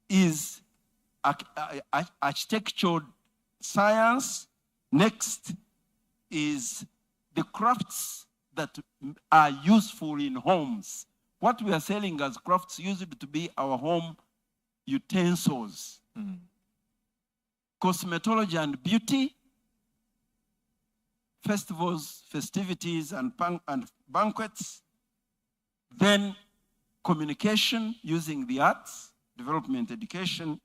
is architectural science. Next is the crafts that are useful in homes. What we are selling as crafts used to be our home utensils. Cosmetology and beauty, festivals, festivities, and banquets. Then communication using the arts, development education,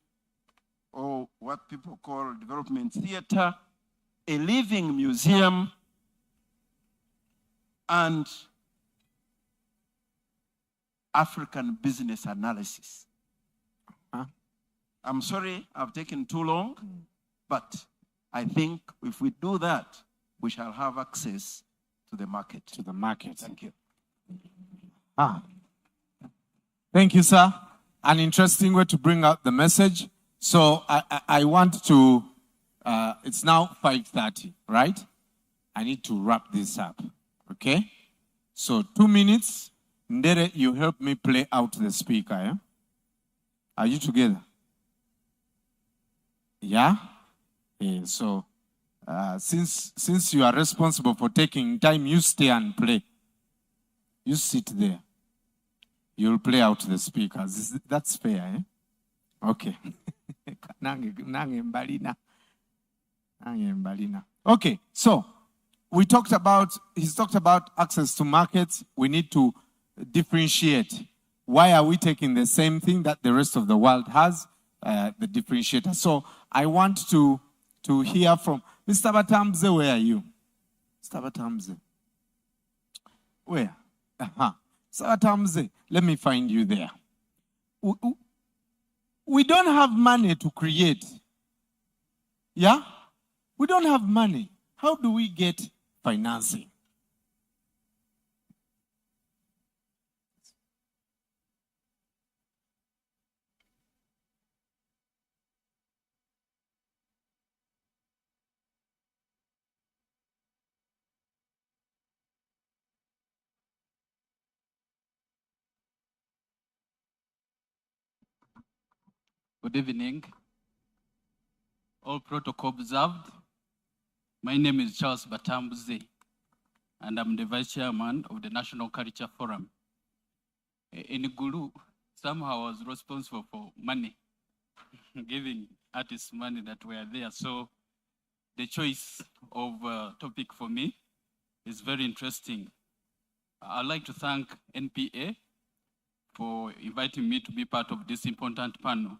or what people call development theater, a living museum, and African business analysis. I'm sorry I've taken too long, but I think if we do that, we shall have access to the market. To the market. Thank you. Thank you, sir. An interesting way to bring out the message. So I want to, it's now 5:30, right? I need to wrap this up, okay? So 2 minutes. Ndere, you help me play out the speaker, yeah? Are you together? Yeah? Yeah, so since you are responsible for taking time, you stay and play. You sit there. You'll play out the speakers. That's fair, eh? Okay. Okay, so he's talked about access to markets. We need to differentiate. Why are we taking the same thing that the rest of the world has, the differentiator? So I want to hear from Mr. Batamze. Where are you? Mr. Batamze. Where? Mr. Batamze, let me find you there. We don't have money to create. Yeah? We don't have money. How do we get financing? Good evening. All protocol observed. My name is Charles Batambuze, and I'm the Vice Chairman of the National Culture Forum. In Gulu, somehow I was responsible for money, giving artists money that were there. So the choice of topic for me is very interesting. I'd like to thank NPA for inviting me to be part of this important panel.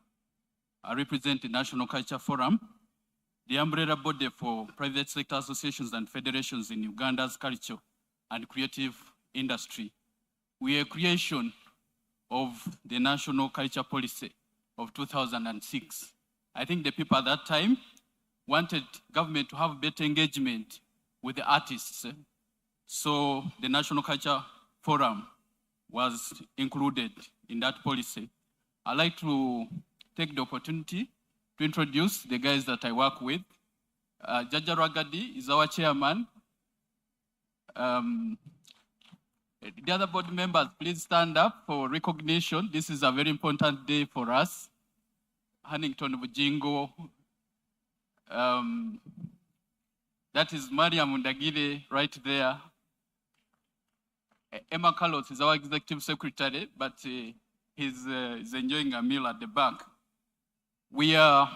I represent the National Culture Forum, the umbrella body for private sector associations and federations in Uganda's culture and creative industry. We are a creation of the National Culture Policy of 2006. I think the people at that time wanted government to have better engagement with the artists. So the National Culture Forum was included in that policy. I'd like to take the opportunity to introduce the guys that I work with. Jaja Ragadi is our chairman. The other board members, please stand up for recognition. This is a very important day for us. Hannington Bujingo. That is Mariam Ndagire right there. Emma Carlos is our executive secretary, but he's enjoying a meal at the back. We are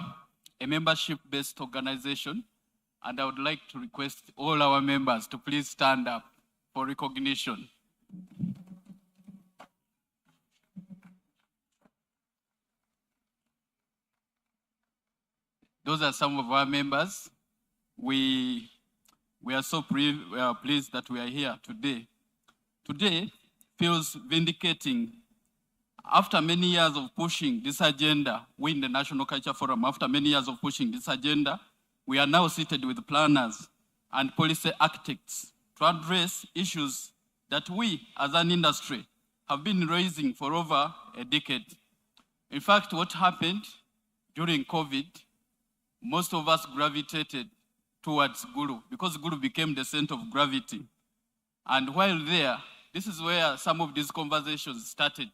a membership-based organization, and I would like to request all our members to please stand up for recognition. Those are some of our members. We are so pleased that we are here today. Today feels vindicating. After many years of pushing this agenda, we in the National Culture Forum, after many years of pushing this agenda, we are now seated with planners and policy architects to address issues that we as an industry have been raising for over a decade. In fact, what happened during COVID, most of us gravitated towards Gulu because Gulu became the center of gravity. And while there, this is where some of these conversations started.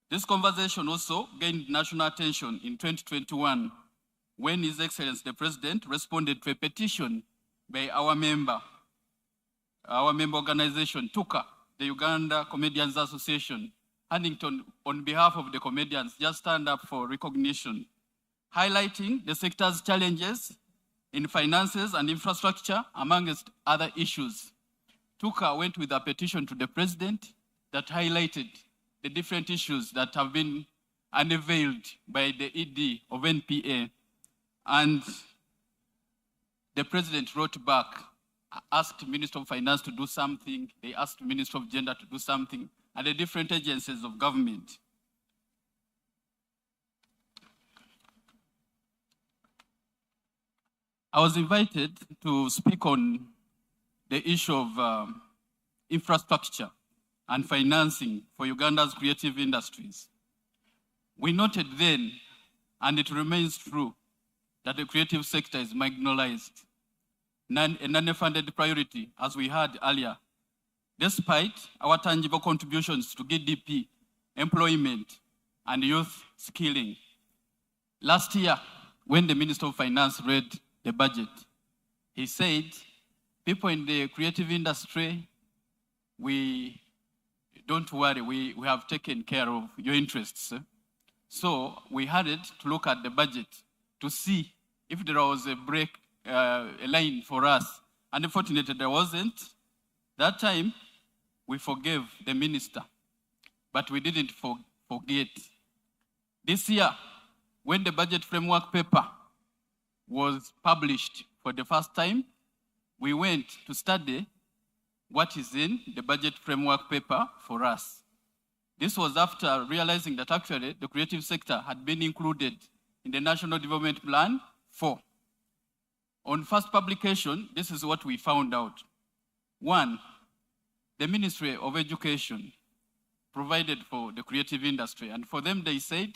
This conversation also gained national attention in 2021 when His Excellency the President responded to a petition by our member organization, TUCA, the Uganda Comedians Association. Huntington, on behalf of the comedians, just stand up for recognition, highlighting the sector's challenges in finances and infrastructure, amongst other issues. TUCA went with a petition to the President that highlighted the different issues that have been unveiled by the ED of NPA. And the President wrote back, asked Minister of Finance to do something, they asked Minister of Gender to do something, and the different agencies of government. I was invited to speak on the issue of infrastructure and financing for Uganda's creative industries. We noted then, and it remains true, that the creative sector is marginalized, a non-funded priority, as we heard earlier, despite our tangible contributions to GDP, employment, and youth skilling. Last year, when the Minister of Finance read the budget, he said, people in the creative industry, don't worry, we have taken care of your interests. So we had it to look at the budget to see if there was a line for us. And unfortunately, there wasn't. That time, we forgave the minister, but we didn't forget. This year, when the budget framework paper was published for the first time, we went to study what is in the budget framework paper for us. This was after realizing that actually the creative sector had been included in the National Development Plan 4. On first publication, this is what we found out. One, the Ministry of Education provided for the creative industry, and for them they said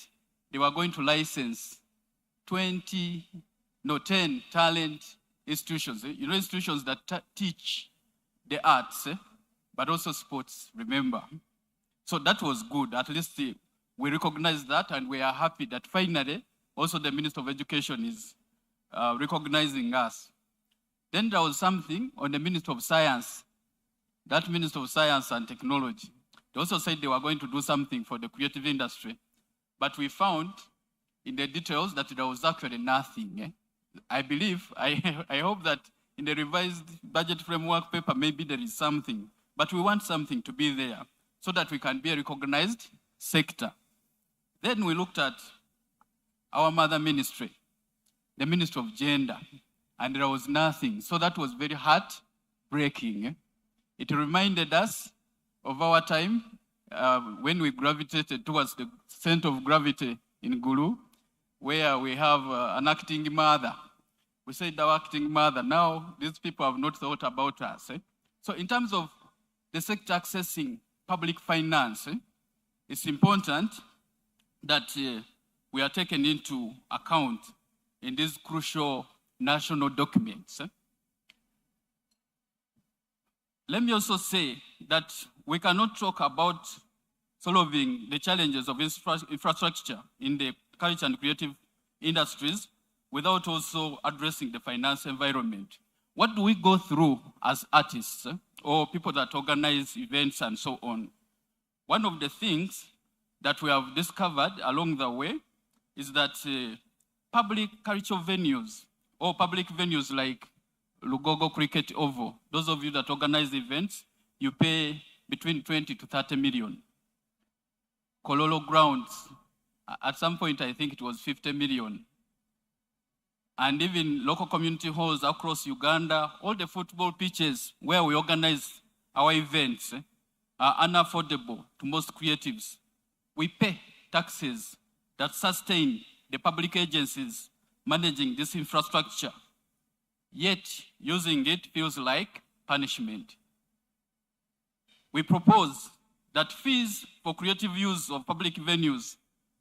they were going to license 10 talent institutions, institutions that teach the arts, but also sports, remember. So that was good. At least we recognize that, and we are happy that finally also the Minister of Education is recognizing us. Then there was something on the Minister of Science, that Minister of Science and Technology. They also said they were going to do something for the creative industry, but we found in the details that there was actually nothing. I believe, I hope that in the revised budget framework paper, maybe there is something, but we want something to be there so that we can be a recognized sector. Then we looked at our mother ministry, the Ministry of Gender, and there was nothing. So that was very heartbreaking. It reminded us of our time when we gravitated towards the center of gravity in Gulu, where we have an acting mother. We said our acting mother. Now, these people have not thought about us. So in terms of the sector accessing public finance, it's important that we are taken into account in these crucial national documents. Let me also say that we cannot talk about solving the challenges of infrastructure in the culture and creative industries without also addressing the finance environment. What do we go through as artists or people that organize events and so on? One of the things that we have discovered along the way is that public cultural venues or public venues like Lugogo Cricket Oval, those of you that organize events, you pay between 20 to 30 million. Kololo Grounds, at some point I think it was 50 million. And even local community halls across Uganda, all the football pitches where we organize our events are unaffordable to most creatives. We pay taxes that sustain the public agencies managing this infrastructure, yet using it feels like punishment. We propose that fees for creative use of public venues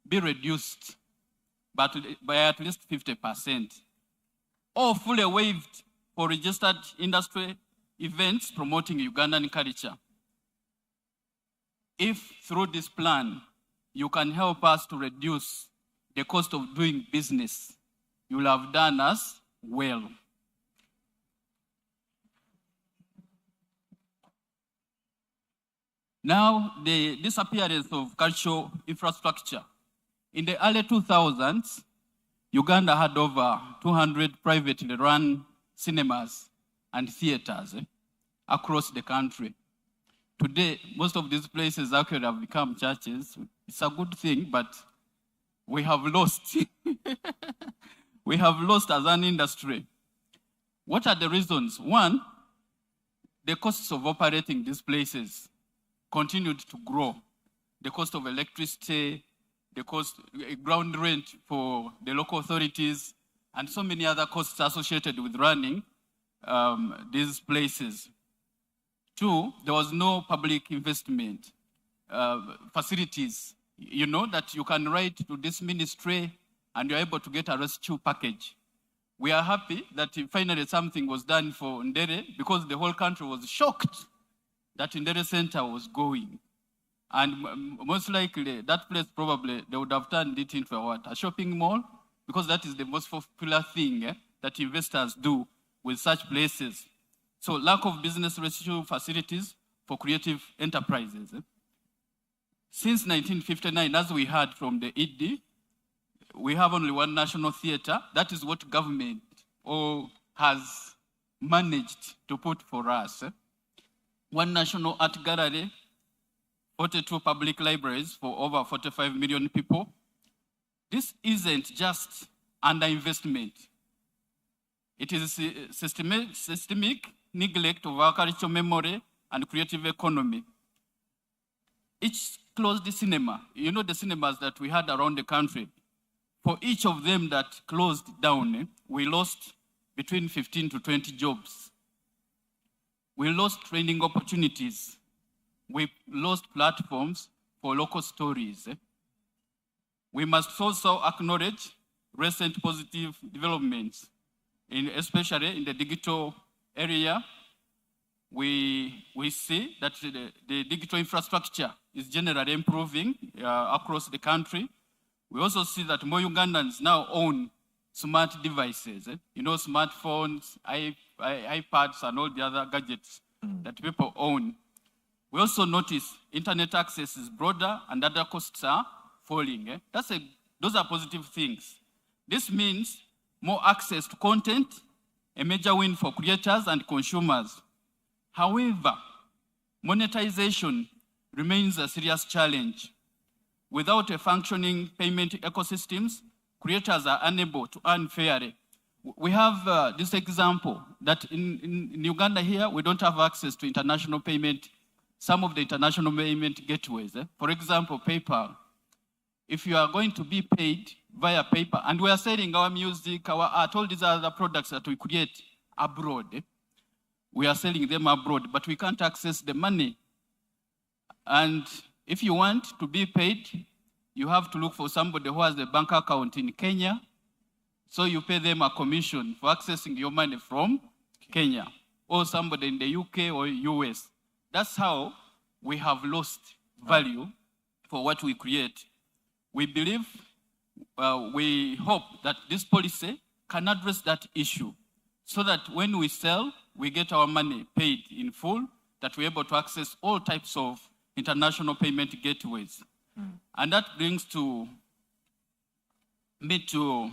be reduced by at least 50%, or fully waived for registered industry events promoting Ugandan culture. If through this plan, you can help us to reduce the cost of doing business, you will have done us well. Now, the disappearance of cultural infrastructure. In the early 2000s, Uganda had over 200 privately run cinemas and theaters across the country. Today, most of these places actually have become churches. It's a good thing, but we have lost. We have lost as an industry. What are the reasons? One, the costs of operating these places continued to grow. The cost of electricity, the cost, ground rent for the local authorities, and so many other costs associated with running these places. Two, there was no public investment. Facilities, you know that you can write to this ministry and you're able to get a rescue package. We are happy that finally something was done for Ndere because the whole country was shocked that Ndere Center was going. And most likely, that place probably, they would have turned it into a shopping mall, because that is the most popular thing that investors do with such places. So lack of business rescue facilities for creative enterprises. Since 1959, as we heard from the ED, we have only one national theater. That is what government has managed to put for us. One national art gallery, 42 public libraries for over 45 million people. This isn't just underinvestment. It is a systemic neglect of our cultural memory and creative economy. Each closed cinema, you know the cinemas that we had around the country, for each of them that closed down, we lost between 15 to 20 jobs. We lost training opportunities. We lost platforms for local stories. We must also acknowledge recent positive developments, especially in the digital area. We see that the digital infrastructure is generally improving across the country. We also see that more Ugandans now own smart devices, you know, smartphones, iPads, and all the other gadgets that people own. We also notice internet access is broader and other costs are falling. Those are positive things. This means more access to content, a major win for creators and consumers. However, monetization remains a serious challenge. Without a functioning payment ecosystems, creators are unable to earn fairly. We have this example that in Uganda here, we don't have access to international payment, some of the international payment gateways. For example, PayPal. If you are going to be paid via PayPal, and we are selling our music, our art, all these other products that we create abroad, we are selling them abroad, but we can't access the money. And If you want to be paid, you have to look for somebody who has a bank account in Kenya. So you pay them a commission for accessing your money from Kenya, or somebody in the UK or US. That's how we have lost value for what we create. We believe, we hope that this policy can address that issue so that when we sell, we get our money paid in full, that we're able to access all types of international payment gateways. And that brings me to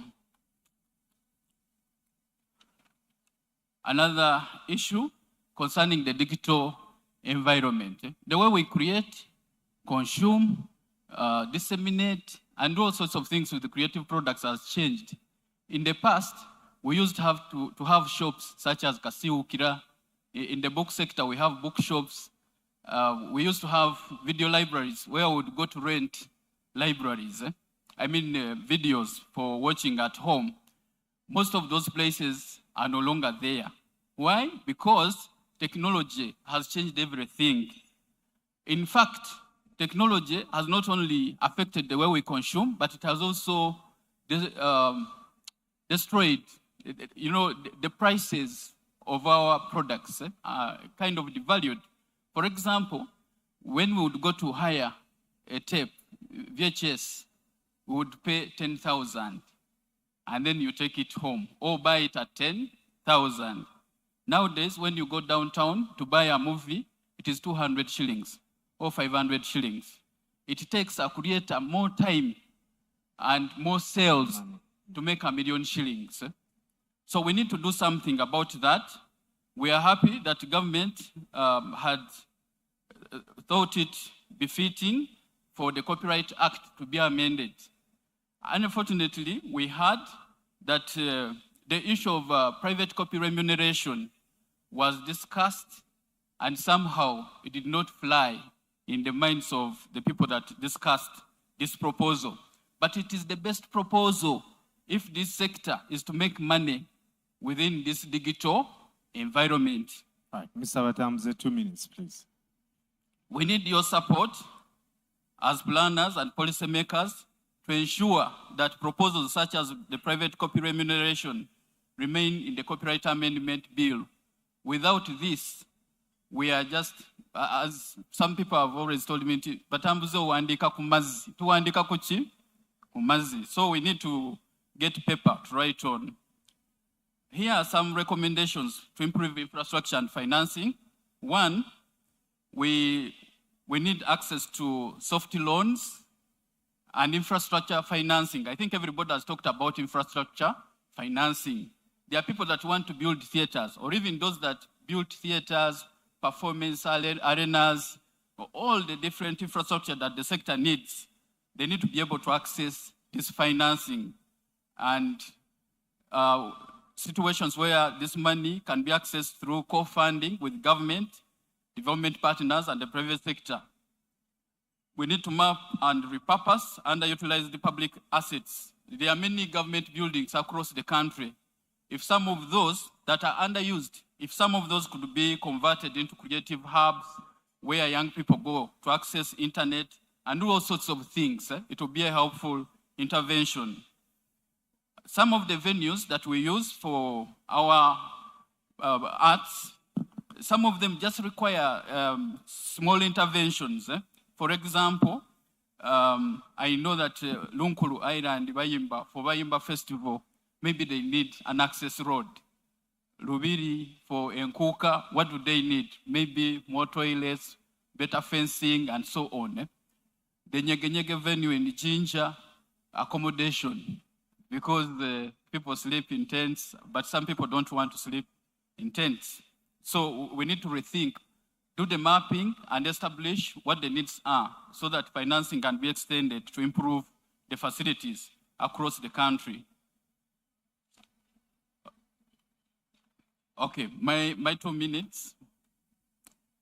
another issue concerning the digital environment. The way we create, consume, disseminate, and all sorts of things with the creative products has changed. In the past, we used to have shops such as Kasiukira. In the book sector, we have bookshops. We used to have video libraries where we would go to rent libraries. Videos for watching at home. Most of those places are no longer there. Why? Because technology has changed everything. In fact, technology has not only affected the way we consume, but it has also destroyed, the prices of our products are kind of devalued. For example, when we would go to hire a tape, VHS, we would pay 10,000, and then you take it home, or buy it at 10,000. Nowadays, when you go downtown to buy a movie, it is 200 shillings or 500 shillings. It takes a creator more time and more sales to make 1 million shillings. So we need to do something about that. We are happy that the government had thought it befitting for the Copyright Act to be amended. Unfortunately, we heard that the issue of private copy remuneration was discussed, and somehow it did not fly in the minds of the people that discussed this proposal. But it is the best proposal if this sector is to make money within this digital environment. All right, Mr. Batambuze, 2 minutes, please. We need your support as planners and policymakers to ensure that proposals such as the private copy remuneration remain in the Copyright Amendment Bill. Without this, we are just, as some people have always told me, Batambuze uandika kumazi. Tuandika kuchi? Kumazi. So we need to get paper to write on. Here are some recommendations to improve infrastructure and financing. One, we need access to soft loans and infrastructure financing. I think everybody has talked about infrastructure financing. There are people that want to build theaters, or even those that build theaters, performance arenas, all the different infrastructure that the sector needs. They need to be able to access this financing, and situations where this money can be accessed through co-funding with government, development partners, and the private sector. We need to map and repurpose underutilized public assets. There are many government buildings across the country. If some of those that are underused, if some of those could be converted into creative hubs where young people go to access internet and do all sorts of things, it will be a helpful intervention. Some of the venues that we use for our arts, some of them just require small interventions. For example, I know that Lunkulu Island, for Bayimba Festival, maybe they need an access road. Lubiri for Nkuka, what do they need? Maybe more toilets, better fencing, and so on. The Nyege venue in Jinja, accommodation, because the people sleep in tents, but some people don't want to sleep in tents. So we need to rethink, do the mapping, and establish what the needs are so that financing can be extended to improve the facilities across the country. Okay, my 2 minutes.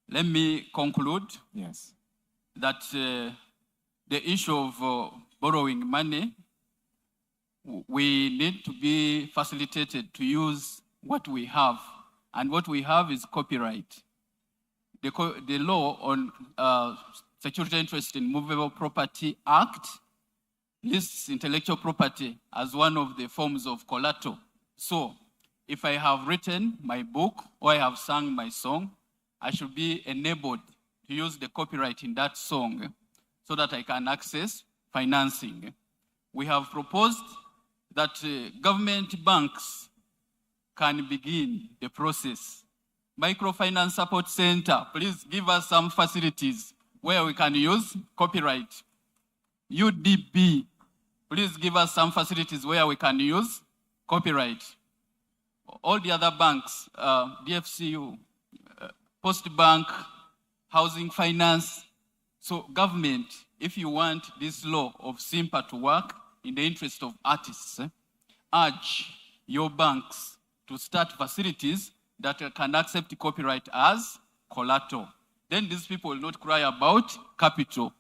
Let me conclude. Yes. That the issue of borrowing money, we need to be facilitated to use what we have. And what we have is copyright. The law on Security Interest in Movable Property Act lists intellectual property as one of the forms of collateral. So if I have written my book or I have sung my song, I should be enabled to use the copyright in that song so that I can access financing. We have proposed that government banks can begin the process. Microfinance Support Center, please give us some facilities where we can use copyright. UDP, please give us some facilities where we can use copyright. All the other banks, DFCU, Post Bank, Housing Finance. So government, if you want this law of SIMPA to work in the interest of artists, urge your banks to start facilities that can accept copyright as collateral. Then these people will not cry about capital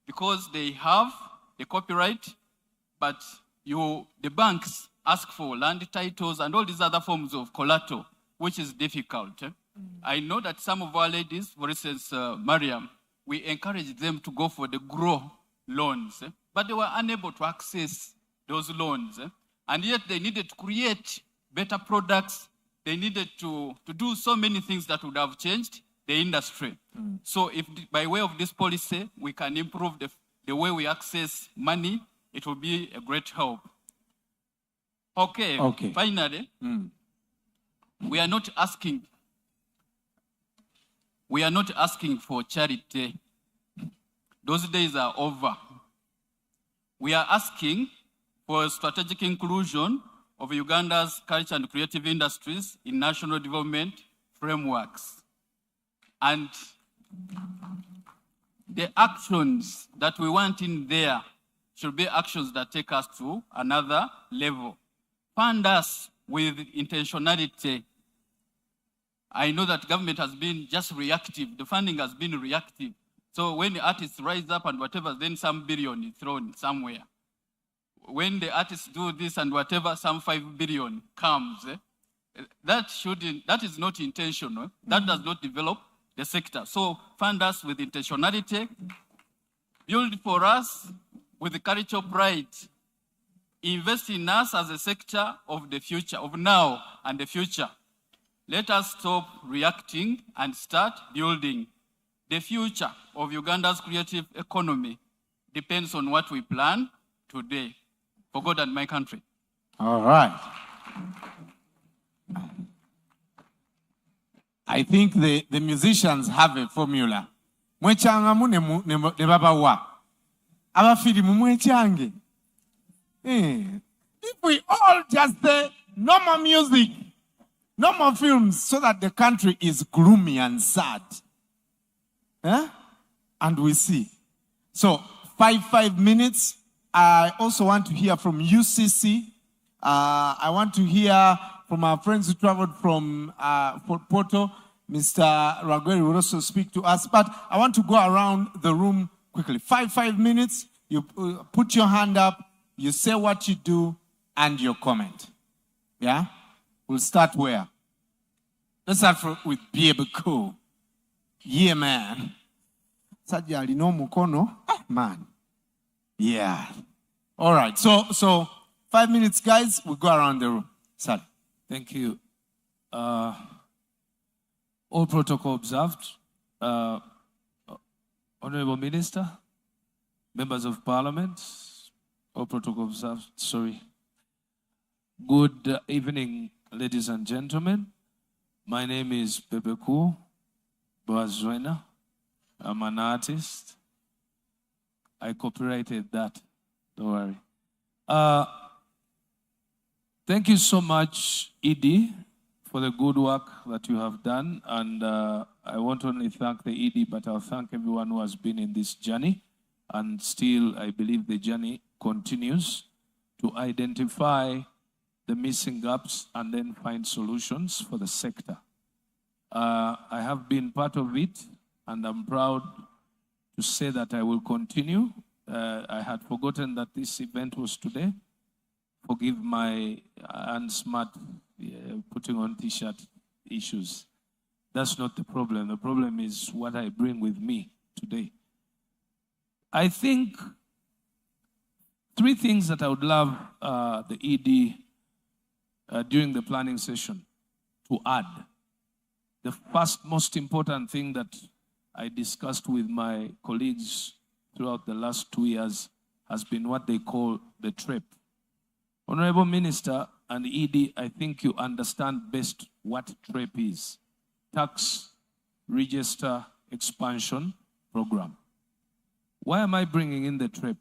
because they have the copyright, but the banks ask for land titles and all these other forms of collateral, which is difficult. I know that some of our ladies, for instance, Mariam, we encourage them to go for the GROW loans, but they were unable to access those loans. And yet they needed to create better products. They needed to do so many things that would have changed the industry. So if by way of this policy, we can improve the way we access money, it will be a great help. Okay. Finally, we are not asking for charity. Those days are over. We are asking for strategic inclusion of Uganda's culture and creative industries in national development frameworks. And the actions that we want in there should be actions that take us to another level. Fund us with intentionality. I know that government has been just reactive. The funding has been reactive. So when the artists rise up and whatever, then some billion is thrown somewhere. When the artists do this and whatever, some 5 billion comes. That is not intentional. That does not develop the sector. So fund us with intentionality. Build for us with the cultural pride. Invest in us as a sector of the future, of now and the future. Let us stop reacting and start building. The future of Uganda's creative economy depends on what we plan today for God and my country. All right. I think the musicians have a formula. Mwechangamu ne baba wa. Abafiri mu mwechange. If we all just say no more music, no more films, so that the country is gloomy and sad. And we see. So 5 minutes. I also want to hear from UCC. I want to hear from our friends who traveled from Fort Porto. Mr. Ragweri will also speak to us. But I want to go around the room quickly. 5 minutes. You put your hand up. You say what you do and your comment. Yeah? We'll start where? Let's start with Biebeko. Yeah, man. Sajali no mukono. Man. Yeah. All right. So 5 minutes, guys. We'll go around the room. Sally. Thank you. All protocol observed. Honorable Minister, members of Parliament, all protocol observed. Sorry. Good evening, ladies and gentlemen. My name is Bebeku Boazwena. I'm an artist. I copyrighted that. Don't worry. Thank you so much, ED, for the good work that you have done. And I won't only thank the ED, but I'll thank everyone who has been in this journey. And still, I believe the journey continues to identify the missing gaps and then find solutions for the sector. I have been part of it, and I'm proud to say that I will continue. I had forgotten that this event was today. Forgive my unsmart putting on t-shirt issues. That's not the problem. The problem is what I bring with me today. I think 3 things that I would love the ED during the planning session to add. The first most important thing that I discussed with my colleagues throughout the last 2 years has been what they call the TREP. Honorable Minister and ED, I think you understand best what TREP is. Tax Register Expansion Program. Why am I bringing in the TREP?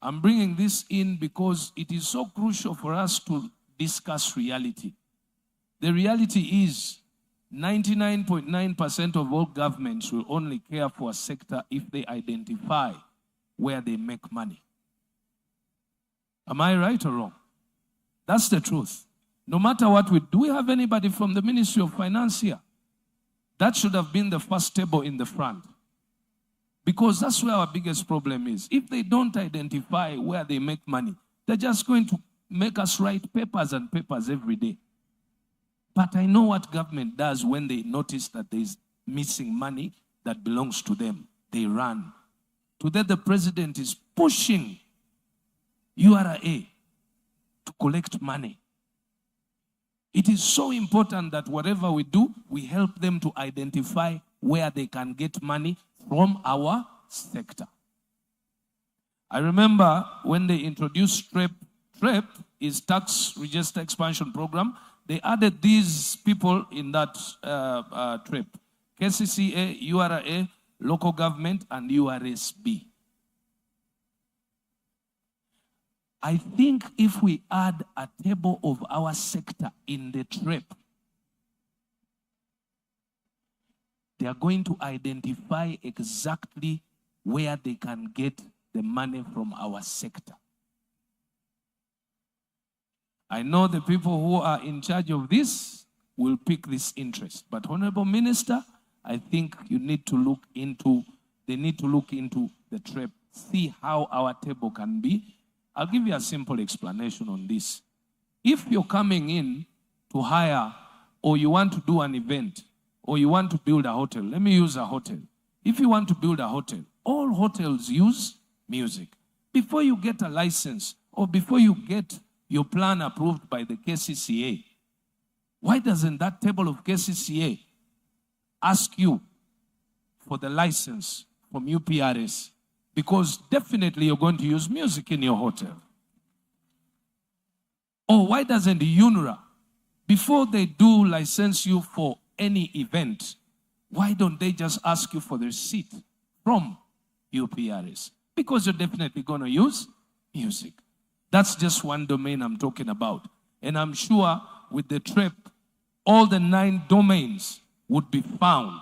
I'm bringing this in because it is so crucial for us to discuss reality. The reality is 99.9% of all governments will only care for a sector if they identify where they make money. Am I right or wrong? That's the truth. No matter what do we have anybody from the Ministry of Finance here? That should have been the first table in the front. Because that's where our biggest problem is. If they don't identify where they make money, they're just going to make us write papers and papers every day. But I know what government does when they notice that there's missing money that belongs to them. They run. Today the president is pushing URA to collect money. It is so important that whatever we do, we help them to identify where they can get money from our sector. I remember when they introduced TREP. TREP is Tax Register Expansion Program. They added these people in that TREP. KCCA, URA, local government, and URSB. I think if we add a table of our sector in the TREP, they are going to identify exactly where they can get the money from our sector. I know the people who are in charge of this will pick this interest. But Honorable Minister, I think you need to look into, they need to look into the TREP, see how our table can be. I'll give you a simple explanation on this. If you're coming in to hire, or you want to do an event, or you want to build a hotel, let me use a hotel. If you want to build a hotel, all hotels use music. Before you get a license, or before you get your plan approved by the KCCA, why doesn't that table of KCCA ask you for the license from UPRS? Because definitely you're going to use music in your hotel. Or why doesn't the UNRA, before they do license you for any event, why don't they just ask you for the receipt from UPRS? Because you're definitely going to use music. That's just one domain I'm talking about. And I'm sure with the TREP, all the 9 domains would be found.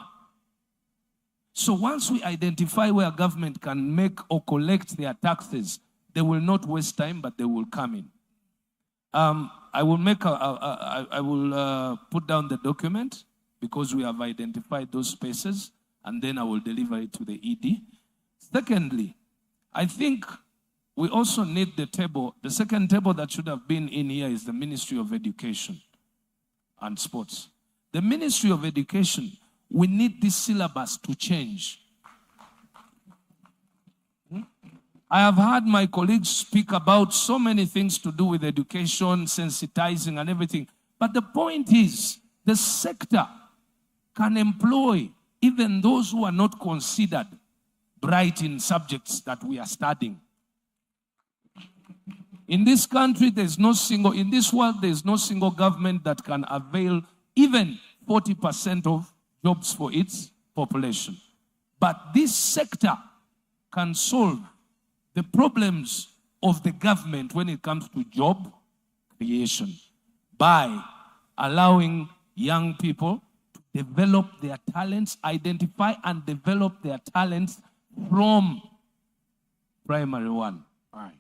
So once we identify where government can make or collect their taxes, they will not waste time, but they will come in. I will put down the document because we have identified those spaces, and then I will deliver it to the ED. Secondly, I think we also need the table. The second table that should have been in here is the Ministry of Education and Sports. The Ministry of Education, we need this syllabus to change. I have heard my colleagues speak about so many things to do with education, sensitizing and everything. But the point is, the sector can employ even those who are not considered bright in subjects that we are studying. In this country, in this world, there's no single government that can avail even 40% of jobs for its population. But this sector can solve the problems of the government when it comes to job creation by allowing young people to develop their talents, identify and develop their talents from primary 1. Right.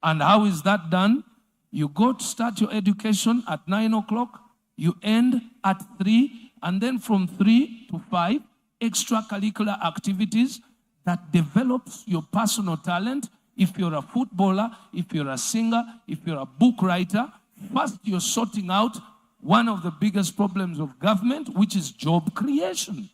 And how is that done? You go to start your education at 9 o'clock, you end at 3, and then from 3 to 5, extracurricular activities that develops your personal talent. If you're a footballer, if you're a singer, if you're a book writer, first you're sorting out one of the biggest problems of government, which is job creation.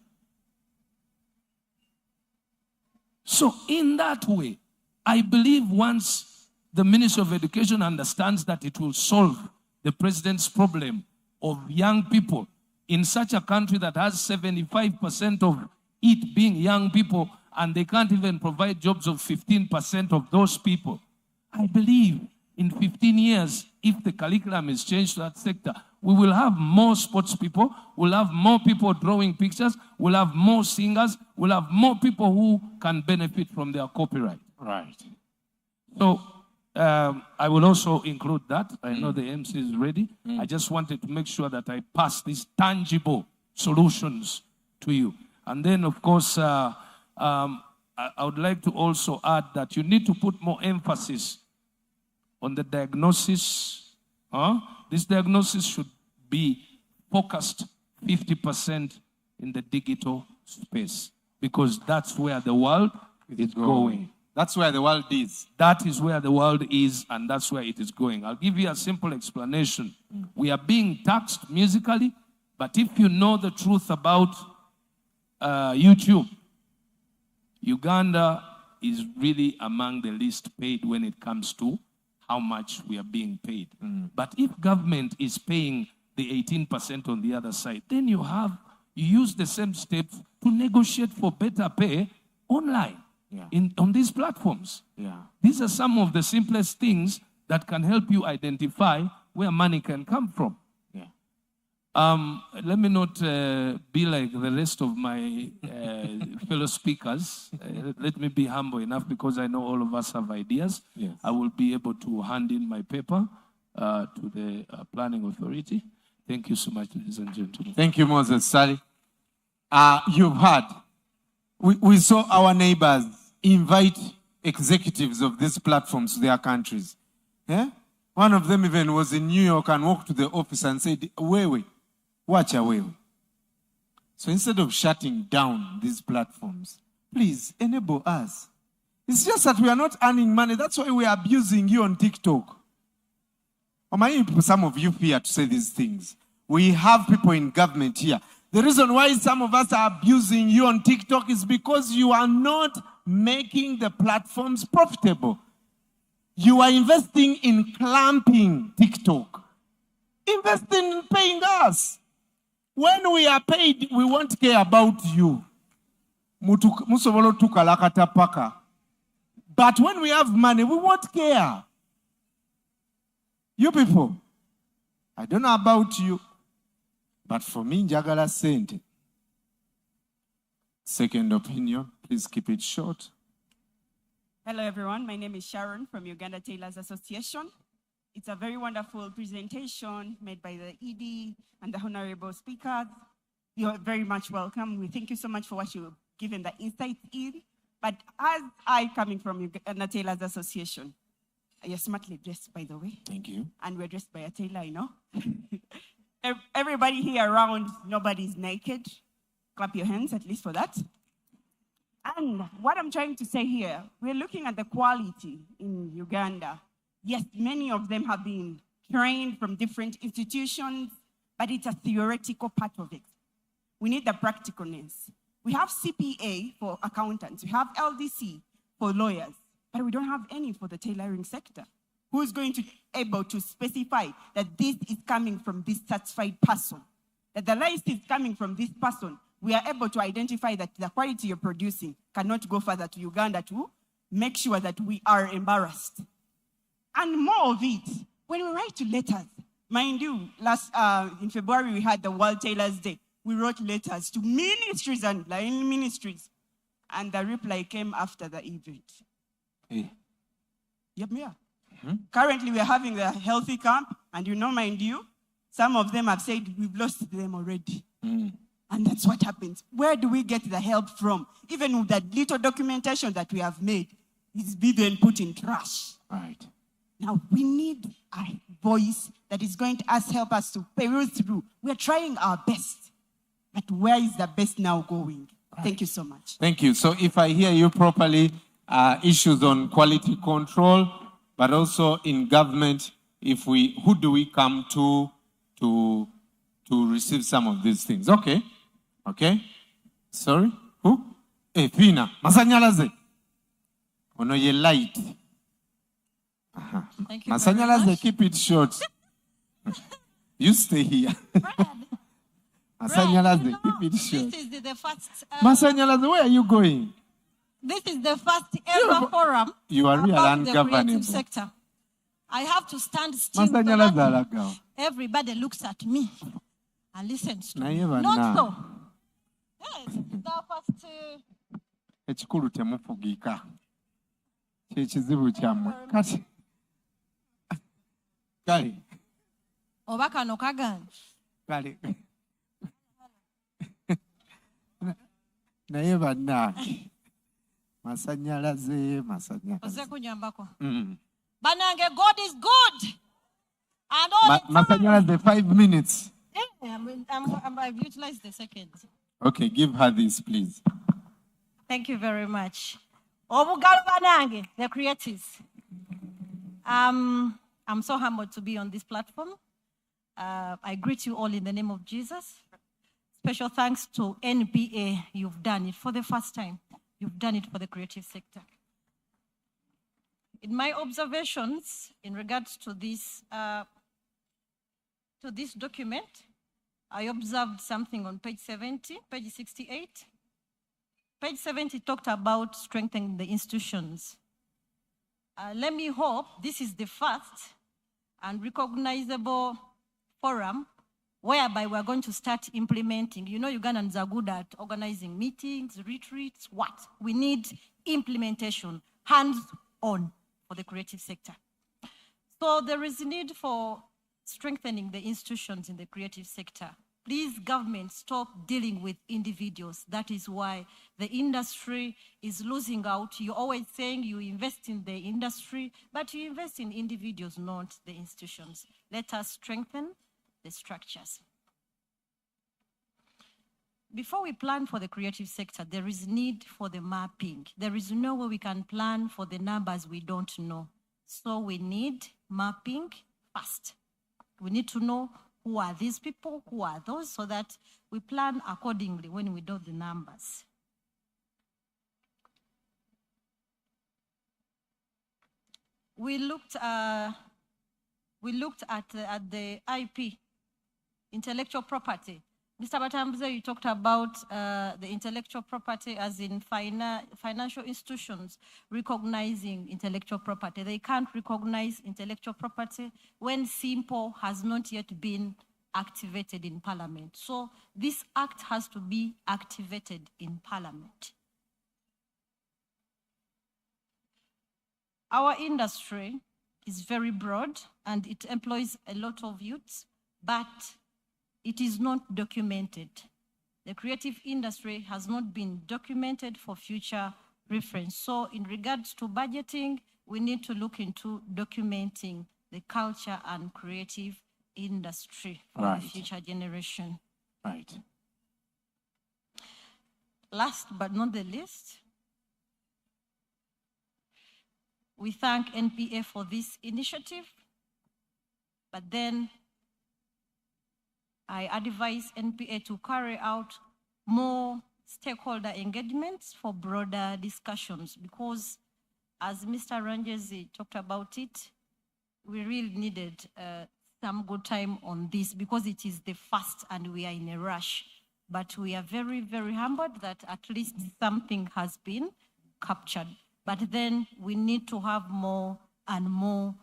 So in that way, I believe once the Ministry of Education understands that it will solve the president's problem of young people in such a country that has 75% of it being young people, and they can't even provide jobs of 15% of those people. I believe in 15 years, if the curriculum is changed to that sector, we will have more sports people, we'll have more people drawing pictures, we'll have more singers, we'll have more people who can benefit from their copyright. Right. So I will also include that. I know the MC is ready. I just wanted to make sure that I pass these tangible solutions to you. And then, of course, I would like to also add that you need to put more emphasis on the diagnosis. This diagnosis should be focused 50% in the digital space, because that's where the world is going. That's where the world is. That is where the world is, and that's where it is going. I'll give you a simple explanation. We are being taxed musically, but if you know the truth about YouTube, Uganda is really among the least paid when it comes to how much we are being paid. But if government is paying the 18% on the other side, then you use the same steps to negotiate for better pay online. On these platforms. These are some of the simplest things that can help you identify where money can come from. Let me not be like the rest of my fellow speakers. Let me be humble enough, because I know all of us have ideas. I will be able to hand in my paper to the Planning Authority. Thank you so much, ladies and gentlemen. Thank you, Moses Sally. You've heard. We saw our neighbors invite executives of these platforms to their countries. One of them even was in New York and walked to the office and said, Wewe, watch away. So instead of shutting down these platforms, please enable us. It's just that we are not earning money. That's why we are abusing you on TikTok. Some of you fear to say these things. We have people in government here. The reason why some of us are abusing you on TikTok is because you are not making the platforms profitable. You are investing in clamping TikTok. Invest in paying us. When we are paid, we won't care about you. But when we have money, we won't care. You people, I don't know about you, but for me, njagala sente. Second opinion, please keep it short. Hello, everyone. My name is Sharon from Uganda Tailors Association. It's a very wonderful presentation made by the ED and the honorable speakers. You're very much welcome. We thank you so much for what you've given the insights in. But as I coming from Uganda Tailors Association, you're smartly dressed, by the way. Thank you. And we're dressed by a tailor, you know. Everybody here around, nobody's naked. Clap your hands, at least for that. And what I'm trying to say here, we're looking at the quality in Uganda. Yes, many of them have been trained from different institutions, but it's a theoretical part of it. We need the practicalness. We have CPA for accountants. We have LDC for lawyers, but we don't have any for the tailoring sector. Who's going to be able to specify that this is coming from this certified person, that the license is coming from this person? We are able to identify that the quality you're producing cannot go further to Uganda to make sure that we are embarrassed. And more of it, when we write to letters, mind you, in February we had the World Tailors Day. We wrote letters to ministries and line ministries, and the reply came after the event. Hey. Yep, yeah. Currently we're having the healthy camp, and you know, mind you, some of them have said we've lost them already. And that's what happens. Where do we get the help from? Even with that little documentation that we have made, it's been then put in trash. Right. Now, we need a voice that is going to help us to peruse through. We're trying our best. But where is the best now going? Right. Thank you so much. Thank you. So if I hear you properly, issues on quality control, but also in government, who do we come to receive some of these things? Okay. Okay. Sorry? Who? Fina. Masanyalaze. Ono ye light. Thank you very Masanyalaze, much. keep it short. You stay here. Masanyalaze, keep it short. This is the first. Masanyalaze, where are you going? This is the first ever forum You are real about the ungovernable. creative sector. I have to stand still so Masanyalaze that alagawo. everybody looks at me and listens to me. Naye Not banna. so. Yes, the first. Ekikulu temufugika. Kyekizibu kyammwe. Kati. Kale. Oba kano kaganja. Kale. Naye bannange. Masanyalaze. Oze kunyambako. Mm. Banange, God is good. And all the time. Masanyalaze, 5 minutes. Yeah, I've utilized the second. Okay, give her this, please. Thank you very much. Obugalu banange, the creatives. I'm so humbled to be on this platform. I greet you all in the name of Jesus. Special thanks to NPA. You've done it for the first time. You've done it for the creative sector. In my observations in regards to this document, I observed something on page 70, page 68. Page 70 talked about strengthening the institutions. Let me hope this is the first and recognizable forum whereby we're going to start implementing. You know, Ugandans are good at organizing meetings, retreats, what? We need implementation, hands-on for the creative sector. So there is a need for strengthening the institutions in the creative sector. Please, government, stop dealing with individuals. That is why the industry is losing out. You're always saying you invest in the industry, but you invest in individuals, not the institutions. Let us strengthen the structures. Before we plan for the creative sector, there is need for the mapping. There is no way we can plan for the numbers we don't know. So we need mapping first. We need to know who are these people, who are those, so that we plan accordingly when we do the numbers. We looked at the IP, intellectual property. Mr. Batambuze, you talked about the intellectual property as in financial institutions recognizing intellectual property. They can't recognize intellectual property when SIMPO has not yet been activated in Parliament. So this act has to be activated in Parliament. Our industry is very broad and it employs a lot of youths, but it is not documented. The creative industry has not been documented for future reference. So in regards to budgeting, we need to look into documenting the culture and creative industry for the future generation. Right. Last but not the least, we thank NPA for this initiative, but then I advise NPA to carry out more stakeholder engagements for broader discussions because, as Mr. Ranjezi talked about it, we really needed some good time on this because it is the first and we are in a rush. But we are very, very humbled that at least something has been captured. But then we need to have more and more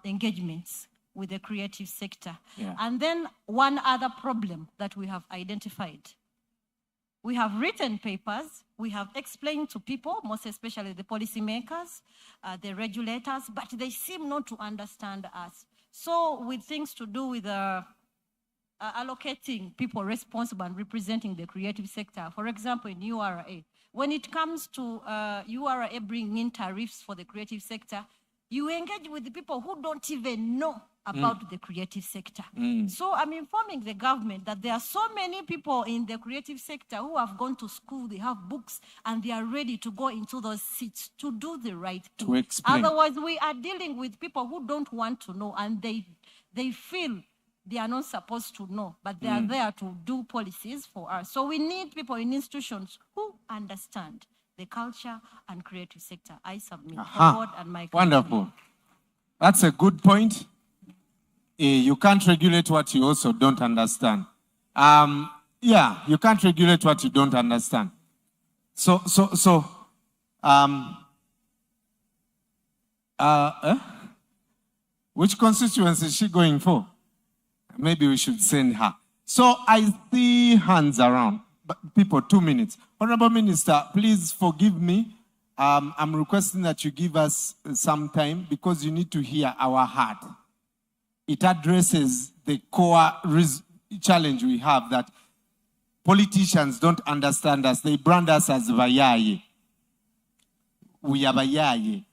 engagements with the creative sector. Yeah. And then one other problem that we have identified. We have written papers, we have explained to people, most especially the policymakers, the regulators, but they seem not to understand us. So with things to do with allocating people responsible and representing the creative sector, for example, in URA, when it comes to URA bringing in tariffs for the creative sector, you engage with the people who don't even know about the creative sector. So I'm informing the government that there are so many people in the creative sector who have gone to school, they have books, and they are ready to go into those seats to do the right thing. To explain. Otherwise, we are dealing with people who don't want to know, and they feel they are not supposed to know, but they are there to do policies for us. So we need people in institutions who understand the culture and creative sector. I submit Aha. for board and my country. Wonderful. That's a good point. You can't regulate what you also don't understand. Yeah, you can't regulate what you don't understand. Which constituency is she going for? Maybe we should send her. So I see hands around. But people, 2 minutes. Honorable Minister, please forgive me. I'm requesting that you give us some time because you need to hear our heart. It addresses the core challenge we have that politicians don't understand us. They brand us as Vayaye. We are Vayaye.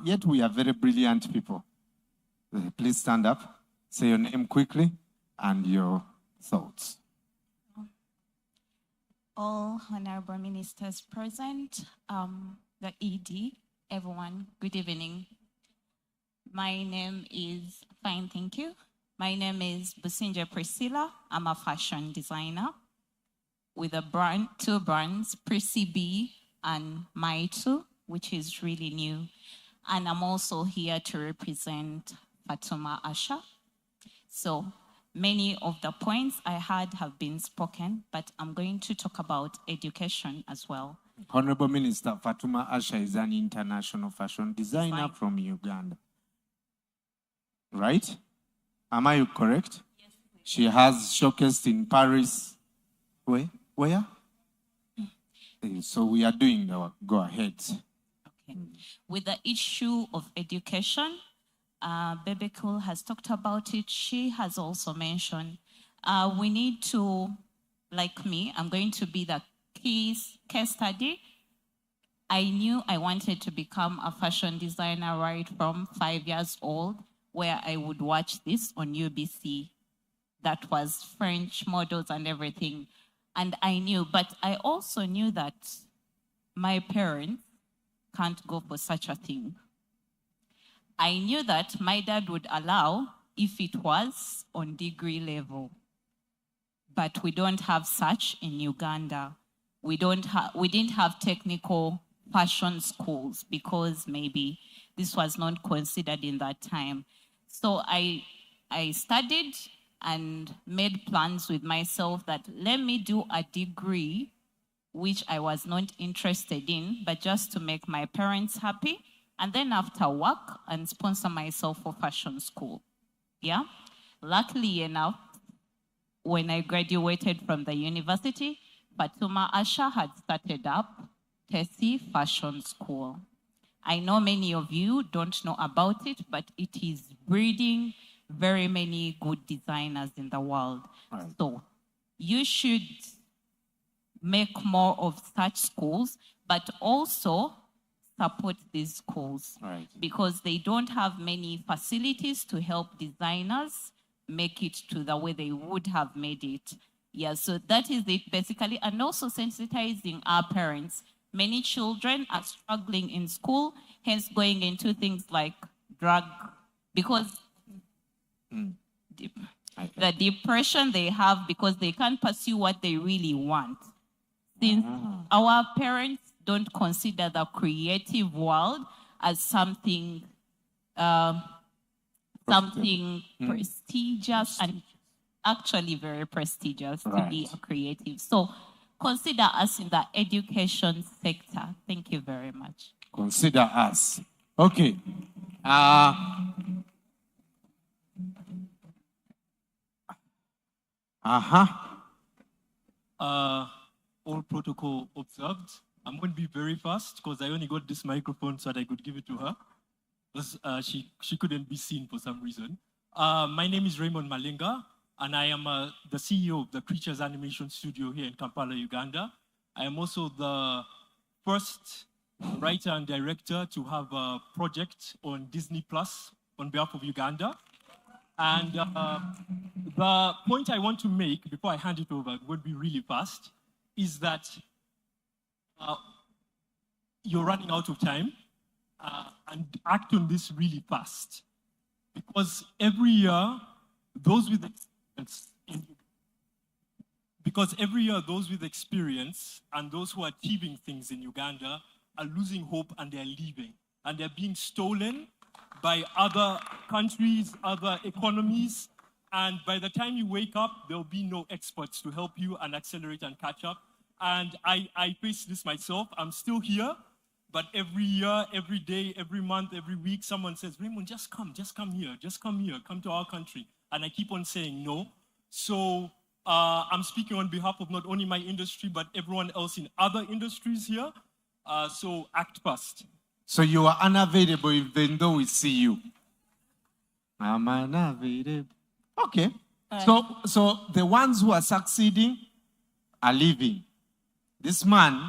Yet we are very brilliant people. Please stand up, say your name quickly and your thoughts. All honorable ministers present, the ED, everyone, good evening. My name is, fine, thank you. My name is Businja Priscilla. I'm a fashion designer with a brand, 2 brands, Prissy B and Maitu, which is really new. And I'm also here to represent Fatuma Asha. So many of the points I had have been spoken, but I'm going to talk about education as well. Honorable Minister, Fatuma Asha is an international fashion designer from Uganda. Right? Am I correct? Yes. She has showcased in Paris. Where? So we are doing our go ahead. Okay. With the issue of education, Bebe Cool has talked about it. She has also mentioned we need to, like me, I'm going to be the case study. I knew I wanted to become a fashion designer right from 5 years old, where I would watch this on UBC. That was French models and everything. And I knew, but I also knew that my parents can't go for such a thing. I knew that my dad would allow if it was on degree level. But we don't have such in Uganda. We didn't have technical fashion schools because maybe this was not considered in that time. So I studied and made plans with myself that let me do a degree, which I was not interested in, but just to make my parents happy. And then after work and sponsor myself for fashion school. Yeah. Luckily enough, when I graduated from the university, Fatuma Asha had started up Tessie Fashion School. I know many of you don't know about it, but it is breeding very many good designers in the world. Right. So you should make more of such schools, but also support these schools. Right. Because they don't have many facilities to help designers make it to the way they would have made it. Yeah, so that is it basically. And also sensitizing our parents. Many children are struggling in school, hence going into things like drug, because the depression they have because they can't pursue what they really want. Since our parents don't consider the creative world as something prestigious and actually very prestigious to be a creative. So consider us in the education sector. Thank you very much. Consider us. Okay. All protocol observed. I'm going to be very fast because I only got this microphone so that I could give it to her. Because she couldn't be seen for some reason. My name is Raymond Malenga, and I am the CEO of the Creatures Animation Studio here in Kampala, Uganda. I am also the first writer and director to have a project on Disney Plus on behalf of Uganda. And the point I want to make before I hand it over, would be really fast, is that you're running out of time and act on this really fast. Because every year, those with experience, Because every year, those with experience and those who are achieving things in Uganda are losing hope and they're leaving. And they're being stolen by other countries, other economies. And by the time you wake up, there'll be no experts to help you and accelerate and catch up. And I face this myself. I'm still here, but every year, every day, every month, every week, someone says, Raymond, just come here, come to our country. And I keep on saying no. So I'm speaking on behalf of not only my industry, but everyone else in other industries here. So act fast. So you are unavailable even though we see you. I'm unavailable. Okay. So the ones who are succeeding are leaving. This man,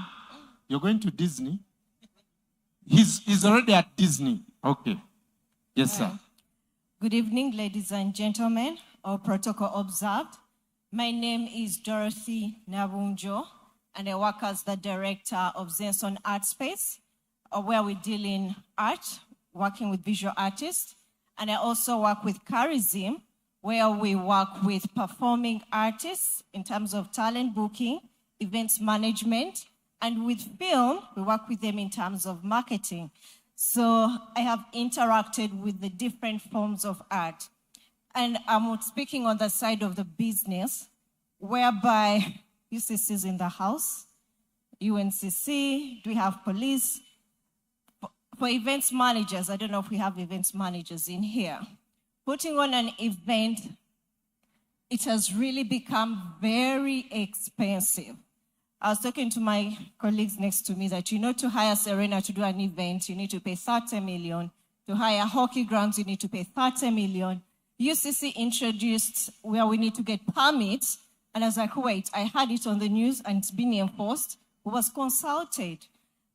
you're going to Disney. He's already at Disney. Okay. Yes, sir. Good evening, ladies and gentlemen. All protocol observed. My name is Dorothy Nabunjo, and I work as the director of Zenson Art Space, where we deal in art, working with visual artists. And I also work with Charism, where we work with performing artists in terms of talent booking, events management, and with film, we work with them in terms of marketing. So I have interacted with the different forms of art. And I'm speaking on the side of the business, whereby UCC is in the house, UNCC, do we have police? For events managers, I don't know if we have events managers in here. Putting on an event, it has really become very expensive. I was talking to my colleagues next to me that, to hire Serena to do an event, you need to pay 30 million. To hire hockey grounds, you need to pay 30 million. UCC introduced where we need to get permits. And I was like, wait, I had it on the news and it's been enforced. Who was consulted?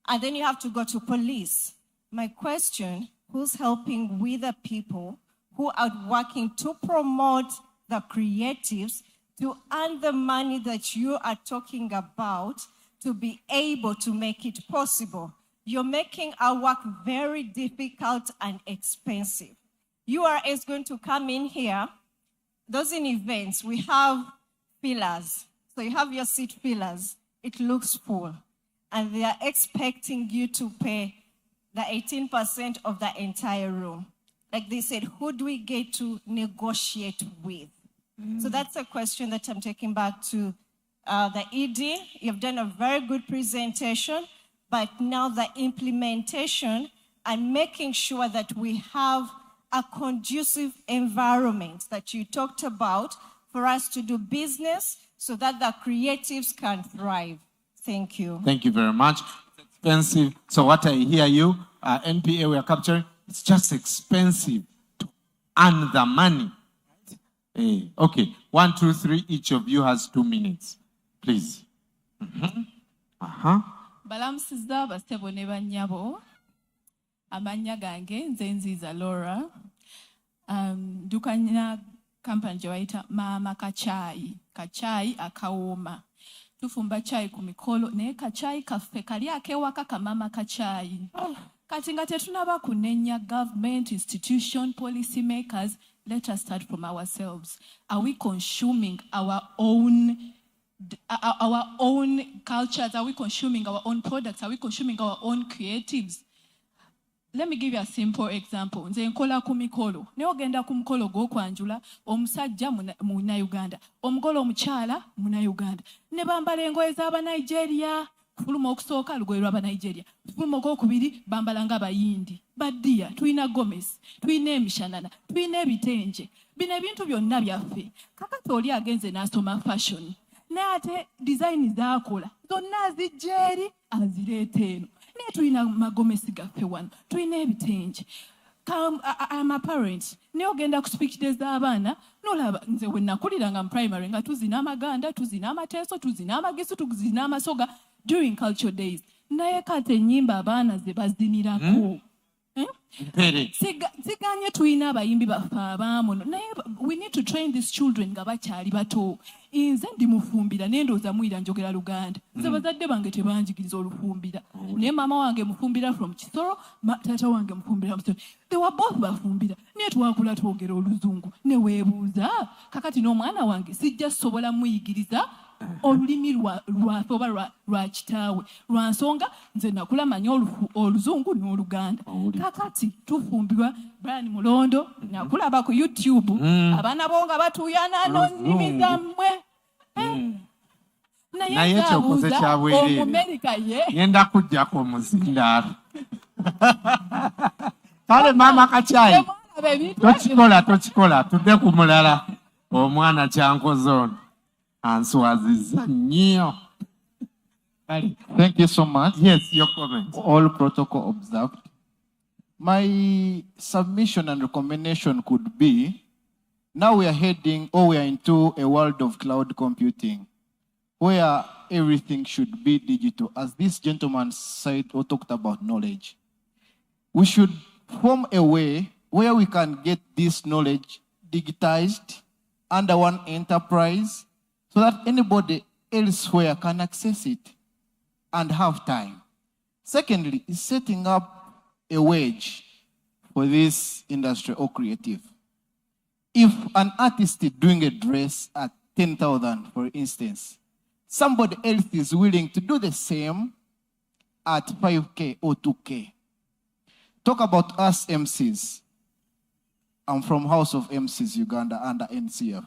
And then you have to go to police. My question, who's helping with the people who are working to promote the creatives to earn the money that you are talking about to be able to make it possible? You're making our work very difficult and expensive. URA is going to come in here. Those in events, we have fillers. So you have your seat fillers. It looks full. And they are expecting you to pay the 18% of the entire room. Like they said, who do we get to negotiate with? So that's a question that I'm taking back to the ED. You've done a very good presentation, but now the implementation and making sure that we have a conducive environment that you talked about for us to do business so that the creatives can thrive. Thank you. Thank you very much. It's expensive. So what I hear you, NPA we are capturing, it's just expensive to earn the money. Okay, 1, 2, 3, each of you has 2 minutes. Please. Balamusiza basebo ne bannyabo. Amanya gange nze nziza Laura. Dukanya kampani gye bayita Mama Kachai. Kachai akawooma. Tufumba chai ku mikolo naye kachai kaffe kali akewaka ka Mama Kachai. Kati nga tetunaba kunenya government, institution, policy makers. Let us start from ourselves. Are we consuming our own cultures? Are we consuming our own products? Are we consuming our own creatives? Let me give you a simple example. Nze nkola ku mikolo. Ne ogenda ku mukolo gw'okwanjula omusajja muna Uganda, omugole omukyala muna Uganda. Ne bambala engoye z'aba Nigeria. Fuluma okusooka lugoye lw'aba Nigeria. Fuluma okwokubiri bambala ng'abayindi. Badia, tuyina Gomez, tuyina emishanana, tuyina ebitenje. Bino ebintu byonna byaffe. Kakati oli agenze n'asoma fashion. Naye ate design z'akola zonna azijja eri azireeta eno. Naye tuyina magomesi gaffe wano, tuyina ebitenje. I'm a parent. Naye ogenda ku speech days z'abaana, n'olaba nze we nakuliranga mu primary nga tuzina amaganda, tuzina amateeso, tuzina amageso, tuzina amasoga during culture days. Naye kate ennyimba abaana ze bazinirako. Siganye tuyina abayimbi baffe abaamu. Naye we need to train these children nga bakyali bato. Nze ndi mufumbira naye ndowooza muyira njogera Luganda. Nze bazadde bange tebanjigiriza olufumbira. Naye maama wange mufumbira from Kisoro, taata wange mufumbira Musoro. They were both bafumbira. Naye twakula twogera Oluzungu. Ne weebuuza kakati n'omwana wange sijja sobola muyigiriza olulimi lwaffe oba lwa kitaawe lwa nsonga nze nakula manya oluzungu n'oluganda kakati tufumbirwa Brian Mulondo nakulaba ku YouTube abaana bo nga batuuyana nnimi zammwe naye kyokoze kyabwerere Omumerika ye ngenda kujjako omuzindaalo kale maama Kacaayi tokikola tudde ku mulala omwana kyankoze ono answazizza nnyo. Thank you so much. Yes, your comment. All protocol observed. My submission and recommendation could be, now we are into a world of cloud computing, where everything should be digital. As this gentleman said or talked about knowledge, we should form a way where we can get this knowledge digitized under one enterprise so that anybody elsewhere can access it and have time. Secondly, is setting up a wage for this industry or creative. If an artist is doing a dress at 10,000, for instance, somebody else is willing to do the same at 5K or 2K. Talk about us MCs. I'm from House of MCs Uganda under NCF.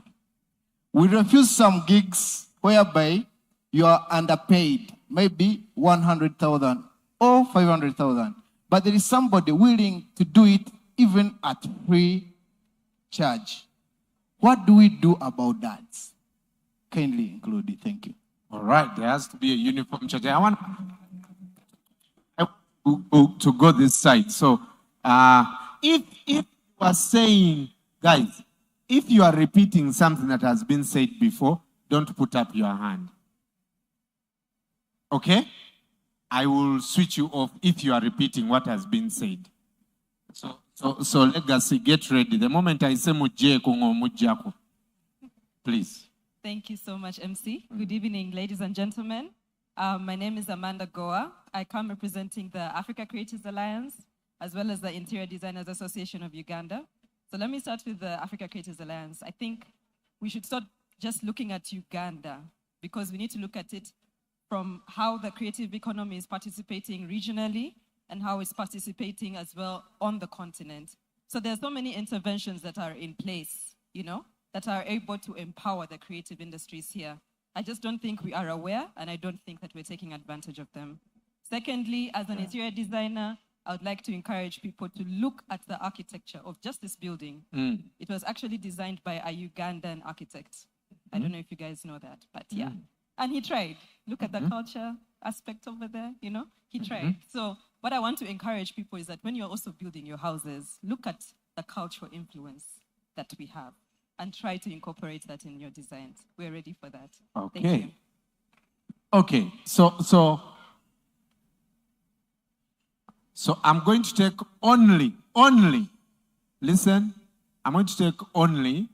We refuse some gigs whereby you are underpaid, maybe 100,000 or 500,000. But there is somebody willing to do it even at free charge. What do we do about that? Kindly include it. Thank you. All right, there has to be a uniform charge. I want to go this side. So, if you are saying, guys, if you are repeating something that has been said before, don't put up your hand. Okay? I will switch you off if you are repeating what has been said. So Legacy, get ready. The moment I say mujeko, please. Thank you so much, MC. Good evening, ladies and gentlemen. My name is Amanda Goa. I come representing the Africa Creators Alliance, as well as the Interior Designers Association of Uganda. So let me start with the Africa Creators Alliance. I think we should start just looking at Uganda, because we need to look at it from how the creative economy is participating regionally and how it's participating as well on the continent. So there's so many interventions that are in place, that are able to empower the creative industries here. I just don't think we are aware, and I don't think that we're taking advantage of them. Secondly, as an interior designer, I would like to encourage people to look at the architecture of just this building. It was actually designed by a Ugandan architect. I don't know if you guys know that, but yeah. And he tried. Look at the culture aspect over there, he tried. So what I want to encourage people is that when you're also building your houses, look at the cultural influence that we have and try to incorporate that in your designs. We're ready for that. Okay. Thank you. Okay, so I'm going to take only, listen, I'm going to take only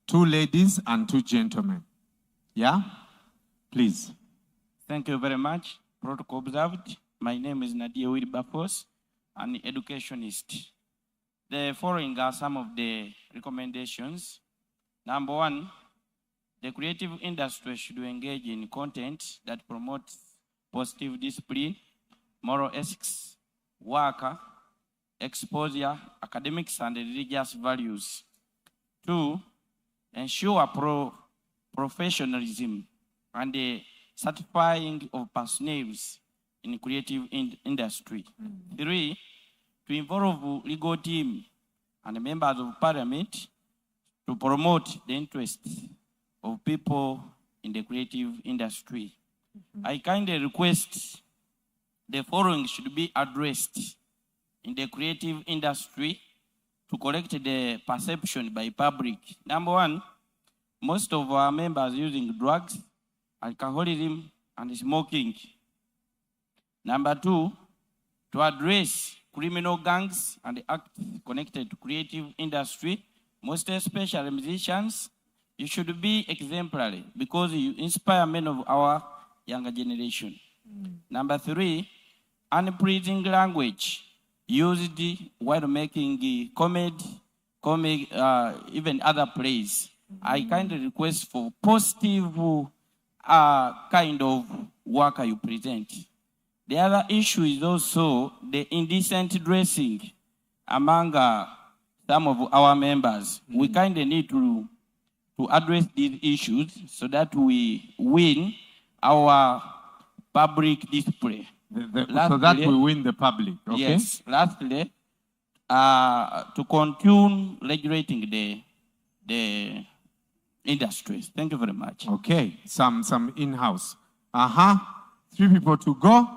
2 ladies and 2 gentlemen. Yeah? Please. Thank you very much. Protocol observed. My name is Nadia Wilberforce, an educationist. The following are some of the recommendations. Number 1, the creative industry should engage in content that promotes positive discipline, moral ethics, worker, exposure, academics, and religious values. 2, ensure professionalism and the certifying of personnel in creative industry. 3, to involve legal team and members of parliament to promote the interests of people in the creative industry. I kindly request the following should be addressed in the creative industry to correct the perception by public. Number 1, most of our members using drugs, alcoholism, and smoking. Number 2, to address criminal gangs and acts connected to creative industry, most especially musicians, you should be exemplary because you inspire many of our younger generation. Number 3, unpleasing language used while making comedy, even other plays. I kindly request for positive kind of work you present. The other issue is also the indecent dressing among some of our members. We kind of need to address these issues so that we win our public display. So that we win the public, okay? Yes. Lastly, to continue regulating the industries. Thank you very much. Okay, some in-house. 3 people to go.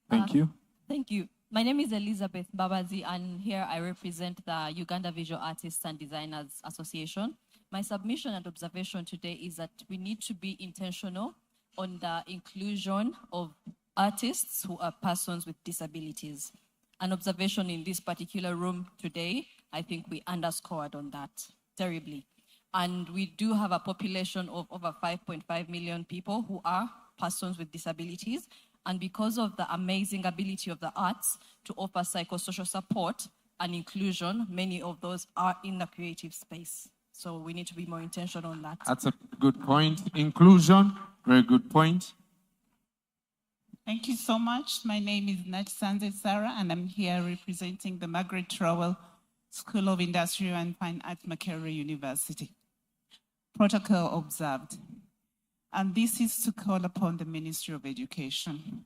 Thank you. Thank you. My name is Elizabeth Babazi, and here I represent the Uganda Visual Artists and Designers Association. My submission and observation today is that we need to be intentional on the inclusion of artists who are persons with disabilities. An observation in this particular room today, I think we underscored on that terribly. And we do have a population of over 5.5 million people who are persons with disabilities. And because of the amazing ability of the arts to offer psychosocial support and inclusion, many of those are in the creative space. So we need to be more intentional on that. That's a good point. Inclusion, very good point. Thank you so much. My name is Nat Sanze Sarah, and I'm here representing the Margaret Trowell School of Industrial and Fine Arts, Makerere University. Protocol observed. And this is to call upon the Ministry of Education.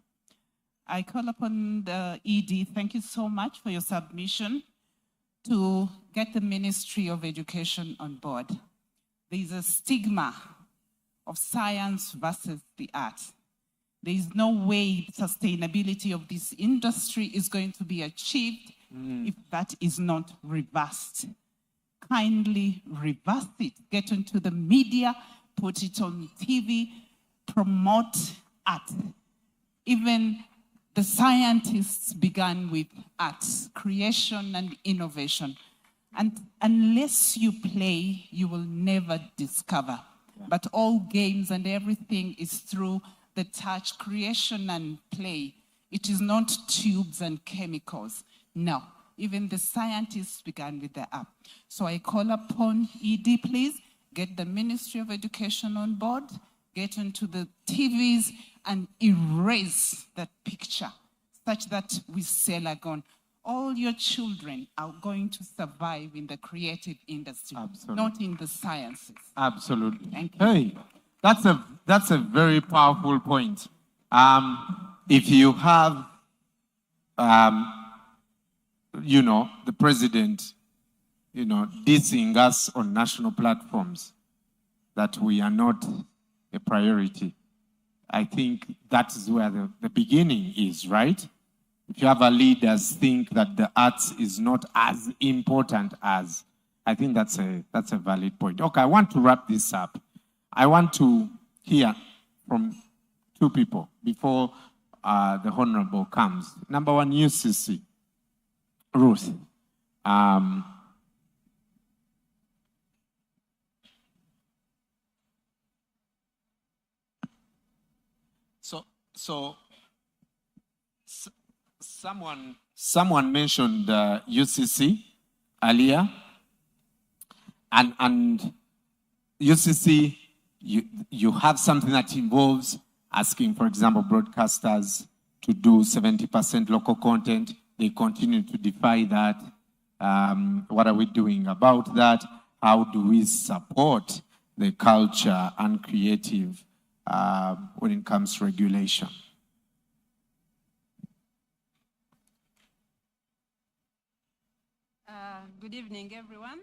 I call upon the ED, thank you so much for your submission, to get the Ministry of Education on board. There is a stigma of science versus the arts. There is no way sustainability of this industry is going to be achieved if that is not reversed. Kindly reverse it, get into the media, put it on TV, promote art. Even the scientists began with arts, creation and innovation. And unless you play, you will never discover. But all games and everything is through the touch, creation and play. It is not tubes and chemicals. No, even the scientists began with the app. So I call upon ED, please, get the Ministry of Education on board, get into the TVs and erase that picture such that we sell again. All your children are going to survive in the creative industry, not in the sciences. Absolutely. Thank you. Hey, that's a very powerful point. If you have, the president, dissing us on national platforms, that we are not a priority, I think that is where the beginning is, right? If you have a leaders think that the arts is not as important as, I think that's a valid point. Okay, I want to wrap this up. I want to hear from 2 people before the Honorable comes. Number 1, UCC. Ruth. So someone mentioned UCC earlier, and UCC, you have something that involves asking, for example, broadcasters to do 70% local content. They continue to defy that. What are we doing about that? How do we support the culture and creative when it comes to regulation? Good evening, everyone.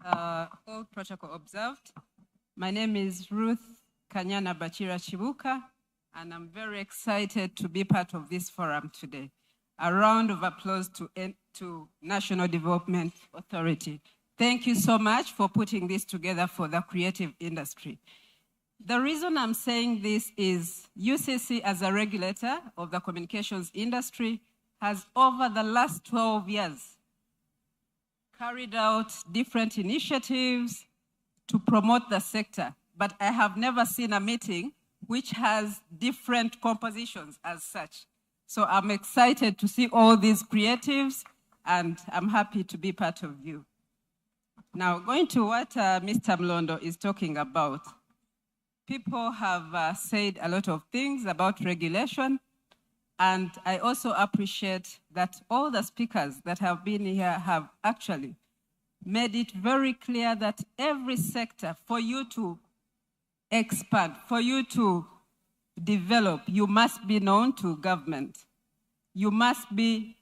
All protocol observed. My name is Ruth Kanyana Bachira Chibuka, and I'm very excited to be part of this forum today. A round of applause to National Development Authority. Thank you so much for putting this together for the creative industry. The reason I'm saying this is UCC, as a regulator of the communications industry, has over the last 12 years carried out different initiatives to promote the sector, but I have never seen a meeting which has different compositions as such. So I'm excited to see all these creatives, and I'm happy to be part of you. Now, going to what Mr. Mlondo is talking about, people have said a lot of things about regulation, and I also appreciate that all the speakers that have been here have actually made it very clear that every sector, for you to expand, for you to develop, you must be known to government. You must be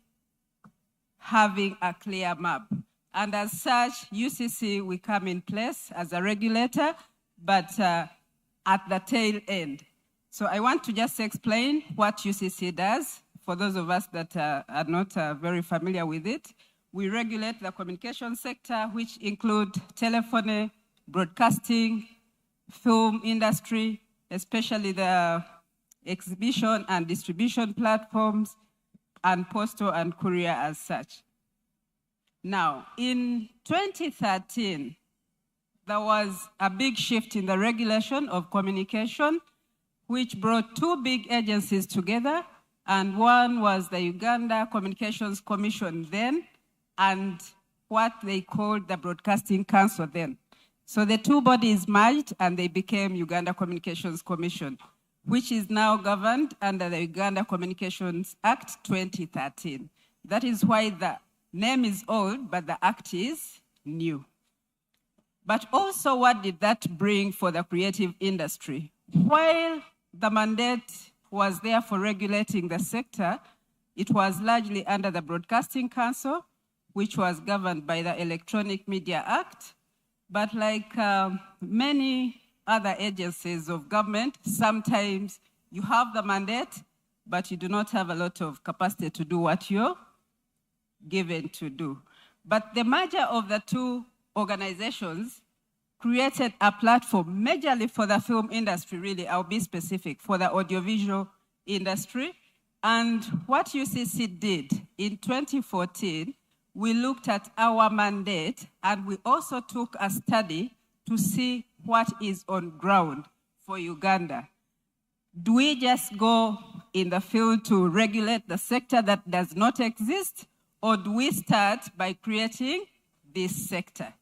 having a clear map. And as such, UCC will come in place as a regulator, but at the tail end. So I want to just explain what UCC does for those of us that are not very familiar with it. We regulate the communication sector, which include telephony, broadcasting, film industry, especially the exhibition and distribution platforms, and postal and courier as such. Now, in 2013, there was a big shift in the regulation of communication, which brought two big agencies together, and one was the Uganda Communications Commission then, and what they called the Broadcasting Council then. So the two bodies merged and they became Uganda Communications Commission, which is now governed under the Uganda Communications Act 2013. That is why the name is old, but the act is new. But also, what did that bring for the creative industry? While the mandate was there for regulating the sector, it was largely under the Broadcasting Council, which was governed by the Electronic Media Act. But like many other agencies of government, sometimes you have the mandate, but you do not have a lot of capacity to do what you're given to do. But the merger of the two organizations created a platform majorly for the film industry, really, I'll be specific, for the audiovisual industry. And what UCC did in 2014, we looked at our mandate and we also took a study to see what is on ground for Uganda. Do we just go in the field to regulate the sector that does not exist, or do we start by creating this sector?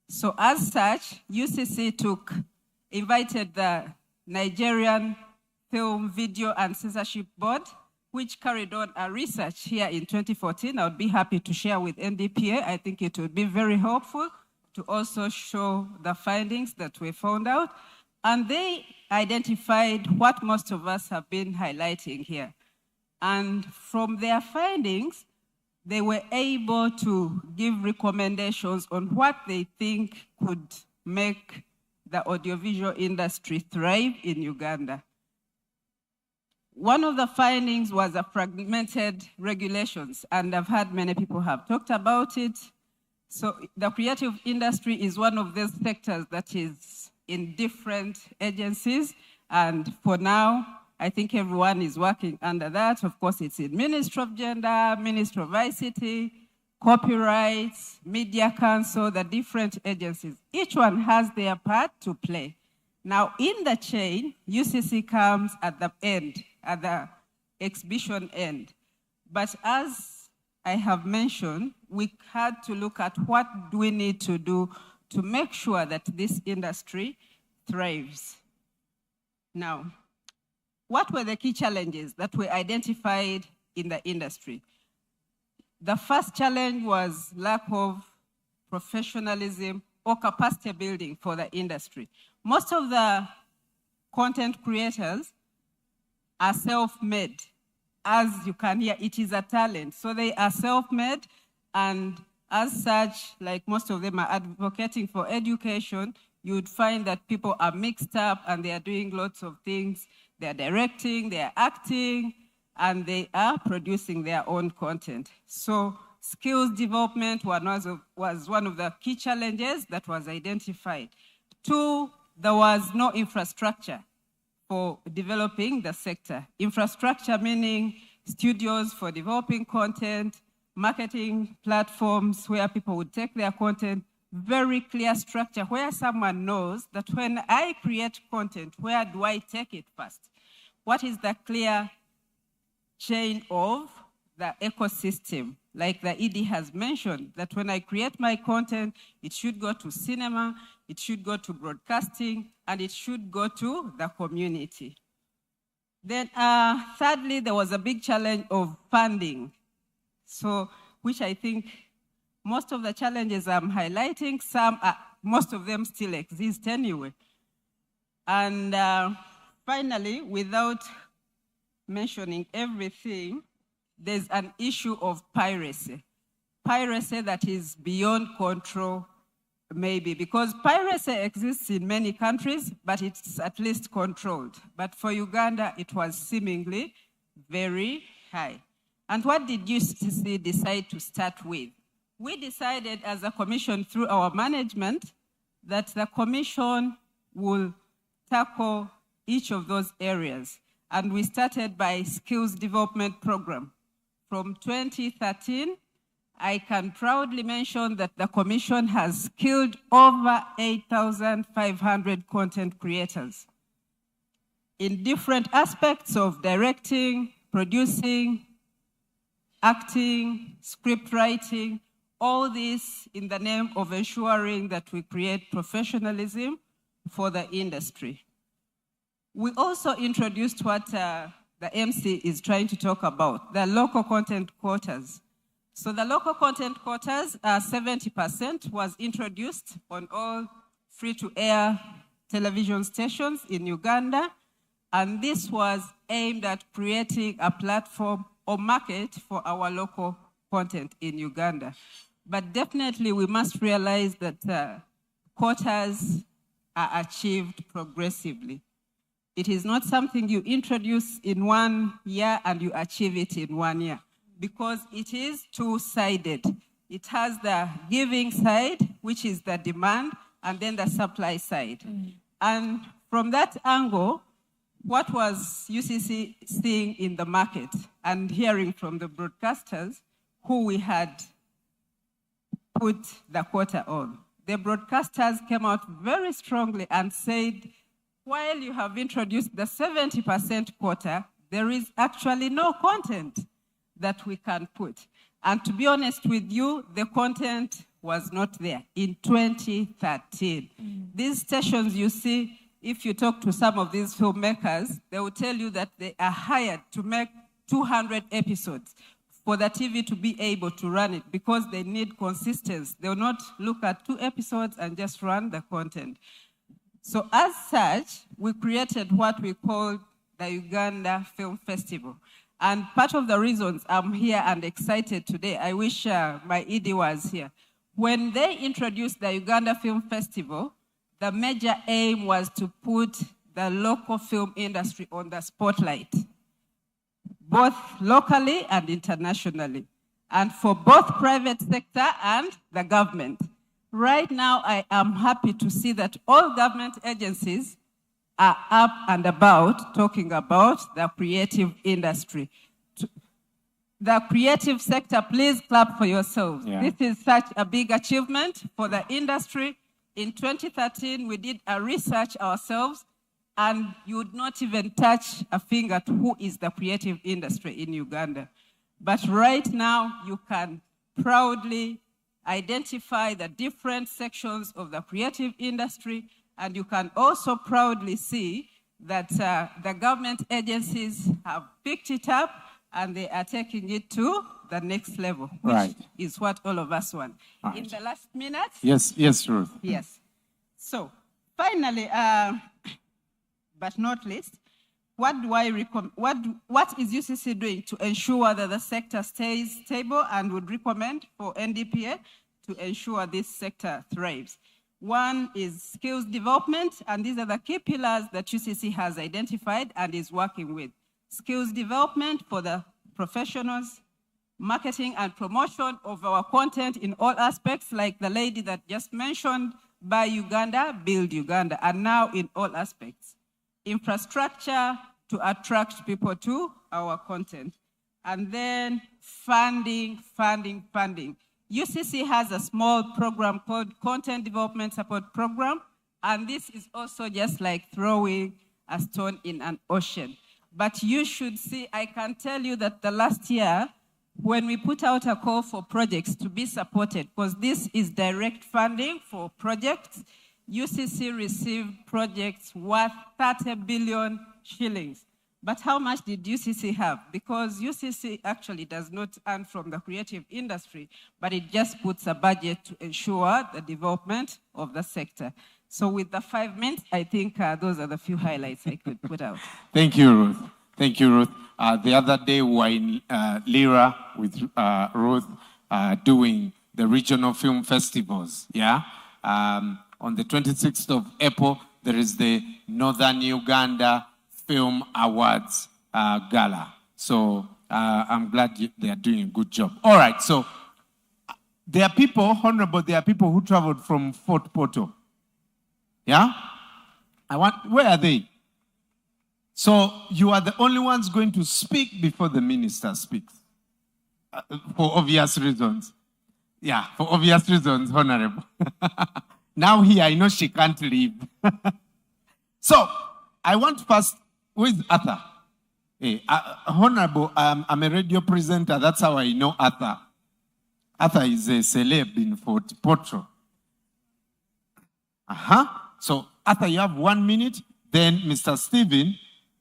So as such, UCC invited the Nigerian Film, Video and Censorship Board, which carried on a research here in 2014. I would be happy to share with NDPF. I think it would be very helpful to also show the findings that we found out. And they identified what most of us have been highlighting here. And from their findings, they were able to give recommendations on what they think could make the audiovisual industry thrive in Uganda. One of the findings was a fragmented regulations, and I've heard many people have talked about it. So the creative industry is one of those sectors that is in different agencies, and for now, I think everyone is working under that. Of course, it's in Ministry of Gender, Ministry of ICT, Copyrights, Media Council, the different agencies. Each one has their part to play. Now, in the chain, UCC comes at the end, at the exhibition end. But as I have mentioned, we had to look at what do we need to do to make sure that this industry thrives. Now, what were the key challenges that were identified in the industry? The first challenge was lack of professionalism or capacity building for the industry. Most of the content creators are self-made. As you can hear, it is a talent. So they are self-made, and as such, like most of them are advocating for education, you would find that people are mixed up and they are doing lots of things. They are directing, they are acting, and they are producing their own content. So skills development was one of the key challenges that was identified. Two, there was no infrastructure for developing the sector. Infrastructure meaning studios for developing content, marketing platforms where people would take their content, very clear structure where someone knows that when I create content, where do I take it first? What is the clear chain of the ecosystem? like the ED has mentioned, that when I create my content, it should go to cinema, it should go to broadcasting, and it should go to the community. Then thirdly, there was a big challenge of funding. So, which I think most of the challenges I'm highlighting, most of them still exist anyway. And finally, without mentioning everything, there's an issue of piracy. Piracy that is beyond control, maybe, because piracy exists in many countries, but it's at least controlled. But for Uganda, it was seemingly very high. And what did UCC decide to start with? We decided as a commission through our management that the commission will tackle each of those areas. And we started by skills development program. From 2013, I can proudly mention that the commission has skilled over 8,500 content creators in different aspects of directing, producing, acting, script writing, all this in the name of ensuring that we create professionalism for the industry. We also introduced what the MC is trying to talk about, the local content quotas. So the local content quotas, 70% was introduced on all free-to-air television stations in Uganda, and this was aimed at creating a platform or market for our local content in Uganda. But definitely we must realize that quotas are achieved progressively. It is not something you introduce in 1 year and you achieve it in 1 year, because it is two-sided. It has the giving side, which is the demand, and then the supply side. And from that angle, what was UCC seeing in the market and hearing from the broadcasters who we had put the quota on? The broadcasters came out very strongly and said, while you have introduced the 70% quota, there is actually no content that we can put. And to be honest with you, the content was not there in 2013. These stations you see, if you talk to some of these filmmakers, they will tell you that they are hired to make 200 episodes for the TV to be able to run it, because they need consistency. They will not look at 2 episodes and just run the content. So as such, we created what we call the Uganda Film Festival. And part of the reasons I'm here and excited today, I wish my ED was here. When they introduced the Uganda Film Festival, the major aim was to put the local film industry on the spotlight, both locally and internationally, and for both private sector and the government. Right now, I am happy to see that all government agencies are up and about talking about the creative industry. The creative sector, please clap for yourselves. Yeah. This is such a big achievement for the industry. In 2013, we did a research ourselves, and you would not even touch a finger to who is the creative industry in Uganda. But right now, you can proudly identify the different sections of the creative industry, and you can also proudly see that the government agencies have picked it up and they are taking it to the next level, which is what all of us want. Right. In the last minute? Yes, Ruth. Yes. So, finally, but not least, what is UCC doing to ensure that the sector stays stable, and would recommend for NDPF to ensure this sector thrives? One is skills development, and these are the key pillars that UCC has identified and is working with. Skills development for the professionals, marketing and promotion of our content in all aspects, like the lady that just mentioned, Buy Uganda, Build Uganda, and now in all aspects. Infrastructure to attract people to our content. And then funding. UCC has a small program called Content Development Support Program, and this is also just like throwing a stone in an ocean. But you should see, I can tell you that the last year, when we put out a call for projects to be supported, because this is direct funding for projects, UCC received projects worth 30 billion shillings. But how much did UCC have? Because UCC actually does not earn from the creative industry, but it just puts a budget to ensure the development of the sector. So with the 5 minutes, I think those are the few highlights I could put out. Thank you, Ruth. Thank you, Ruth. The other day we were in Lira with Ruth doing the regional film festivals, yeah? On the 26th of April, there is the Northern Uganda Film Awards Gala. So I'm glad they are doing a good job. All right, so there are people, Honorable, there are people who traveled from Fort Portal. Yeah? Where are they? So you are the only ones going to speak before the minister speaks. For obvious reasons. Yeah, for obvious reasons, Honorable. Now here, I know she can't leave. So, I want first, who is Arthur? Hey, Honorable, I'm a radio presenter. That's how I know Arthur. Arthur is a celeb in Fort Portal. So, Arthur, you have 1 minute. Then Mr. Stephen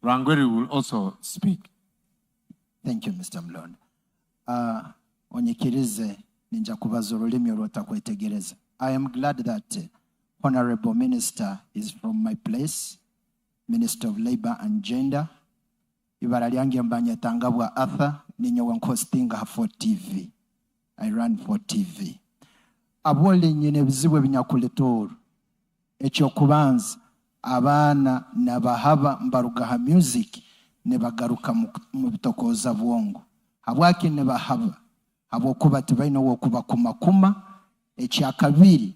Rangweri will also speak. Thank you, Mr. Mlond. Onyekirize ninja kubaza olulimi olwotakwetegereza. I am glad that Honorable Minister is from my place, Minister of Labor and Gender. Ibara lyange mbanyetangabwa Arthur ninyo hostinga for TV. I run for TV. Abole nyine bizibu binyakuletoro. Ekyo kubanza abana nabahaba mbarugaha music nebagaruka mu bitokoza bwongo. Habwaki nebahaba abokuba tibaino wokuba kumakuma. Ekyakabiri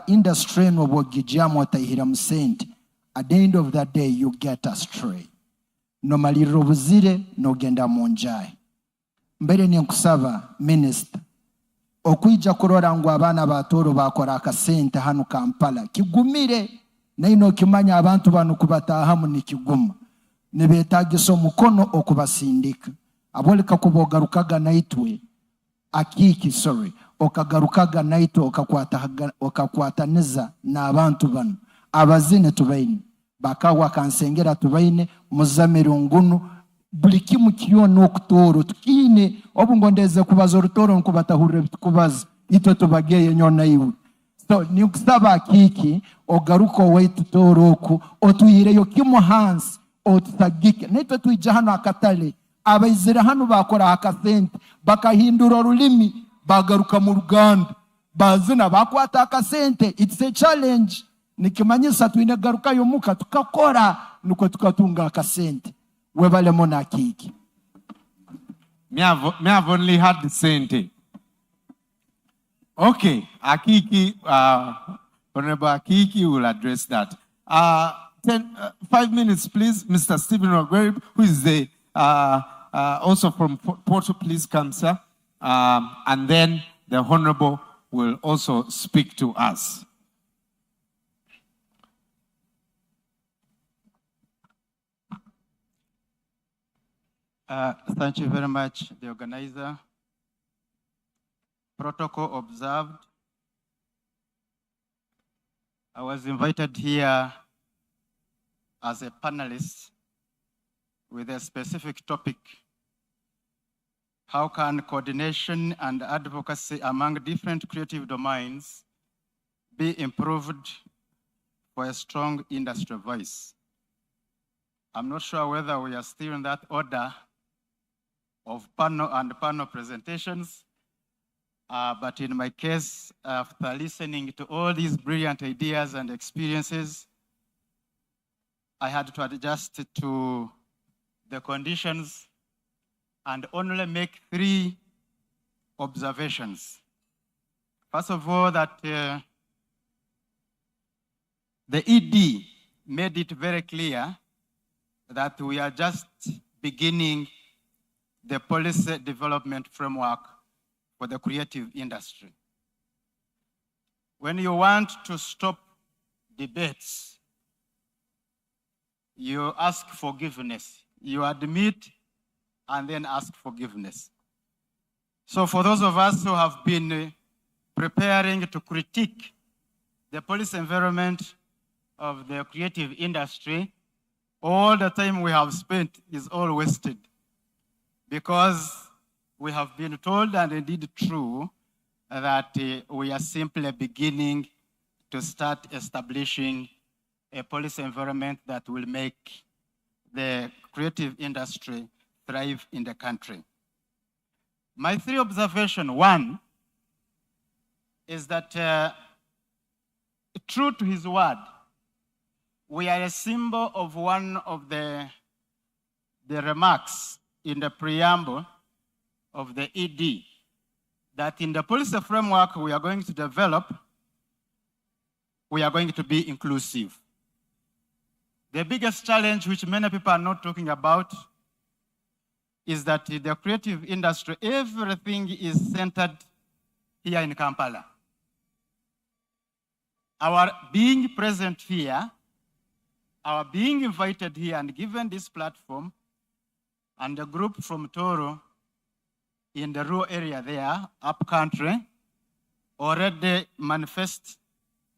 industry no bogijamo atahira musente. At the end of that day you get astray. No maliro buzire no genda monjai. Mbere ni nkusaba minister okwijja kurora ngo abana batoro bakora akasente hano Kampala kigumire naino kimanya abantu banu kubatahamu nikiguma nebetagiso mukono okubasindika aboleka kubogarukaga naitwe akiki okagarukaga naito okakwataniza na abantu banu abazine tubaine bakawa kansengera tubaine muzamiro ngunu buli kimu kiyono okutoro tukine obungondeze kubaza orutoro nkubatahurire bitukubaza ito tubageye nyona iwe. So nikusaba kiki ogaruko wetu toroku otuyireyo kimu hansi otutagike nito tuija hano akatale abayizira hano bakora akasente bakahindura olulimi bagaruka mu Ruganda bazina bakwata akasente. It's a challenge. Nikimanyisa tuine garuka yomuka tukakora nuko tukatunga akasente. Webale mona kiki. Me have only had the sente. Okay, Akiki, Honorable Akiki will address that. 5 minutes, please. Mr. Stephen Rogweri, who is the also from Porto, please come, sir. And then the Honorable will also speak to us. Thank you very much, the organizer. Protocol observed. I was invited here as a panelist with a specific topic. How can coordination and advocacy among different creative domains be improved for a strong industry voice? I'm not sure whether we are still in that order of panel presentations, but in my case, after listening to all these brilliant ideas and experiences, I had to adjust to the conditions and only make 3 observations. First of all, that the ED made it very clear that we are just beginning the policy development framework for the creative industry. When you want to stop debates, you ask forgiveness. You admit and then ask forgiveness. So for those of us who have been preparing to critique the policy environment of the creative industry, all the time we have spent is all wasted, because we have been told, and indeed true, that we are simply beginning to start establishing a policy environment that will make the creative industry thrive in the country. My three observations: one is that true to his word, we are a symbol of one of the remarks in the preamble of the ED, that in the policy framework we are going to develop, we are going to be inclusive. The biggest challenge, which many people are not talking about, is that the creative industry, everything is centered here in Kampala. Our being present here, our being invited here and given this platform, and a group from Toro in the rural area there, up country, already manifest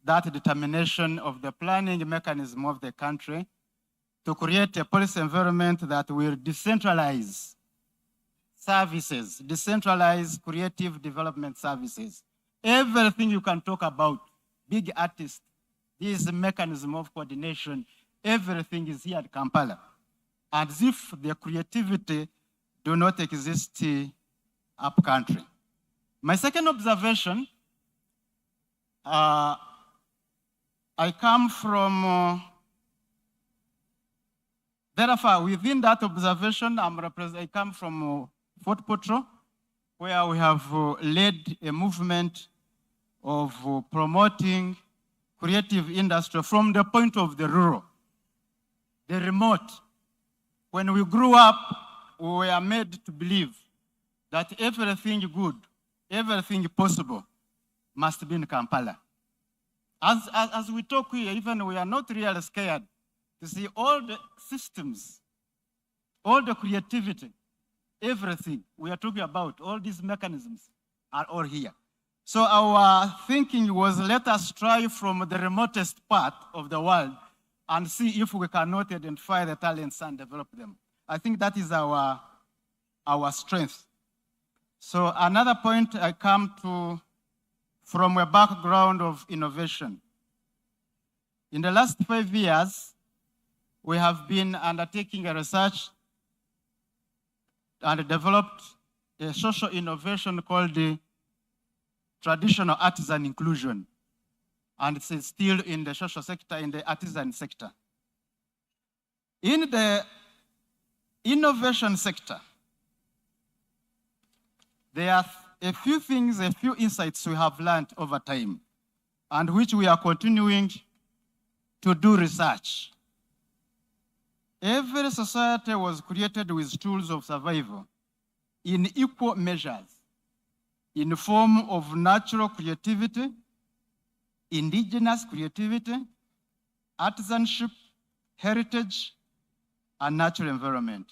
that determination of the planning mechanism of the country to create a policy environment that will decentralize services, decentralize creative development services. Everything you can talk about, big artists, this mechanism of coordination, everything is here at Kampala. As if the creativity do not exist up country. My second observation, I come from, therefore within that observation, I come from Fort Potro, where we have led a movement of promoting creative industry from the point of the rural, the remote. When we grew up, we were made to believe that everything good, everything possible must be in Kampala. As we talk here, even we are not really scared to see all the systems, all the creativity, everything we are talking about, all these mechanisms are all here. So our thinking was, let us try from the remotest part of the world and see if we cannot identify the talents and develop them. I think that is our strength. So another point I come to from a background of innovation. In the last 5 years, we have been undertaking a research and developed a social innovation called the traditional artisan inclusion. And it's still in the social sector, in the artisan sector. In the innovation sector, there are a few things, a few insights we have learned over time, and which we are continuing to do research. Every society was created with tools of survival in equal measures, in the form of natural creativity, indigenous creativity, artisanship, heritage, and natural environment.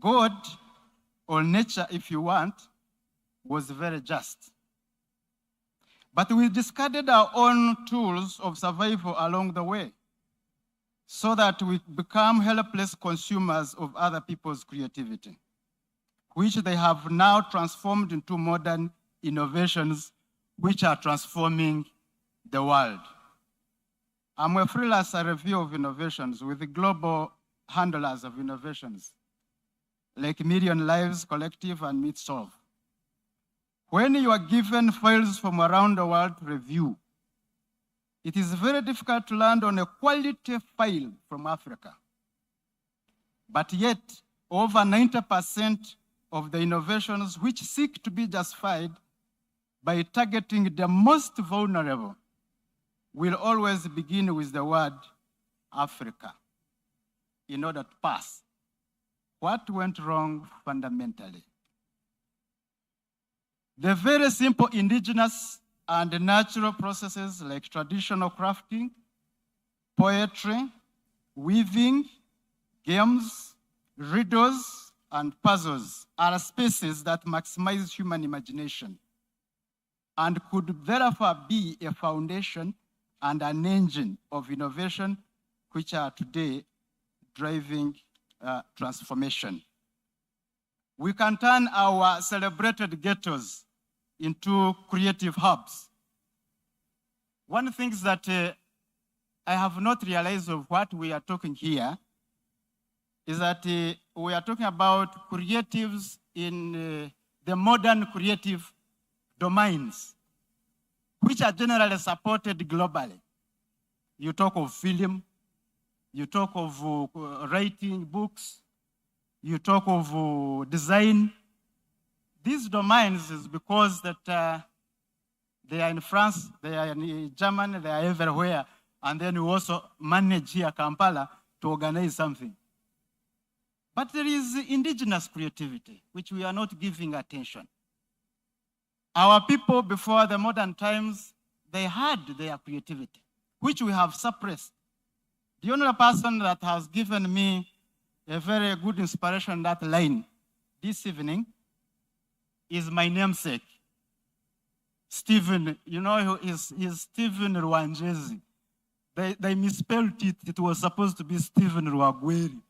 God, or nature if you want, was very just. But we discarded our own tools of survival along the way, so that we become helpless consumers of other people's creativity, which they have now transformed into modern innovations which are transforming the world. I'm a freelancer review of innovations with the global handlers of innovations, like Million Lives Collective and MeetSolve. When you are given files from around the world to review, it is very difficult to land on a quality file from Africa. But yet, over 90% of the innovations which seek to be justified by targeting the most vulnerable will always begin with the word Africa in order to pass. What went wrong fundamentally? The very simple indigenous and natural processes like traditional crafting, poetry, weaving, games, riddles, and puzzles are spaces that maximize human imagination and could therefore be a foundation and an engine of innovation which are today driving transformation. We can turn our celebrated ghettos into creative hubs. One thing that I have not realized of what we are talking here is that we are talking about creatives in the modern creative domains, which are generally supported globally. You talk of film, you talk of writing books, you talk of design. These domains is because that they are in France, they are in Germany, they are everywhere. And then we also manage here Kampala to organize something. But there is indigenous creativity, which we are not giving attention. Our people before the modern times, they had their creativity, which we have suppressed. The only person that has given me a very good inspiration in that line this evening is my namesake, Stephen. You know, he's Stephen Rwanjezi. They misspelled it. It was supposed to be Stephen Rwagweri.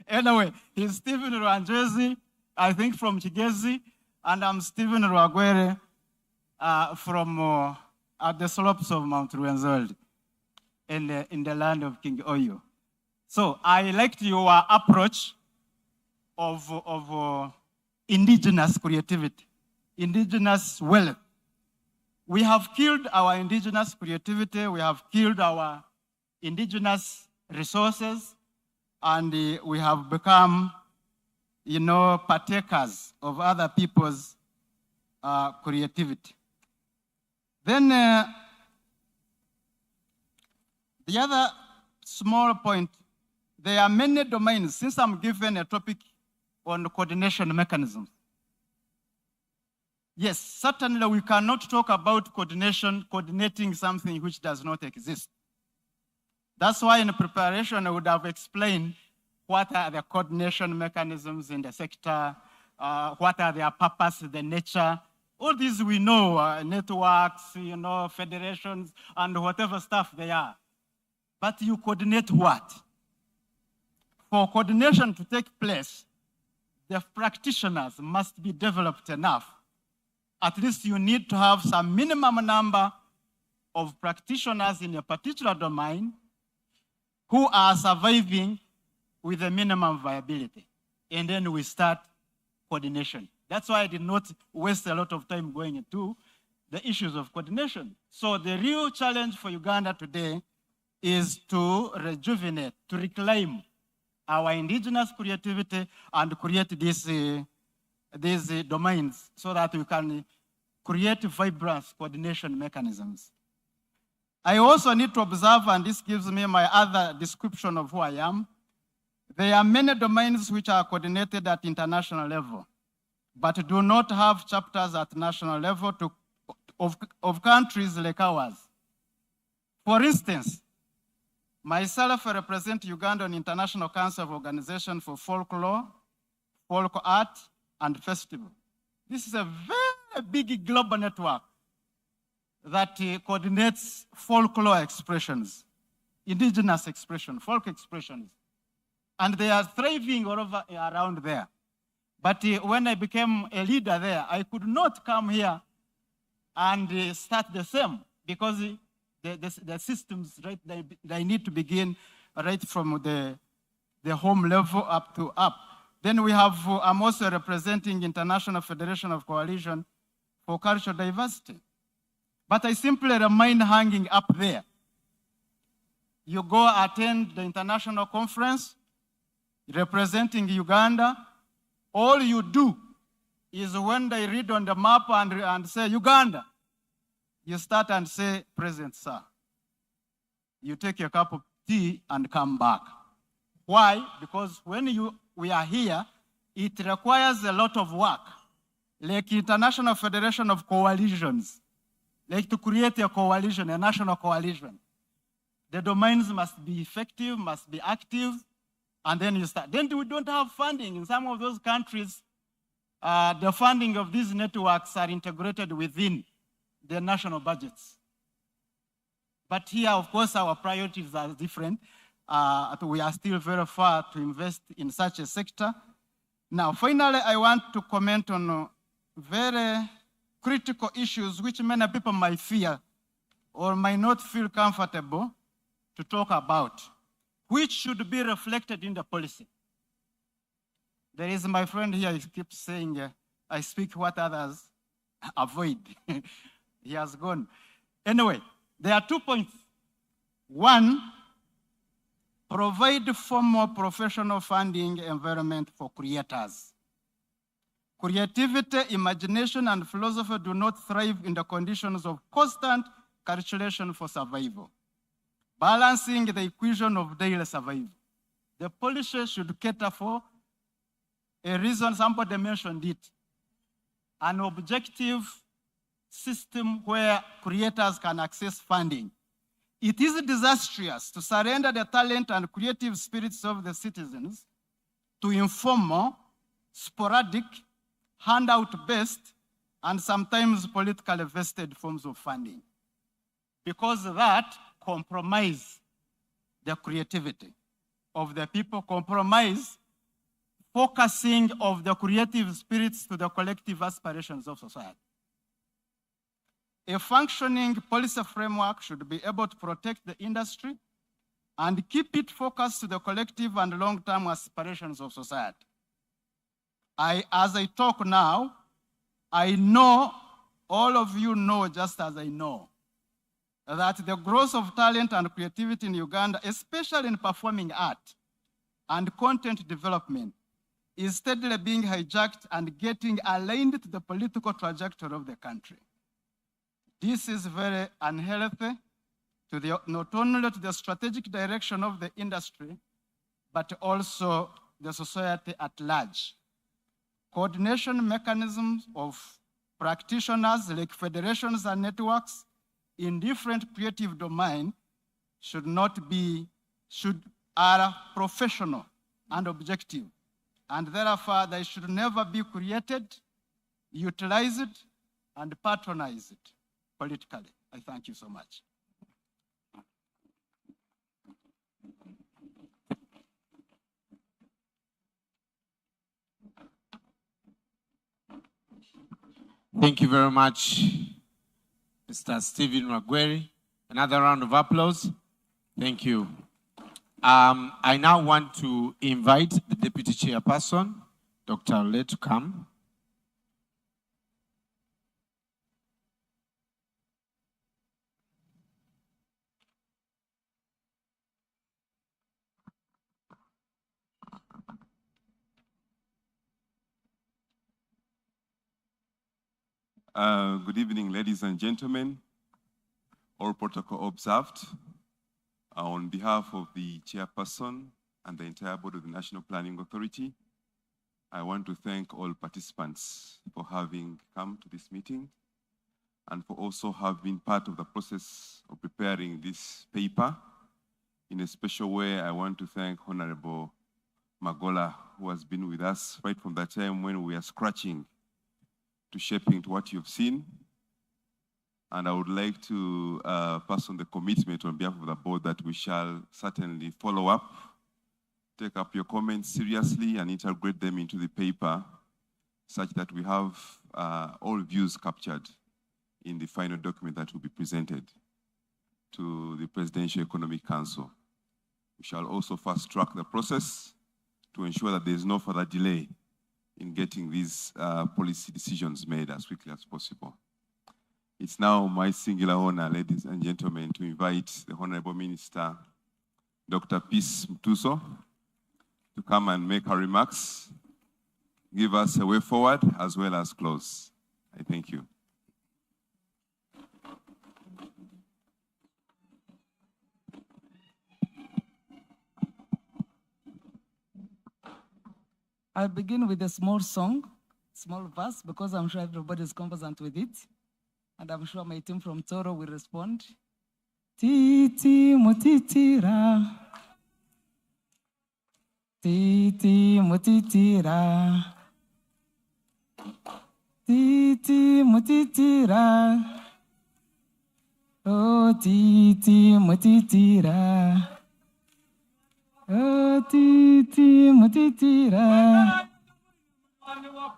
Anyway, he's Stephen Rwanjezi, I think from Kigezi, and I'm Stephen Rwagweri from at the slopes of Mount Rwenzori in the land of King Oyo. So I liked your approach of indigenous creativity, indigenous wealth. We have killed our indigenous creativity, we have killed our indigenous resources, and we have become, you know, partakers of other people's creativity. Then the other small point, there are many domains, since I'm given a topic on coordination mechanisms. Yes, certainly we cannot talk about coordinating something which does not exist. That's why in preparation I would have explained what are the coordination mechanisms in the sector, what are their purpose, the nature. All these we know, networks, you know, federations, and whatever stuff they are. But you coordinate what? For coordination to take place, the practitioners must be developed enough. At least you need to have some minimum number of practitioners in a particular domain who are surviving with a minimum viability. And then we start coordination. That's why I did not waste a lot of time going into the issues of coordination. So the real challenge for Uganda today is to rejuvenate, to reclaim our indigenous creativity and create these domains so that we can create vibrant coordination mechanisms. I also need to observe, and this gives me my other description of who I am. There are many domains which are coordinated at international level, but do not have chapters at national level of countries like ours. For instance, myself, I represent Uganda on International Council of Organization for Folklore, Folk Art, and Festival. This is a very big global network that coordinates folklore expressions, indigenous expression, folk expressions. And they are thriving all over around there. But when I became a leader there, I could not come here and start the same, because the systems, right, they need to begin right from the home level up to up. Then we have, I'm also representing International Federation of Coalition for Cultural Diversity. But I simply remain hanging up there. You go attend the international conference representing Uganda, all you do is when they read on the map and say, Uganda, you start and say, Present, sir. You take your cup of tea and come back. Why? Because when we are here, it requires a lot of work, like International Federation of Coalitions, like to create a coalition, a national coalition. The domains must be effective, must be active, And then you start. Then we don't have funding. In some of those countries, the funding of these networks are integrated within their national budgets. But here, of course, our priorities are different. We are still very far to invest in such a sector. Now, finally, I want to comment on very critical issues which many people might fear or might not feel comfortable to talk about, which should be reflected in the policy. There is my friend here, he keeps saying, I speak what others avoid. He has gone. Anyway, there are 2 points. One, provide formal professional funding environment for creators. Creativity, imagination, and philosophy do not thrive in the conditions of constant calculation for survival, balancing the equation of daily survival. The policy should cater for a reason, somebody mentioned it, an objective system where creators can access funding. It is disastrous to surrender the talent and creative spirits of the citizens to informal, sporadic, handout-based, and sometimes politically vested forms of funding, because that compromise the creativity of the people, compromise focusing of the creative spirits to the collective aspirations of society. A functioning policy framework should be able to protect the industry and keep it focused to the collective and long-term aspirations of society. As I talk now, I know, all of you know just as I know, that the growth of talent and creativity in Uganda, especially in performing art and content development, is steadily being hijacked and getting aligned to the political trajectory of the country. This is very unhealthy to not only to the strategic direction of the industry, but also the society at large. Coordination mechanisms of practitioners like federations and networks in different creative domains are professional and objective. And therefore, they should never be created, utilized, and patronized politically. I thank you so much. Thank you very much, Mr. Stephen Wagweri. Another round of applause. Thank you. I now want to invite the Deputy Chairperson, Dr. Ole, to come. Good evening, ladies and gentlemen. All protocol observed. On behalf of the chairperson and the entire board of the National Planning Authority, I want to thank all participants for having come to this meeting and for also having been part of the process of preparing this paper. In a special way, I want to thank Honorable Magola, who has been with us right from the time when we are scratching to shaping to what you've seen. And I would like to pass on the commitment on behalf of the board that we shall certainly follow up, take up your comments seriously and integrate them into the paper such that we have all views captured in the final document that will be presented to the Presidential Economic Council. We shall also fast track the process to ensure that there is no further delay in getting these policy decisions made as quickly as possible. It's now my singular honor, ladies and gentlemen, to invite the Honorable Minister, Dr. Peace Mtuso, to come and make her remarks, give us a way forward as well as close. I thank you. I'll begin with a small song, small verse, because I'm sure everybody is conversant with it. And I'm sure my team from Toro will respond. Titi mutitira. Titi mutitira. Titi mutitira. Oh, titi mutitira. Oh, titi mutitira.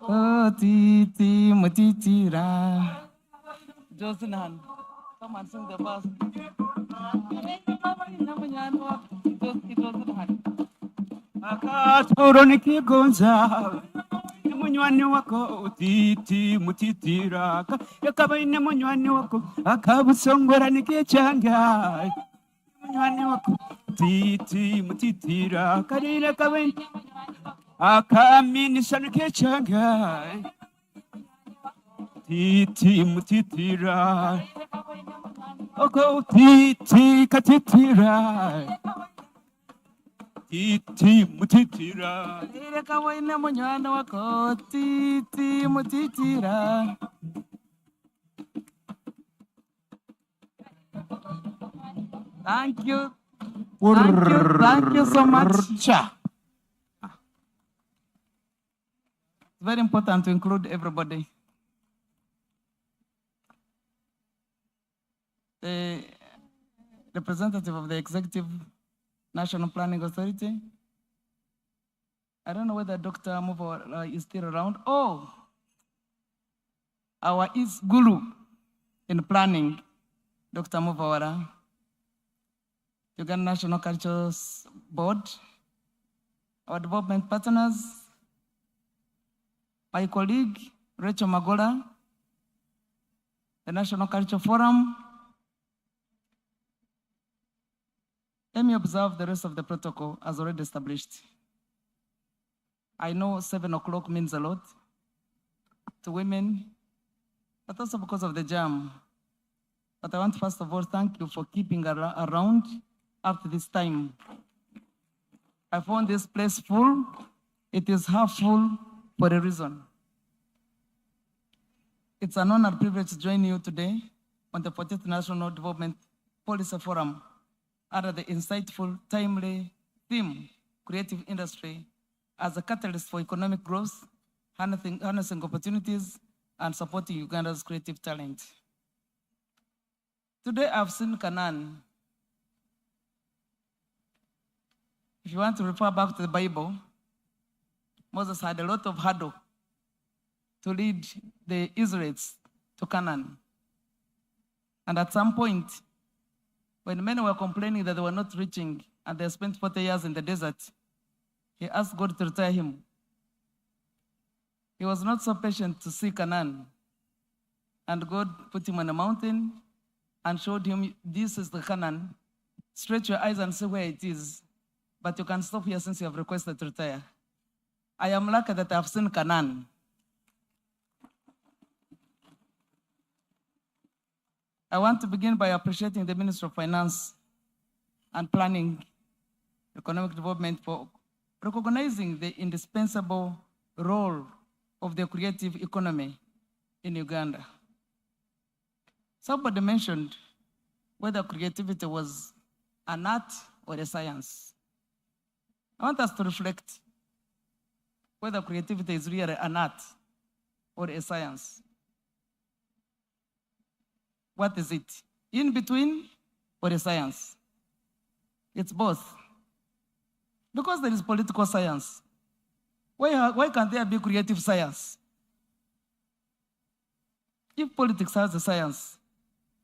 Oh, titi mutitira. Jocelyn, come and sing the verse. Akatoro nikigonza munywani wako utiti mutitira yakabaine munywani wako akabusongora nikechanga munywani wako titi mutitira karire kabaine akaminisha nikechanga titi mutitira oko titi katitira titi mutitira. Ireka waine munywani wako titi mutitira. Thank you. Thank you so much. It's very important to include everybody. The representative of the Executive National Planning Authority. I don't know whether Dr. Movo is still around. Oh, our East Guru in planning, Dr. Movawara, Uganda National Cultural Board, our development partners, my colleague, Rachel Magola, the National Culture Forum. Let me observe the rest of the protocol as already established. I know 7 o'clock means a lot to women, but also because of the jam. But I want to first of all thank you for keeping around up to this time. I found this place full. It is half full for a reason. It's an honor and privilege to join you today on the 14th National Development Policy Forum under the insightful, timely theme, creative industry, as a catalyst for economic growth, harnessing opportunities, and supporting Uganda's creative talent. Today I've seen Canaan. If you want to refer back to the Bible, Moses had a lot of hurdle to lead the Israelites to Canaan. And at some point, when many were complaining that they were not reaching and they spent 40 years in the desert, he asked God to retire him. He was not so patient to see Canaan. And God put him on a mountain and showed him, this is the Canaan. Stretch your eyes and see where it is. But you can stop here since you have requested to retire. I am lucky that I have seen Canaan. I want to begin by appreciating the Minister of Finance and Planning, Economic Development for recognizing the indispensable role of the creative economy in Uganda. Somebody mentioned whether creativity was an art or a science. I want us to reflect whether creativity is really an art or a science. What is it? In between or a science? It's both. Because there is political science. Why can't there be creative science? If politics has a science,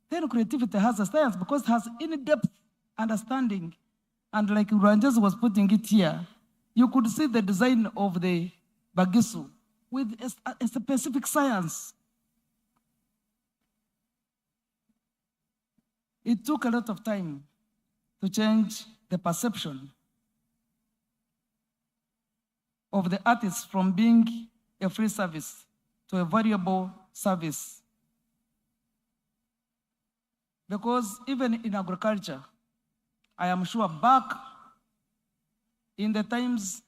then creativity has a science because it has in-depth understanding. And like Ranjas was putting it here, you could see the design of the Bagisu with a specific science. It took a lot of time to change the perception of the artists from being a free service to a valuable service. Because even in agriculture, I am sure back in the times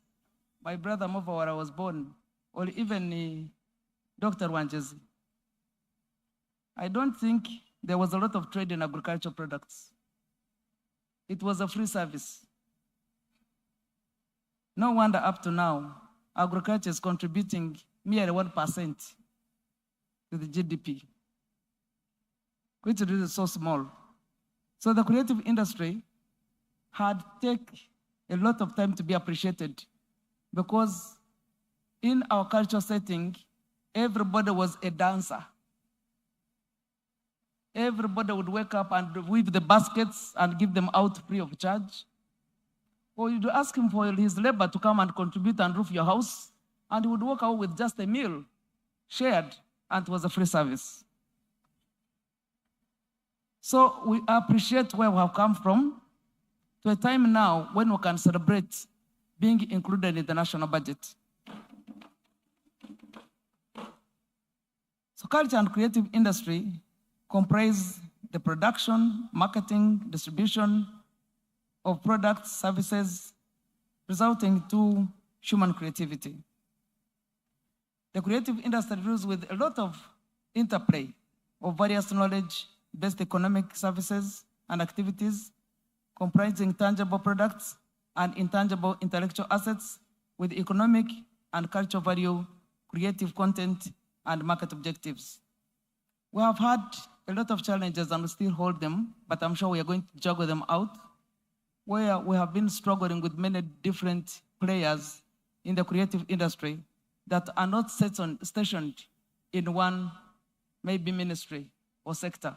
my brother Movawara was born, or even Dr. Wanjezi, I don't think there was a lot of trade in agricultural products. It was a free service. No wonder up to now, agriculture is contributing merely 1% to the GDP, which is so small. So the creative industry had taken a lot of time to be appreciated because in our cultural setting, everybody was a dancer. Everybody would wake up and weave the baskets and give them out free of charge. Or you'd ask him for his labor to come and contribute and roof your house, and he would walk out with just a meal shared, and it was a free service. So we appreciate where we have come from to a time now when we can celebrate being included in the national budget. So culture and creative industry comprise the production, marketing, distribution of products, services, resulting to human creativity. The creative industry deals with a lot of interplay of various knowledge-based economic services and activities comprising tangible products and intangible intellectual assets with economic and cultural value, creative content, and market objectives. We have had a lot of challenges and we still hold them, but I'm sure we are going to juggle them out, where we have been struggling with many different players in the creative industry that are not stationed in one, maybe ministry or sector.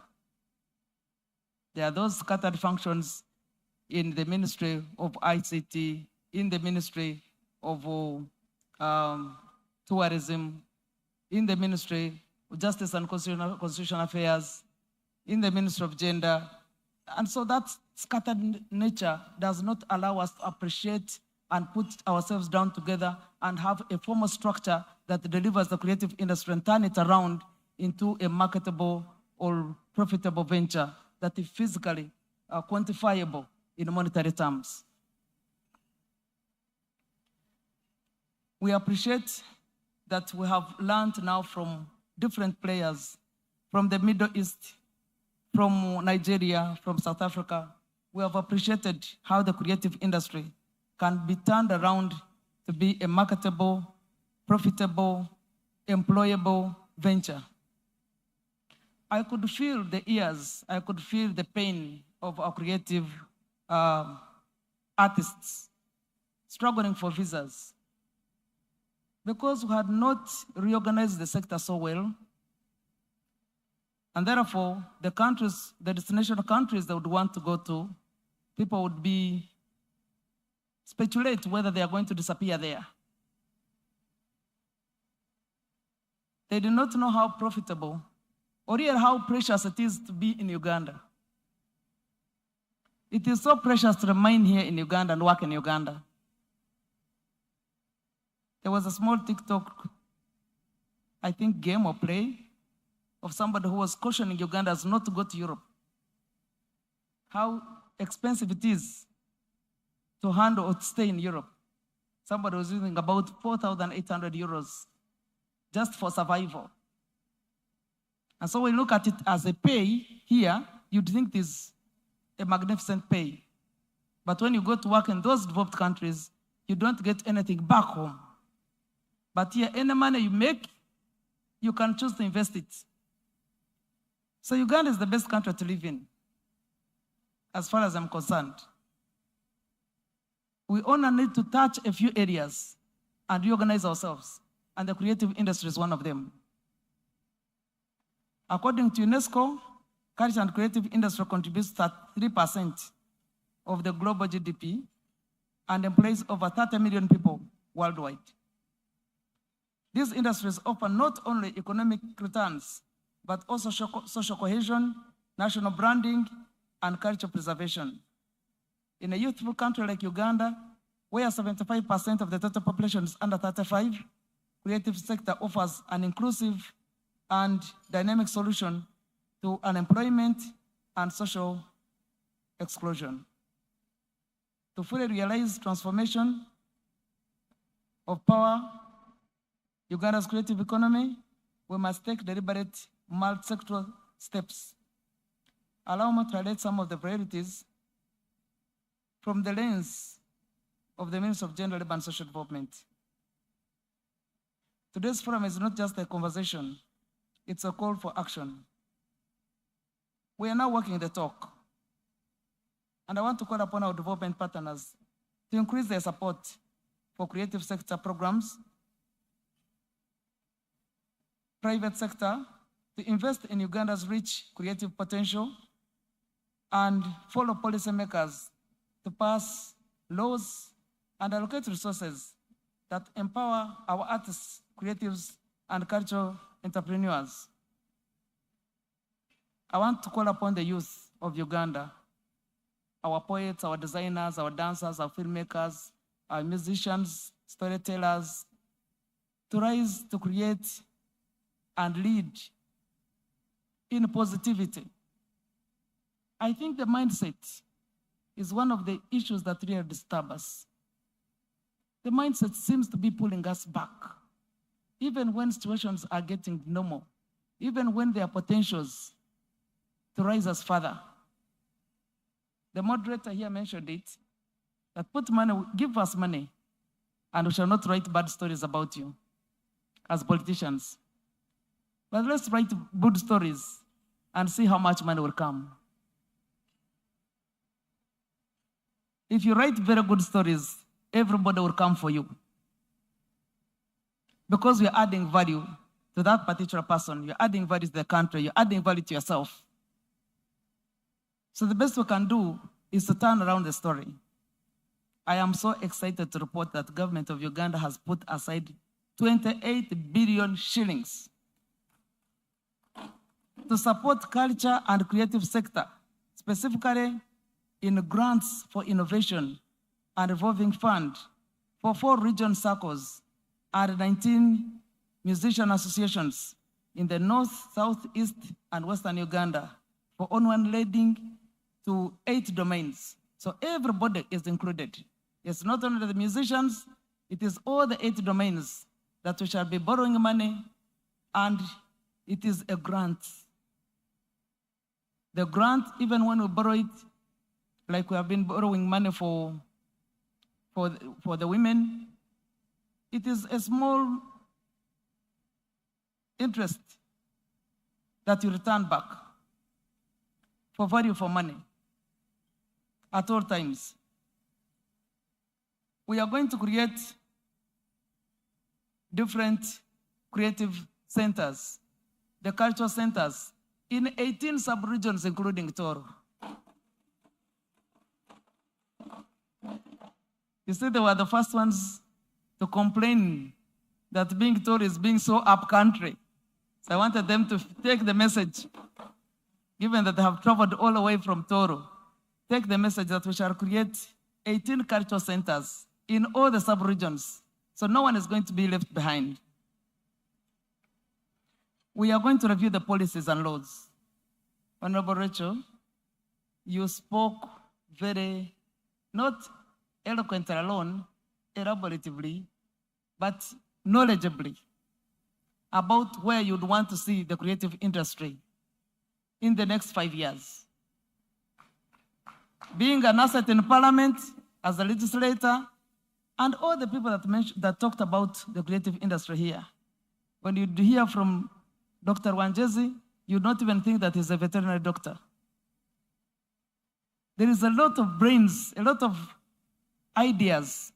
There are those scattered functions in the Ministry of ICT, in the Ministry of Tourism, in the Ministry of Justice and Constitutional Affairs, in the Ministry of Gender. And so that scattered nature does not allow us to appreciate and put ourselves down together and have a formal structure that delivers the creative industry and turn it around into a marketable or profitable venture that is physically quantifiable in monetary terms. We appreciate that we have learned now from different players from the Middle East, from Nigeria, from South Africa. We have appreciated how the creative industry can be turned around to be a marketable, profitable, employable venture. I could feel the ears, I could feel the pain of our creative artists struggling for visas because we had not reorganized the sector so well. And therefore, the countries, the destination countries they would want to go to, people would be speculate whether they are going to disappear there. They do not know how profitable or even how precious it is to be in Uganda. It is so precious to remain here in Uganda and work in Uganda. There was a small TikTok, I think, game or play of somebody who was cautioning Ugandans not to go to Europe. How expensive it is to handle or to stay in Europe. Somebody was using about 4,800 euros just for survival. And so we look at it as a pay here, you'd think this a magnificent pay. But when you go to work in those developed countries, you don't get anything back home. But here, any money you make, you can choose to invest it. So Uganda is the best country to live in, as far as I'm concerned. We only need to touch a few areas and reorganize ourselves, and the creative industry is one of them. According to UNESCO, culture and creative industry contributes 3% of the global GDP and employs over 30 million people worldwide. These industries offer not only economic returns, but also social cohesion, national branding, and cultural preservation. In a youthful country like Uganda, where 75% of the total population is under 35, creative sector offers an inclusive and dynamic solution to unemployment and social exclusion. To fully realize transformation of power, Uganda's creative economy, we must take deliberate multi-sectoral steps. Allow me to highlight some of the priorities from the lens of the Ministry of Gender, Labour and Social Development. Today's forum is not just a conversation, it's a call for action. We are now walking the talk. And I want to call upon our development partners to increase their support for creative sector programs, private sector, to invest in Uganda's rich creative potential, and follow policymakers to pass laws and allocate resources that empower our artists, creatives, and cultural entrepreneurs. I want to call upon the youth of Uganda, our poets, our designers, our dancers, our filmmakers, our musicians, storytellers, to rise, to create, and lead in positivity. I think the mindset is one of the issues that really disturb us. The mindset seems to be pulling us back, even when situations are getting normal, even when there are potentials to rise us further. The moderator here mentioned it, that put money, give us money, and we shall not write bad stories about you as politicians. But let's write good stories and see how much money will come. If you write very good stories, everybody will come for you. Because you're adding value to that particular person, you're adding value to the country, you're adding value to yourself. So the best we can do is to turn around the story. I am so excited to report that the government of Uganda has put aside 28 billion shillings to support culture and creative sector, specifically in grants for innovation and revolving fund for 4 region circles and 19 musician associations in the north, south, east, and western Uganda for onward leading to 8 domains. So everybody is included. It's not only the musicians, it is all the 8 domains that we shall be borrowing money, and it is a grant. The grant, even when we borrow it, like we have been borrowing money for the women, it is a small interest that you return back for value for money at all times. We are going to create different creative centers, the cultural centers, in 18 sub-regions, including Toro. You see, they were the first ones to complain that being Toro is being so up-country. So I wanted them to take the message, given that they have traveled all the way from Toro, take the message that we shall create 18 cultural centers in all the sub-regions, so no one is going to be left behind. We are going to review the policies and laws. Honorable Rachel, you spoke very, not eloquently alone, elaboratively, but knowledgeably about where you'd want to see the creative industry in the next 5 years. Being an asset in Parliament, as a legislator, and all the people that talked about the creative industry here. When you hear from Dr. Wanjezi, you don't even think that he's a veterinary doctor. There is a lot of brains, a lot of ideas.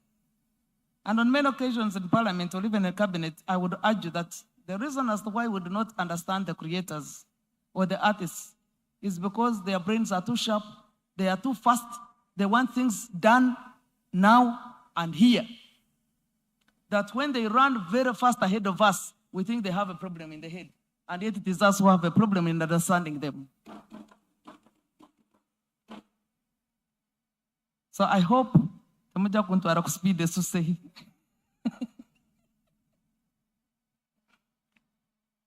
And on many occasions in Parliament or even in Cabinet, I would argue that the reason as to why we do not understand the creators or the artists is because their brains are too sharp, they are too fast, they want things done now and here. That when they run very fast ahead of us, we think they have a problem in the head. And yet it is us who have a problem in understanding them. So I hope speed to say.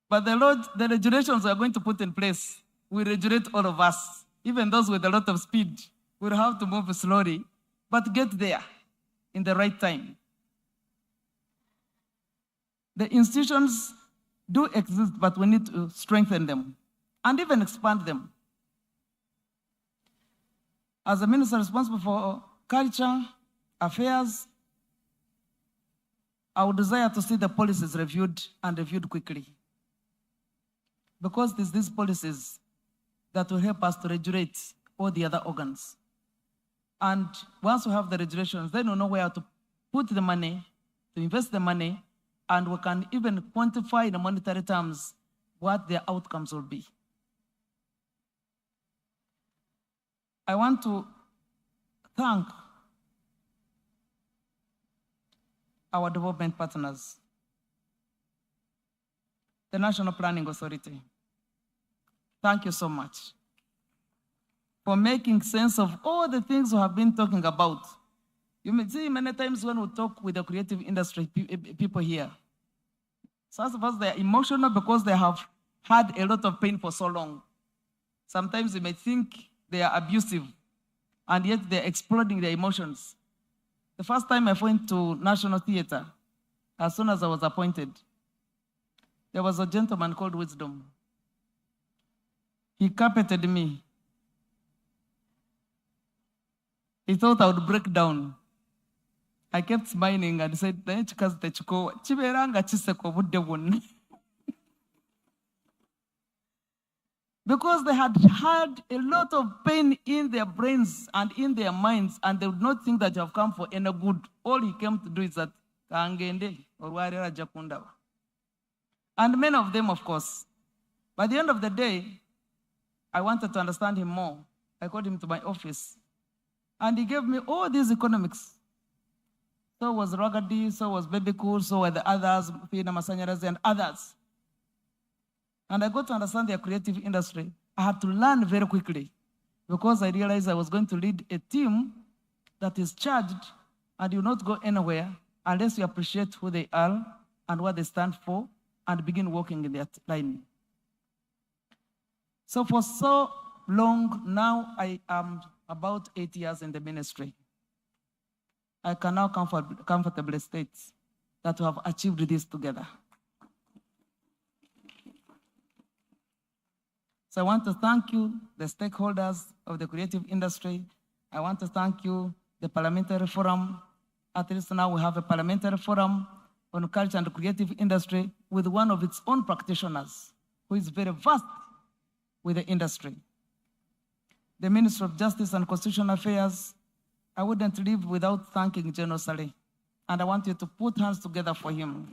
But the regulations we are going to put in place will regulate all of us. Even those with a lot of speed will have to move slowly, but get there in the right time. The institutions do exist, but we need to strengthen them and even expand them. As a minister responsible for culture affairs, I would desire to see the policies reviewed and reviewed quickly. Because there's these policies that will help us to regulate all the other organs. And once we have the regulations, then we'll know where to put the money, to invest the money, and we can even quantify in monetary terms what their outcomes will be. I want to thank our development partners, the National Planning Authority. Thank you so much for making sense of all the things we have been talking about. You may see many times when we talk with the creative industry people here, some of us, they're emotional because they have had a lot of pain for so long. Sometimes you may think they are abusive, and yet they're exploding their emotions. The first time I went to National Theatre, as soon as I was appointed, there was a gentleman called Wisdom. He carpeted me. He thought I would break down. I kept smiling and said, because they had had a lot of pain in their brains and in their minds, and they would not think that you have come for any good. All he came to do is that, and many of them, of course. By the end of the day, I wanted to understand him more. I called him to my office, and he gave me all these economics. So was Ragadi, so was Baby Cool, so were the others, Fina Masanyaras and others. And I got to understand their creative industry. I had to learn very quickly because I realized I was going to lead a team that is charged and will not go anywhere unless you appreciate who they are and what they stand for and begin working in that line. So for so long now, I am about 8 years in the ministry. I can now comfortably state that we have achieved this together. So I want to thank you, the stakeholders of the creative industry. I want to thank you, the Parliamentary Forum. At least now we have a Parliamentary Forum on culture and creative industry with one of its own practitioners who is very vast with the industry. The Minister of Justice and Constitutional Affairs, I wouldn't live without thanking General Saleh. And I want you to put hands together for him.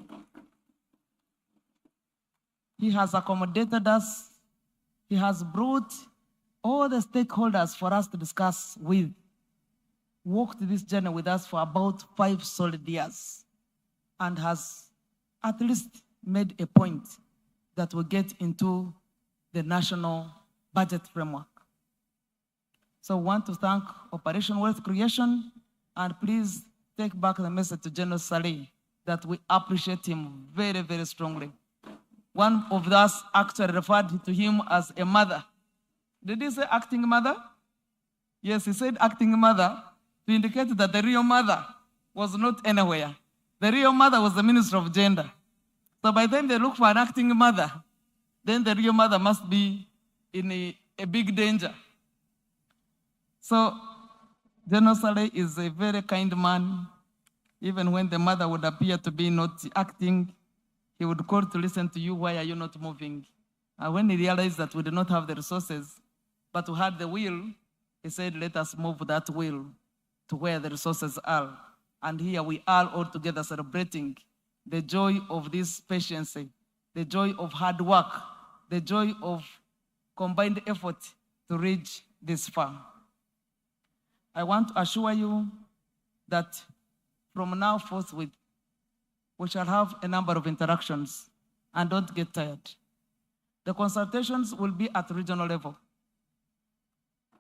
He has accommodated us. He has brought all the stakeholders for us to discuss with, walked this journey with us for about 5 solid years, and has at least made a point that we get into the national budget framework. So I want to thank Operation Wealth Creation, and please take back the message to General Saleh that we appreciate him very, very strongly. One of us actually referred to him as a mother. Did he say acting mother? Yes, he said acting mother to indicate that the real mother was not anywhere. The real mother was the Minister of Gender. So by the time they look for an acting mother, then the real mother must be in a big danger. So General Saleh is a very kind man. Even when the mother would appear to be not acting, he would call to listen to you, why are you not moving? And when he realized that we did not have the resources, but we had the will, he said, let us move that will to where the resources are. And here we are all together celebrating the joy of this patience, the joy of hard work, the joy of combined effort to reach this far. I want to assure you that from now forthwith, we shall have a number of interactions, and don't get tired. The consultations will be at regional level.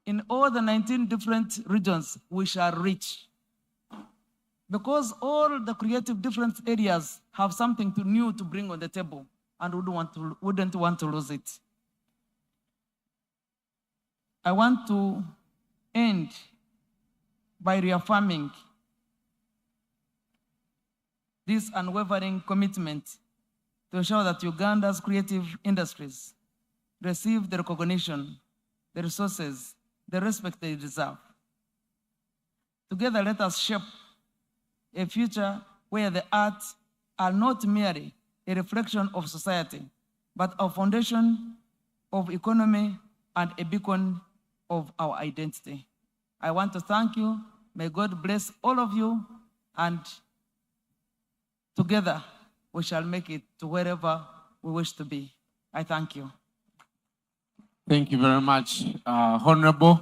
In all the 19 different regions, we shall reach. Because all the creative different areas have something new to bring on the table, and wouldn't want to lose it. I want to end by reaffirming this unwavering commitment to ensure that Uganda's creative industries receive the recognition, the resources, the respect they deserve. Together, let us shape a future where the arts are not merely a reflection of society, but a foundation of economy and a beacon of our identity. I want to thank you. May God bless all of you, and together we shall make it to wherever we wish to be. I thank you. Thank you very much, Honorable.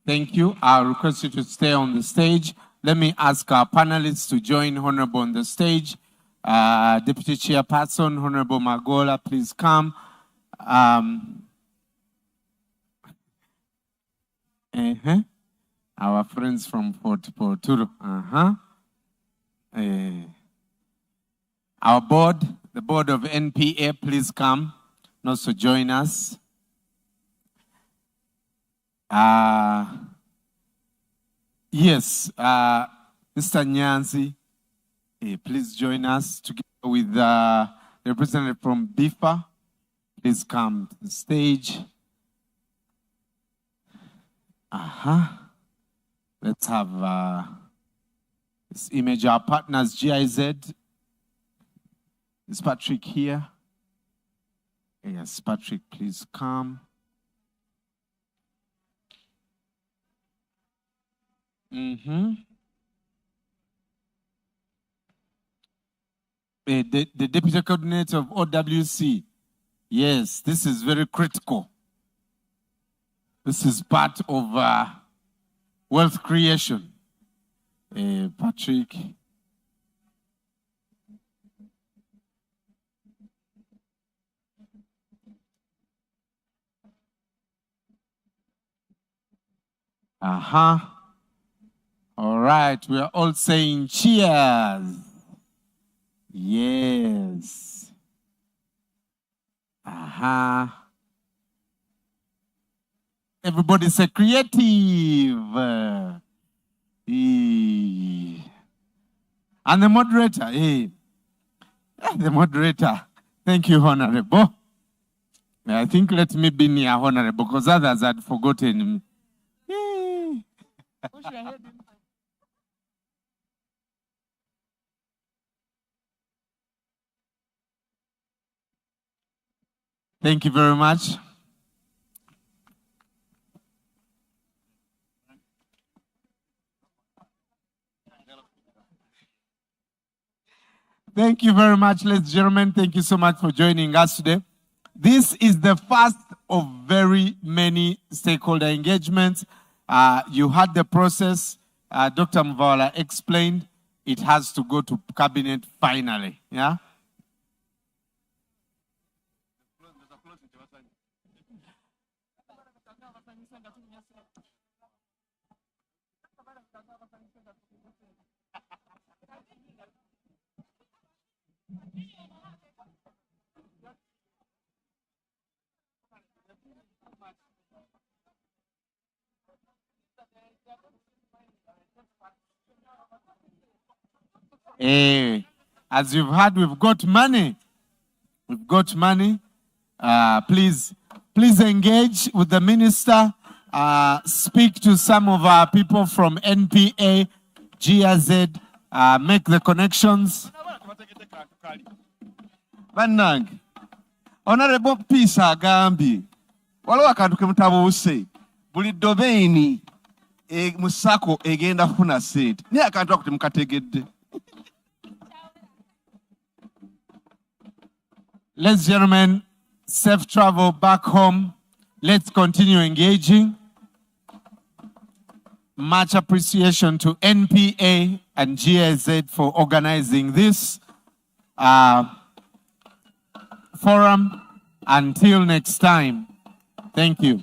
Thank you. I'll request you to stay on the stage. Let me ask our panelists to join Honorable on the stage. Deputy Chairperson, Honorable Magola, please come. Our friends from Fort Porturo. Our board, the board of NPA, please come and also join us. Yes, Mr. Nyanzi, please join us together with the representative from BIFA. Please come to the stage. Let's have this image. Our partners, GIZ. Is Patrick here? Yes, Patrick, please come. The deputy coordinator of OWC. Yes, this is very critical. This is part of wealth creation. Patrick. All right, we are all saying cheers. Yes. Everybody say creative. And the moderator, the moderator. Thank you, Honorable. I think let me be near Honorable because others had forgotten. Thank you very much. Thank you very much, ladies and gentlemen. Thank you so much for joining us today. This is the first of very many stakeholder engagements. You had the process. Dr. Mvala explained it has to go to cabinet finally. Yeah. As you've heard, we've got money. We've got money. Please engage with the minister. Speak to some of our people from NPA, GIZ. Make the connections. Bannange, Honorable Peace agambye waliwo akantu ke mutabuuse buli domain musako egenda kufuna sente naye akantu ako temukategedde. Ladies and gentlemen, safe travel back home. Let's continue engaging. Much appreciation to NPA and GIZ for organizing this forum. Until next time, thank you.